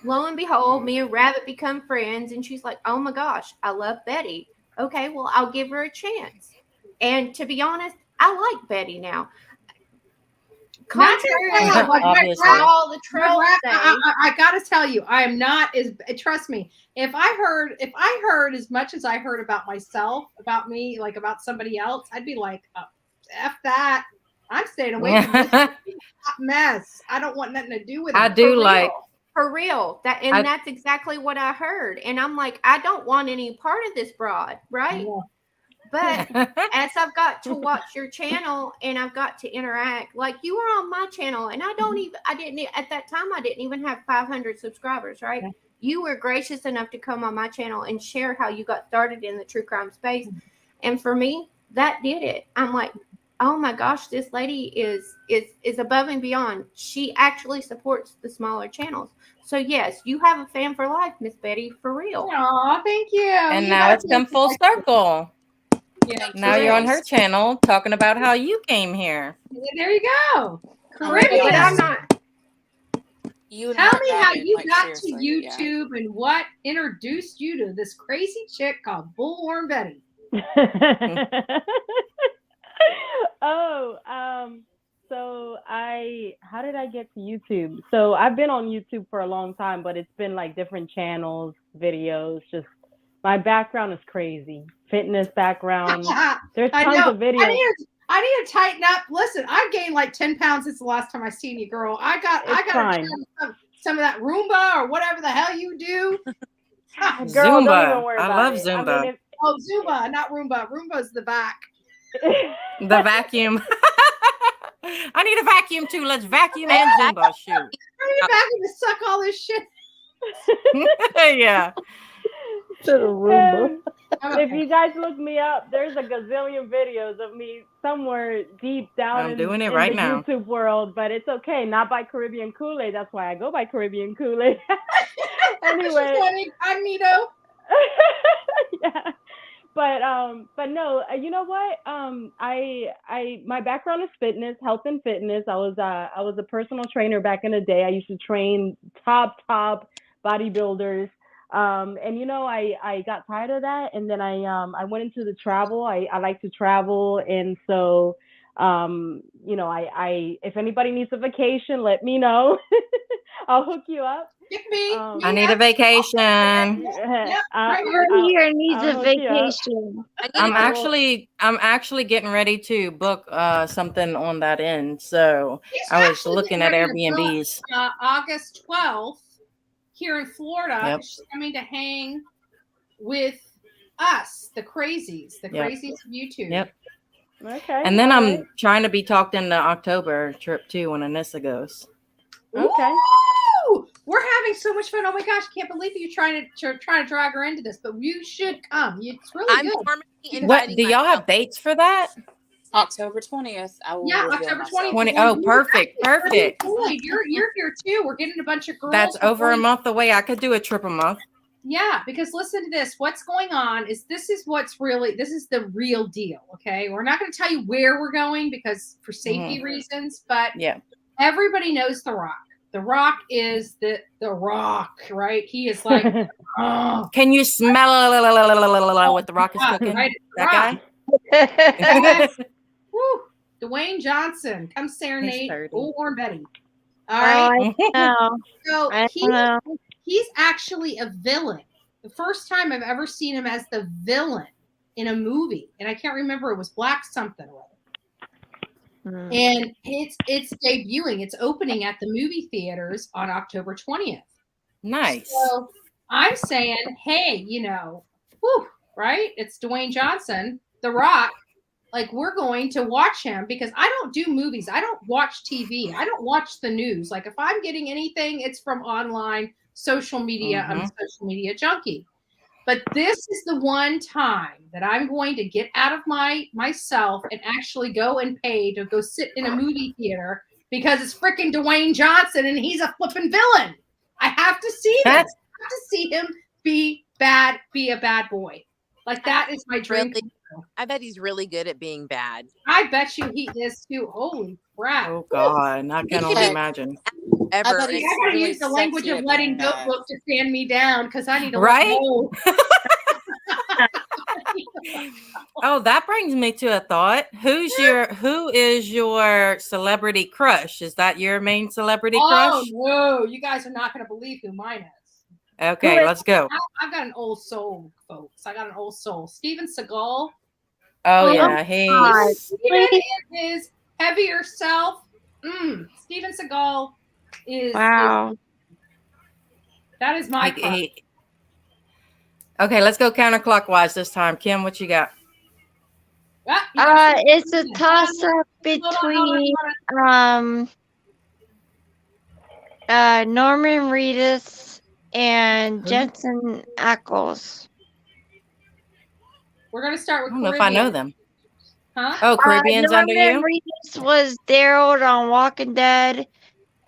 lo and behold, me and Rabbit become friends, and she's like, oh my gosh, I love Betty. Okay, well, I'll give her a chance. And to be honest, I like Betty now. Contrary to what all the trolls say. I gotta tell you, I am not as. Trust me, if I heard as much as I heard about myself, about me, like about somebody else, I'd be like, oh, F that. I'm staying away from this mess. I don't want nothing to do with it. I do like. For real. That's exactly what I heard. And I'm like, I don't want any part of this broad, right? Yeah. But as I've got to watch your channel and I've got to interact, like you were on my channel, and at that time, I didn't even have 500 subscribers, right? Yeah. You were gracious enough to come on my channel and share how you got started in the true crime space. And for me, that did it. I'm like, oh my gosh, this lady is above and beyond. She actually supports the smaller channels. So yes, you have a fan for life, Miss Betty, for real. Oh, thank you. And now it's come full circle. Yeah, now you're on her channel talking about how you came here. There you go. Caribbean. I'm not. Tell me how you got to YouTube and what introduced you to this crazy chick called Bullhorn Betty. So how did I get to YouTube? So I've been on YouTube for a long time, but it's been like different channels, videos, just my background is crazy. Fitness background. There's tons of videos. I need to tighten up. Listen, I've gained like 10 pounds since the last time I seen you, girl. I got some of that Roomba or whatever the hell you do. Girl, don't even worry about I love Zumba. I mean, Zumba, not Roomba. Roomba's the back. The vacuum. I need a vacuum too. Let's vacuum and Zumba. Shoot. I need a vacuum to suck all this shit. Yeah. To the Roomba. If you guys look me up, there's a gazillion videos of me somewhere deep down I'm in doing it the right now. YouTube world, but it's okay. Not by Caribbean Kool-Aid. That's why I go by Caribbean Kool-Aid. Anyway. Incognito. Yeah. But no, you know what? My background is fitness, health and fitness. I was a personal trainer back in the day. I used to train top bodybuilders. And you know, I got tired of that, and then I went into the travel. I like to travel, and so you know, I if anybody needs a vacation, let me know. I'll hook you up. I need a vacation. Everybody here needs a vacation. I'm actually getting ready to book something on that end. So I was looking at Airbnbs. August 12th here in Florida. Yep. She's coming to hang with us, the crazies of YouTube. Yep. Okay. And then I'm trying to be talked into October trip too when Anissa goes. Okay. Ooh, we're having so much fun. Oh my gosh, can't believe you're trying to drag her into this, but you should come. It's really good. What do y'all have dates for that? October 20th. October 20th. 20. Oh, perfect. You're here too. We're getting a bunch of girls. That's over a month away. I could do a trip a month. Yeah, because listen to this. What's going on is this is the real deal. Okay, we're not going to tell you where we're going because for safety reasons, but everybody knows The Rock. The Rock is the Rock, right? He is like, Can you smell what The Rock is cooking? Right? That guy? Yes. Woo. Dwayne Johnson, come serenade Bullhorn Betty. All right. So he's actually a villain. The first time I've ever seen him as the villain in a movie, and I can't remember, it was Black something or other. And it's debuting. It's opening at the movie theaters on October 20th. Nice. So I'm saying, hey, you know, right? It's Dwayne Johnson, The Rock. Like, we're going to watch him because I don't do movies. I don't watch TV. I don't watch the news. Like, if I'm getting anything, it's from online social media. I'm a social media junkie. But this is the one time that I'm going to get out of myself and actually go and pay to go sit in a movie theater because it's freaking Dwayne Johnson and he's a flipping villain. I have to see this. I have to see him be a bad boy. Like, that is my dream. I bet he's really good at being bad. I bet you he is too. Holy crap. Oh God, I can only imagine. I gotta use the language of letting Notebook to stand me down because I need to right? Oh, that brings me to a thought. Who is your celebrity crush? Is that your main celebrity crush? Oh no, you guys are not gonna believe who mine is. Okay, let's go. I've got an old soul, folks. I got an old soul. Steven Seagal. Oh yeah, Steven and his heavier self. Steven Seagal is wow. That is my crush. Okay, let's go counterclockwise this time. Kim, what you got? It's a toss-up between Norman Reedus and Jensen Ackles. We're gonna start with. I don't know if I know them. Huh? Oh, Caribbean's under you. Norman Reedus was Daryl on Walking Dead,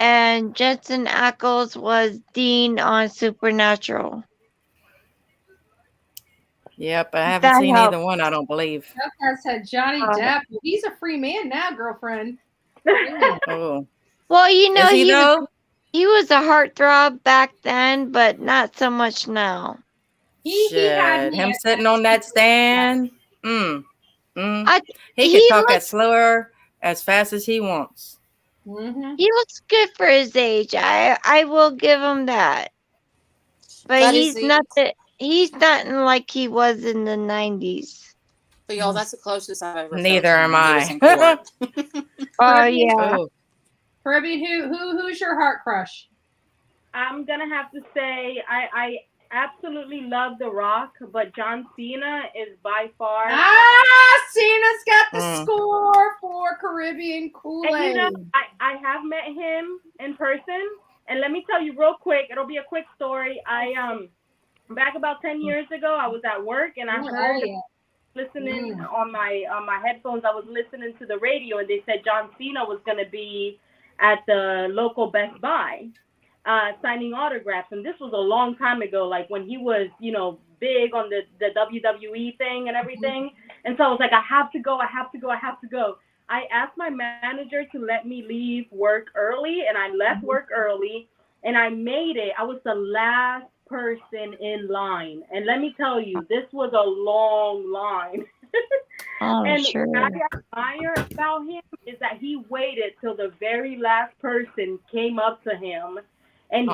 and Jensen Ackles was Dean on Supernatural. Yep, I haven't seen either one, I don't believe. I said Johnny Depp. He's a free man now, girlfriend. Oh. Well, you know, he was a heartthrob back then, but not so much now. He had him sitting on that stand. He he can talk looks- as slower, as fast as he wants. He looks good for his age. I will give him that. But he's nothing like he was in the 90s. But y'all, that's the closest I've ever. Neither am I. Oh yeah. Caribbean, who's your heart crush? I'm gonna have to say I absolutely love The Rock, but John Cena is by far. Cena's got the score for Caribbean Kool-Aid. And you know, I have met him in person, and let me tell you real quick. It'll be a quick story. back about 10 years ago, I was at work and I heard listening on my headphones. I was listening to the radio and they said John Cena was going to be at the local Best Buy signing autographs, and this was a long time ago, like when he was, you know, big on the WWE thing and everything. And so I was like, I have to go. I asked my manager to let me leave work early, and I left work early, and I made it. I was the last person in line, and let me tell you, this was a long line. And sure. what I admire about him is that he waited till the very last person came up to him, and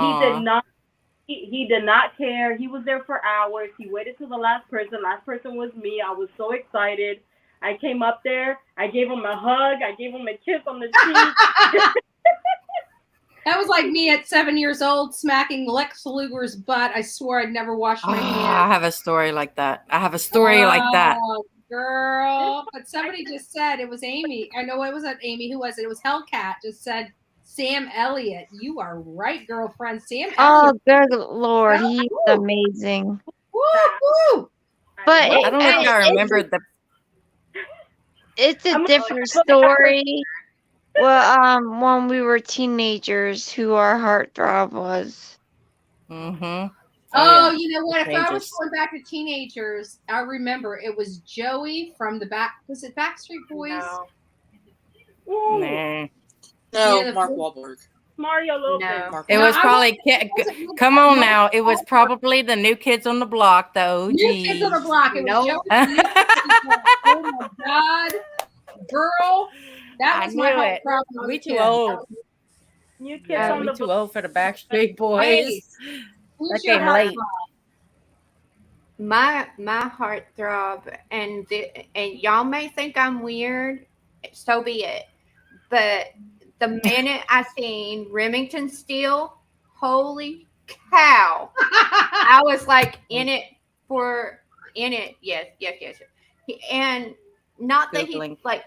he did not care. He was there for hours. He waited till the last person. Last person was me. I was so excited. I came up there. I gave him a hug. I gave him a kiss on the cheek. That was like me at 7 years old smacking Lex Luger's butt. I swore I'd never wash my hands. I have a story like that. like that. Girl. But somebody just said it was Amy. I know it wasn't Amy. Who was it? It was Hellcat. Just said Sam Elliott. You are right, girlfriend. Sam Elliott. Oh, good Lord. He's amazing. Woo, woo. But I don't know if I remember the. It's a different story. Well, when we were teenagers, who our heartthrob was. Mm-hmm. Oh, you know what? If I was going back to teenagers, I remember it was Joey from the was it Backstreet Boys? No, Mark Wahlberg. Mario Lopez. No. It was probably come on now. It was probably the New Kids on the Block, the OGs. New Kids on the Block. It was Joey. Oh my God, girl, that was my whole problem. We too old. New Kids on the Block. Too old for the Backstreet Boys. Hey, that came late. My heartthrob, and y'all may think I'm weird, so be it. But the minute I seen Remington Steele, holy cow! I was like yes. And not that he like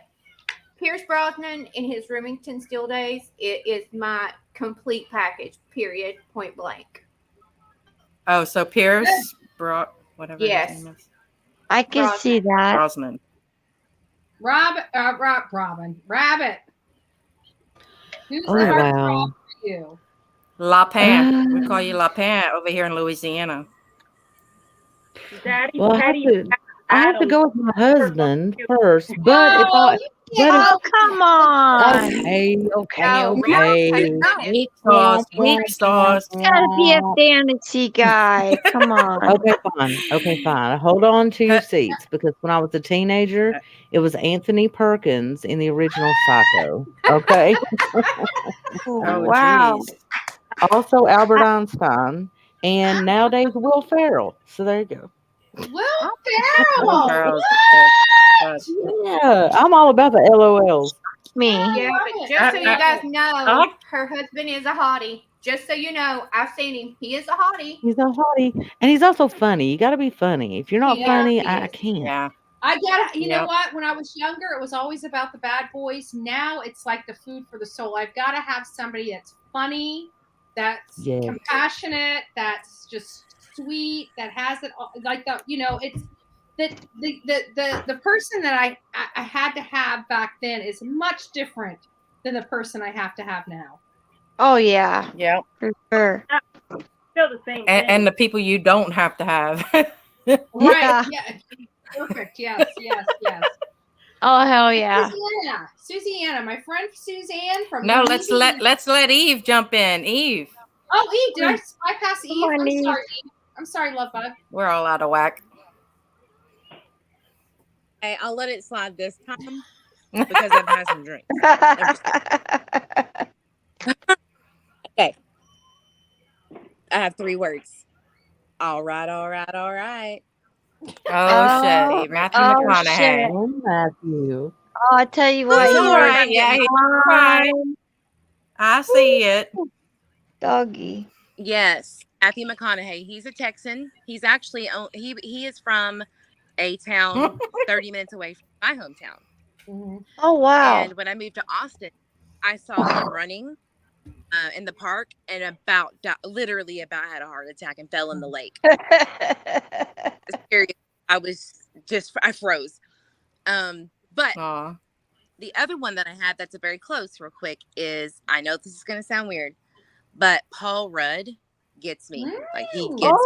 Pierce Brosnan in his Remington Steele days. It is my complete package. Period. Point blank. Oh, so Pierce whatever. Yes. His name is. I can see that. Brosnan. Rabbit. Who's Oh, the heartthrob wow. for you? La Pan. We call you La Pan over here in Louisiana. Daddy, Well, I have to go with my husband first, but if I. Oh, come on. Okay. Weak sauce. It's gotta be a fantasy guy. Come on. Okay, fine. Hold on to your seats, because when I was a teenager, it was Anthony Perkins in the original Psycho. Okay. Wow. Geez. Also Albert Einstein, and nowadays Will Ferrell. So there you go. Will Ferrell. Yeah, I'm all about the LOLs. Me. Yeah, but just so you guys know, her husband is a hottie. Just so you know, I've seen him. He is a hottie. He's a hottie, and he's also funny. You got to be funny. If you're not funny, I can't. Yeah. I got you know what? When I was younger, it was always about the bad boys. Now it's like the food for the soul. I've got to have somebody that's funny, that's compassionate, that's just sweet, that has it all, like the it's the person that I had to have back then is much different than the person I have to have now. Oh yeah. Yeah. For sure. Still the same. And the people you don't have to have. Right. Yeah. Perfect. Yes. Oh hell yeah. Susanna, my friend Suzanne from. No, let's let Eve jump in. Eve. Oh, Eve, did I bypass Eve? on, Eve. Sorry, Eve. I'm sorry, love bug. We're all out of whack. Hey, I'll let it slide this time because I've had some drinks. Okay. I have 3 words. All right. Oh, shit. Matthew McConaughey. Oh, Matthew. Oh, I tell you what, He's you all right. Yeah, he's all right. I see it. Doggy. Yes, Matthew McConaughey. He's a Texan. He's actually he is from a town 30 minutes away from my hometown. Oh wow. And when I moved to Austin, I saw him running in the park, and literally about had a heart attack and fell in the lake. Serious. I froze. But the other one that I had that's a very close, real quick, is, I know this is going to sound weird, but Paul Rudd gets me. Like, he gets.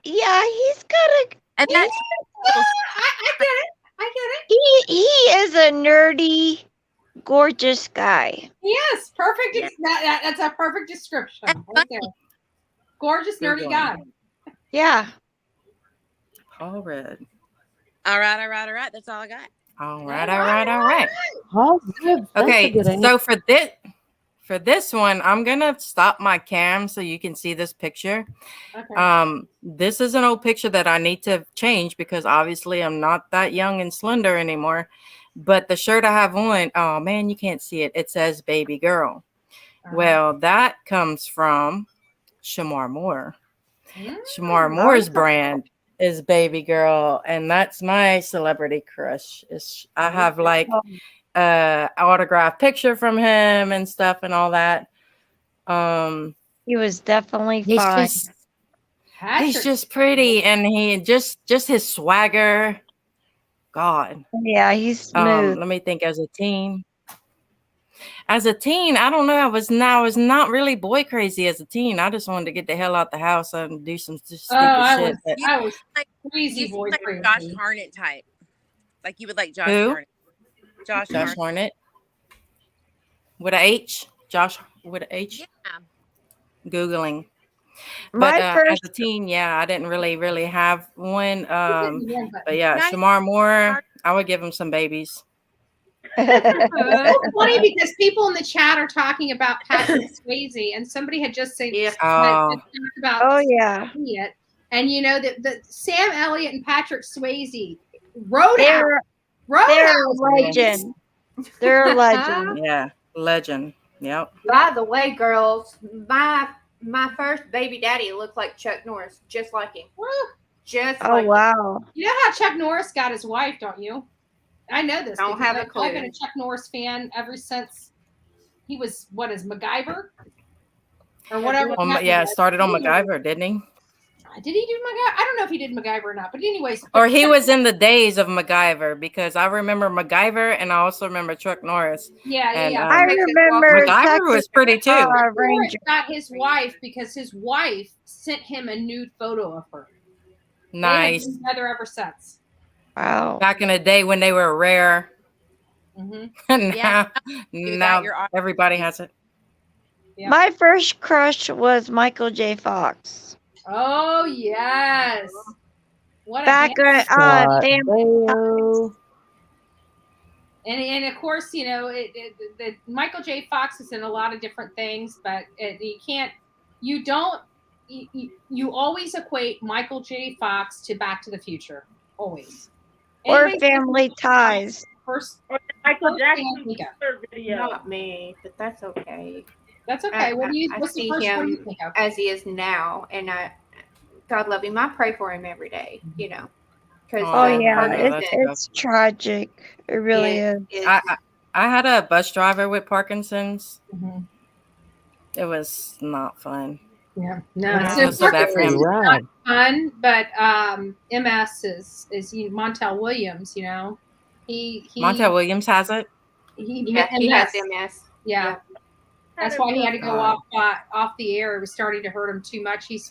Yeah, he's got a. And that's. I get it. I get it. He is a nerdy, gorgeous guy. Yes, perfect. That's a perfect description right there. Gorgeous, nerdy guy. Yeah. Paul Rudd. All right. That's all I got. All right. Oh, good. That's a Okay, good answer. so for this one, I'm gonna stop my cam so you can see this picture. Okay. This is an old picture that I need to change because obviously I'm not that young and slender anymore. But the shirt I have on, oh man, you can't see it. It says baby girl. Well, that comes from Shamar Moore. Shamar Moore's brand is baby girl, and that's my celebrity crush. I have like autographed picture from him and stuff and all that. He was definitely fine. He's just pretty, and he just his swagger. God. Yeah, he's smooth. Let me think. As a teen, I don't know. I was not really boy crazy as a teen. I just wanted to get the hell out the house and do some stupid shit. I was like crazy boy like crazy. Josh Hartnett type. Like you would like Josh Who? Hartnett. Josh Hartnett. With a H. Josh with a H. Yeah. Googling. My But as a teen, yeah, I didn't really have one. But yeah, Shamar Moore, I would give him some babies. It's so funny because people in the chat are talking about Patrick Swayze, and somebody had just said about Elliott, and you know that the Sam Elliott and Patrick Swayze They're a legend. They're a legend. Yeah, legend. Yep. By the way, girls, my first baby daddy looked like Chuck Norris, just like him. Just like wow. You know how Chuck Norris got his wife, don't you? I know this. Don't have a clue. I've been a Chuck Norris fan ever since he was MacGyver or whatever. Yeah, started on MacGyver, didn't he? Did he do MacGyver? I don't know if he did MacGyver or not, but anyways. Or he was in the days of MacGyver, because I remember MacGyver and I also remember Chuck Norris. Yeah. I remember MacGyver was pretty too. Norris got his wife because his wife sent him a nude photo of her. Nice. They've been together ever since. Wow. Back in the day when they were rare. Mm-hmm. now everybody has it. Yeah. My first crush was Michael J. Fox. Oh yes. What back on and of course, you know, the Michael J. Fox is in a lot of different things, but you always equate Michael J. Fox to Back to the Future, always. Or Family Ties. First, Michael Jackson video. Not me, but that's okay. That's okay. What's the I first see one him you think of? as he is now, and God love him. I pray for him every day, you know. It's tragic. It really is. I had a bus driver with Parkinson's. Mm-hmm. It was not fun. Yeah, no, it's so bad for him. Not fun, but MS is Montel Williams. You know, Montel Williams has it. He has MS. Yeah. That's why he had to go off the air. It was starting to hurt him too much. He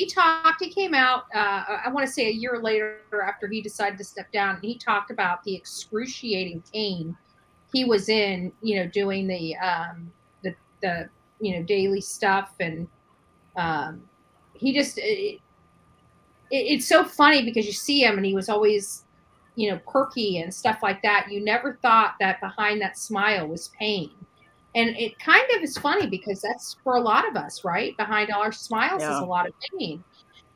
came out, I want to say a year later after he decided to step down. He talked about the excruciating pain he was in, you know, doing the you know, daily stuff. And it's so funny because you see him and he was always, you know, perky and stuff like that. You never thought that behind that smile was pain. And it kind of is funny because that's for a lot of us, right? Behind all our smiles is a lot of pain.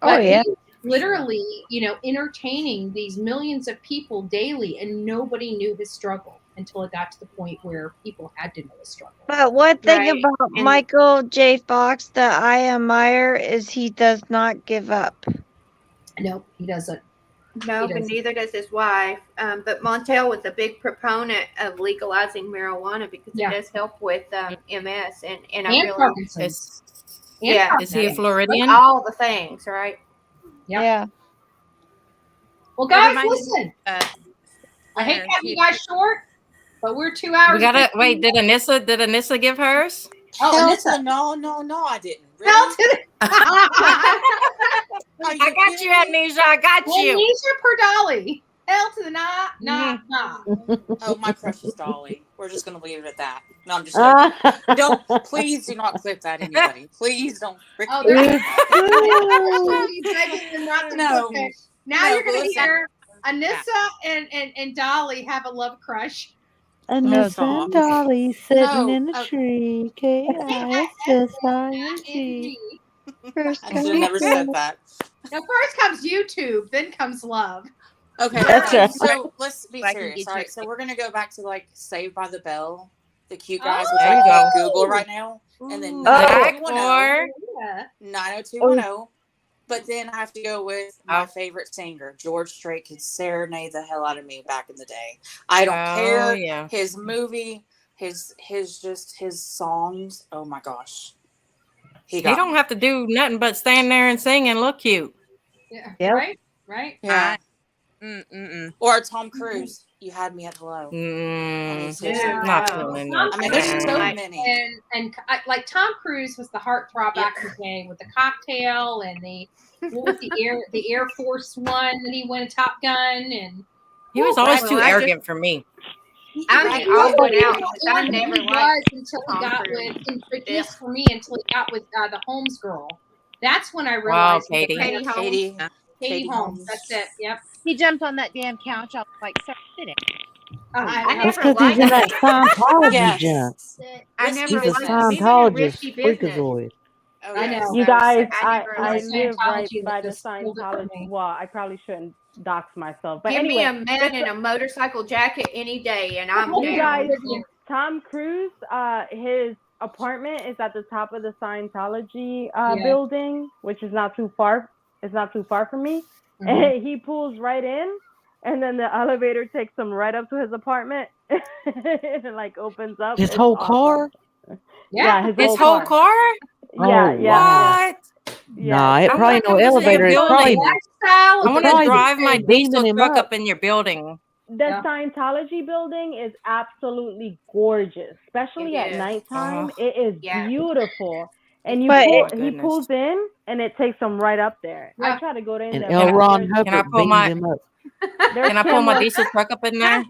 But he's literally, you know, entertaining these millions of people daily, and nobody knew his struggle until it got to the point where people had to know his struggle. But one thing about Michael J. Fox that I admire is he does not give up. No, he doesn't. No, He but doesn't. neither does his wife. But Montel was a big proponent of legalizing marijuana because Yeah. it does help with MS and I And really Parkinson's. And yeah. Is he a Parkinson's. Floridian? All the things, right? Yep. Yeah. Well, That guys, reminds me listen. of I hate dinner, cutting you too. guys short, but we're 2 We hours. gotta and wait. 15 Did Anissa give hers? Oh, Hell Anissa. to the no, I didn't. Hell Really? to the. Are you I got you, kidding me? Amnesia. I got you. Amnesia per dolly. Hell to the nah. Oh, my precious Dolly. We're just gonna leave it at that. No, I'm just joking. Don't, please do not clip that, anybody. Please don't. Oh, there's No. okay. Now No, you're gonna listen. hear Anissa and Dolly have a love crush. Anissa stop. and Dolly sitting No, in a okay. tree. K-I-S-S-I-N-G. First I should have never said that. Now first comes YouTube, then comes love. Okay, That's okay. right. So let's be I can serious. get All you- right, so we're gonna go back to like Saved by the Bell, the cute guys, which There I you can't go. Google right now, and then Zach 90210, or 90210. But then I have to go with my favorite singer, George Strait, could serenade the hell out of me back in the day. I don't care. yeah. His movie, his songs. Oh my gosh, He don't have to do nothing but stand there and sing and look cute. Yeah. Yep. Right. Yeah. Mm-mm-mm. Or Tom Cruise. You had me at hello. Not feeling Tom it. I mean, there's so Cruise many. and like Tom Cruise was the heartthrob back in the day with the cocktail and what was the Air Force One that he went Top Gun and He was always too arrogant for me. I mean, I went out because I He never was liked until he Tom got Cruise. with, at least for me, until he got with the Holmes girl. That's when I Wow, realized he was Katie. a player. Katie Katie Holmes. That's it. Yep. He jumped on that damn couch. I was like, "Sir, sit down." I That's never because he's in liked that Scientology Yes. junk. I He's never a liked Scientologist, risky business. freakazoid. Oh, I know. You guys, I I never live right Scientology by that the just pulled it from Scientology. me. Well, I probably shouldn't dox myself, but Give anyway, me a man in a motorcycle jacket any day, and I'm you down. guys, Tom Cruise, his apartment is at the top of the Scientology building, which is not too far. It's not too far from me. Mhm. And he pulls right in, and then the elevator takes him right up to his apartment. And it like opens up. His It's whole awesome. car? Yeah, His whole car? Yeah, Oh, yeah. What? Nah, it I probably wanna no come visit your elevator. It's probably building. Lifestyle. I want to probably drive my beaming diesel him truck up. up in your building. The Scientology building is absolutely gorgeous, especially It at is. nighttime. Oh. It is Yeah. beautiful. And But he goodness. pulls in, and it takes him right up there. Yeah. I try to go in And there. L. but Ron there's- Can I Hubbard pull beams my him up. there's Can I pull my cameras- diesel truck up in there?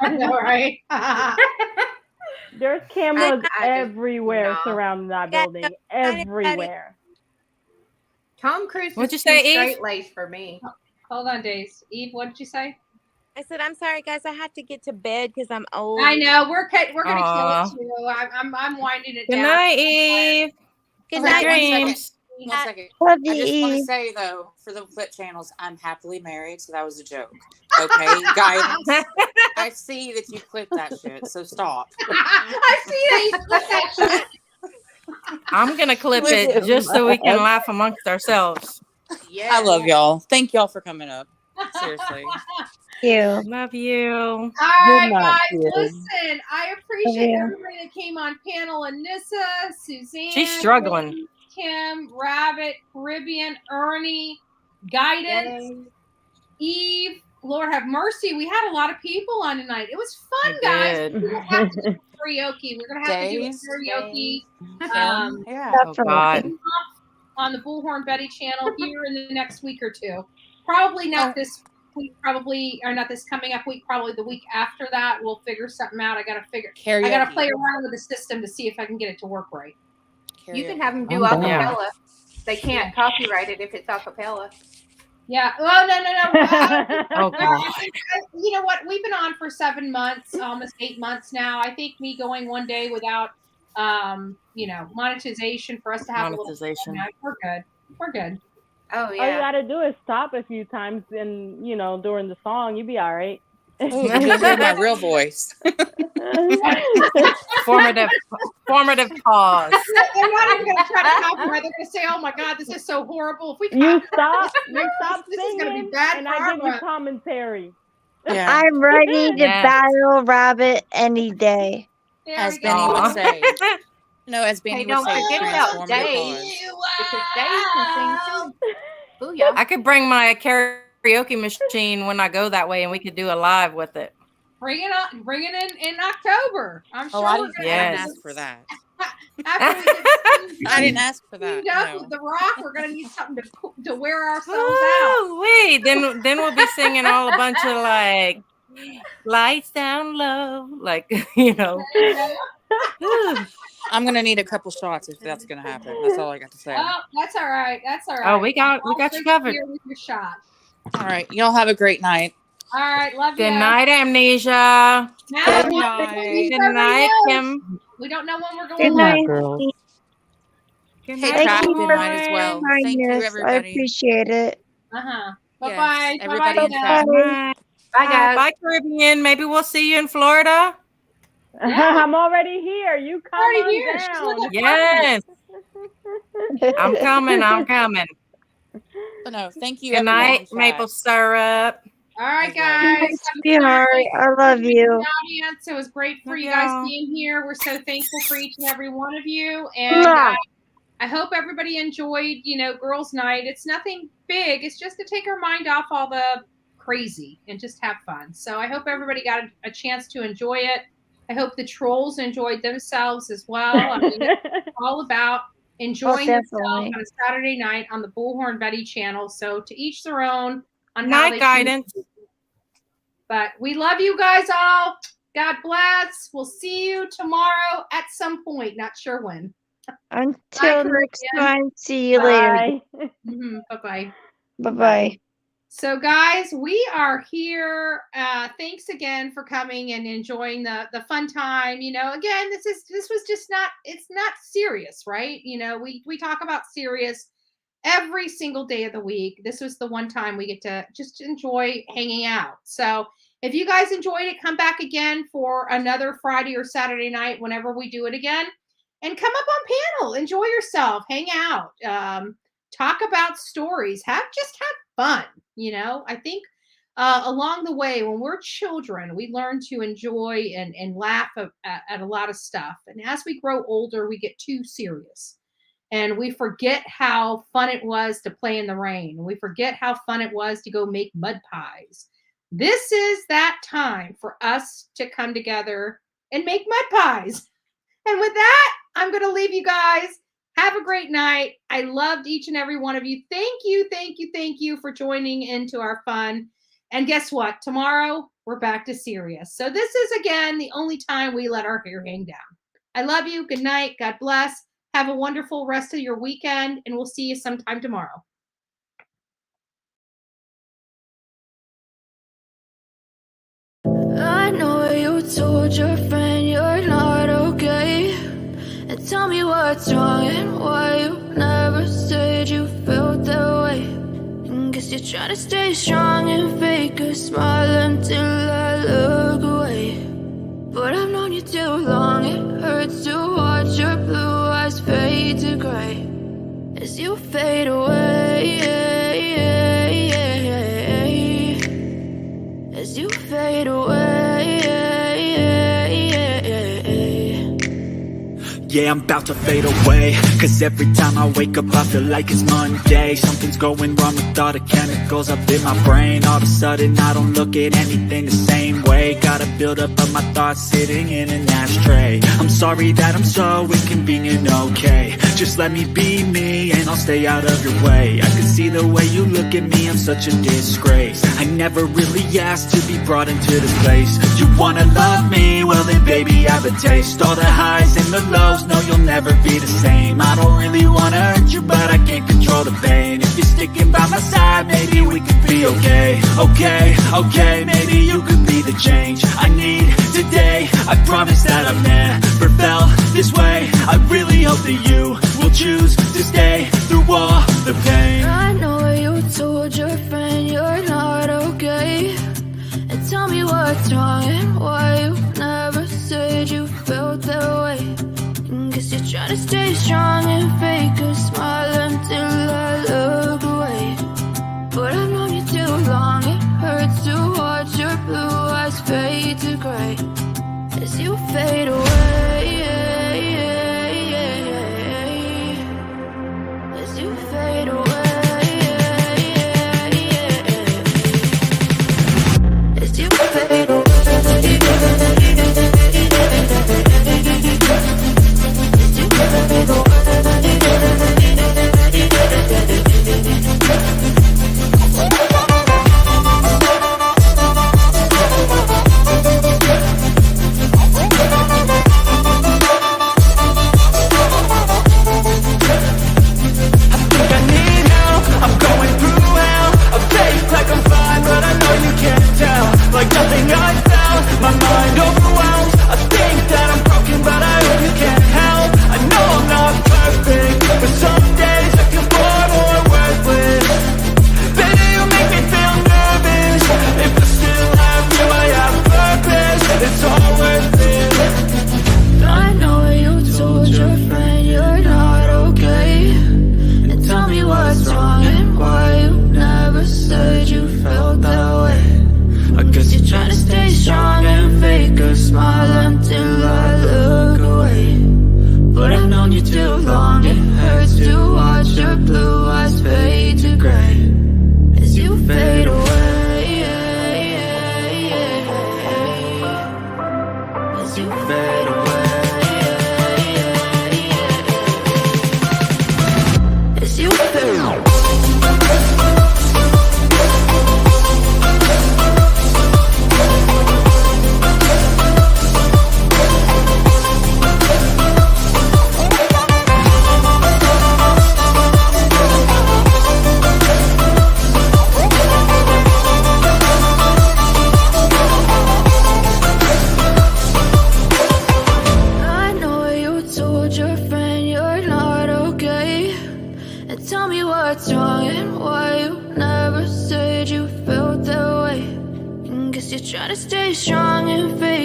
I know, right? There's cameras I just- everywhere nah. surrounding that building. Everywhere. Tom Cruise What'd you is say, too Eve? straight laced for me. Hold on, Days. Eve, what did you say? I said, "I'm sorry, guys. I have to get to bed because I'm old." I know we're gonna Aw. kill it too. I'm winding it Good down. night, Eve. Good Okay, night, one Eve. dreams. One second. Love I you, just want to Eve. say though, for the flip channels, I'm happily married, so that was a joke. Okay, guidance. I see that you clipped that shit, so stop. I see that you put that shit. I'm gonna clip it just so we can laugh amongst ourselves. Yeah. I love y'all. Thank y'all for coming up. Seriously. You. Love you. All right, night, guys. kids. Listen, I appreciate Yeah. everybody that came on panel. Anissa, Suzanne, She's struggling. Lee, Kim, Rabbit, Caribbean, Ernie, Guidance, Eve. Lord have mercy. We had a lot of people on tonight. It was fun, We guys. did. We're gonna have to do karaoke. We're gonna have to do Days, karaoke. Yeah. Oh God. On the Bullhorn Betty channel here in the next week or two. Probably not this week, or not this coming up week, probably the week after that. We'll figure something out. I gotta Karaoke. play around with the system to see if I can get it to work right. You can have them do I'm acapella. down. They can't copyright it if it's acapella. Yeah. Oh no. Oh God. You know what? We've been on for 7 months, almost 8 months now. I think me going one day without monetization for us to have Monetization. a little we're good. We're good. Oh All you yeah. gotta do is stop a few times and during the song, you'll be all right. Oh, you can hear my real voice. Formative pause. They're not even going to try to copyright. They're going to say, "Oh my God, this is so horrible." If we You copyright stop this is going to be singing, bad and for I our give you rep. commentary. Yeah. I'm ready to Yes. battle Rabbit any day. There As we Benny go. would say. No, as Benny Hey, would don't say, forget about transformative Dave, pause. because Dave can sing too. Booyah. I could bring my karaoke machine when I go that way, and we could do a live with it. Bring it on. Bring it in October. I'm sure Oh, I we're didn't, going to Yes. ask for that. after we get I didn't ask for that. cleaned up No. with the rock. We're going to need something to wear ourselves out. Wait, then we'll be singing all a bunch of like lights down low, like you know. I'm gonna need a couple shots if that's gonna happen. That's all I got to say. Oh, that's all right. That's all right. Oh, we got you covered. Here with your shot. All right, y'all have a great night. All right, love you. Good night, Amnesia. Good night. Good night, Kim. We don't know when we're going. Good night, girls. Good Hey, night, Pat, you good for night as well. your Thank you, kindness. I everybody. appreciate it. Uh-huh. Bye Yes, bye. everybody in now. chat. Bye. Bye, guys. Bye, Caribbean. Maybe we'll see you in Florida. I'm already here. You come Already on here. She's down. with us. Yes, I'm coming. I'm coming. But no, thank you, Good everyone in night, chat. maple syrup. All right, As well. guys. Good night, Have a good sweetheart. night. I love you. The audience. It was great for Love you guys y'all. being here. We're so thankful for each and every one of you. And Mwah. I hope everybody enjoyed, girls' night. It's nothing big. It's just to take our mind off all the crazy and just have fun. So I hope everybody got a chance to enjoy it. I hope the trolls enjoyed themselves as well. I mean, it's all about enjoying yourself definitely. on a Saturday night on the Bullhorn Betty channel. So to each their own on how Night they guidance. choose. But we love you guys all. God bless. We'll see you tomorrow at some point. Not sure when. Until next Caribbean. time, see you later. Bye. Bye-bye. Bye-bye. So, guys, we are here. Thanks again for coming and enjoying the fun time. Again, this was just it's not serious, right? We talk about serious every single day of the week. This was the one time we get to just enjoy hanging out. So if you guys enjoyed it, come back again for another Friday or Saturday night whenever we do it again. And come up on panel, enjoy yourself, hang out, talk about stories, have fun. I think along the way, when we're children, we learn to enjoy and laugh at a lot of stuff. And as we grow older, we get too serious. And we forget how fun it was to play in the rain. We forget how fun it was to go make mud pies. This is that time for us to come together and make mud pies. And with that, I'm going to leave you guys. Have a great night. I loved each and every one of you. Thank you for joining into our fun. And guess what? Tomorrow, we're back to serious. So this is, again, the only time we let our hair hang down. I love you. Good night. God bless. Have a wonderful rest of your weekend, and we'll see you sometime tomorrow. I know you told your friend you're not okay. And tell me what's wrong and why you never said you felt that way. And guess you're trying to stay strong and fake a smile until I look away. But I've known you too long, it hurts to watch your blue eyes fade to gray as you fade away, as you fade away. Yeah, I'm about to fade away, cause every time I wake up I feel like it's Monday. Something's going wrong with all the chemicals up in my brain. All of a sudden I don't look at anything the same way. Got a buildup of my thoughts sitting in an ashtray. I'm sorry that I'm so inconvenient, okay. Just let me be me and I'll stay out of your way. I can see the way you look at me, I'm such a disgrace. I never really asked to be brought into this place. You wanna love me? Well then baby I have a taste. All the highs and the lows, no you'll never be the same. I don't really wanna hurt you but I can't control the pain. If you're sticking by my side maybe we could be okay. Okay, maybe you could be the change I need today. I promise that I've never felt this way. I really hope that you will choose to stay through all the pain. I know you told your friend you're not okay. And tell me what's wrong and why you never said stay strong and fake a smile until I look away. But I've known you too long, it hurts to watch your blue eyes fade to gray as you fade away. As you fade away. As you fade away. Like nothing I found, my mind overwhelmed. I think that I'm broken, but I hope you can't help. I know I'm not perfect, but some days I feel far more worthless. Baby, you make me feel nervous. If I still have you, I have purpose. It's all worth it. I know you told your friend you're not okay, and tell me what's wrong and why you never said you felt that way. I guess you're trying to stay strong and fake a smile until I look away. But I've known you too long, it hurts to watch your blue eyes fade to gray as you fade away. As you fade away. As you fade away. What's wrong and why you never said you felt that way? And guess you're trying to stay strong and fake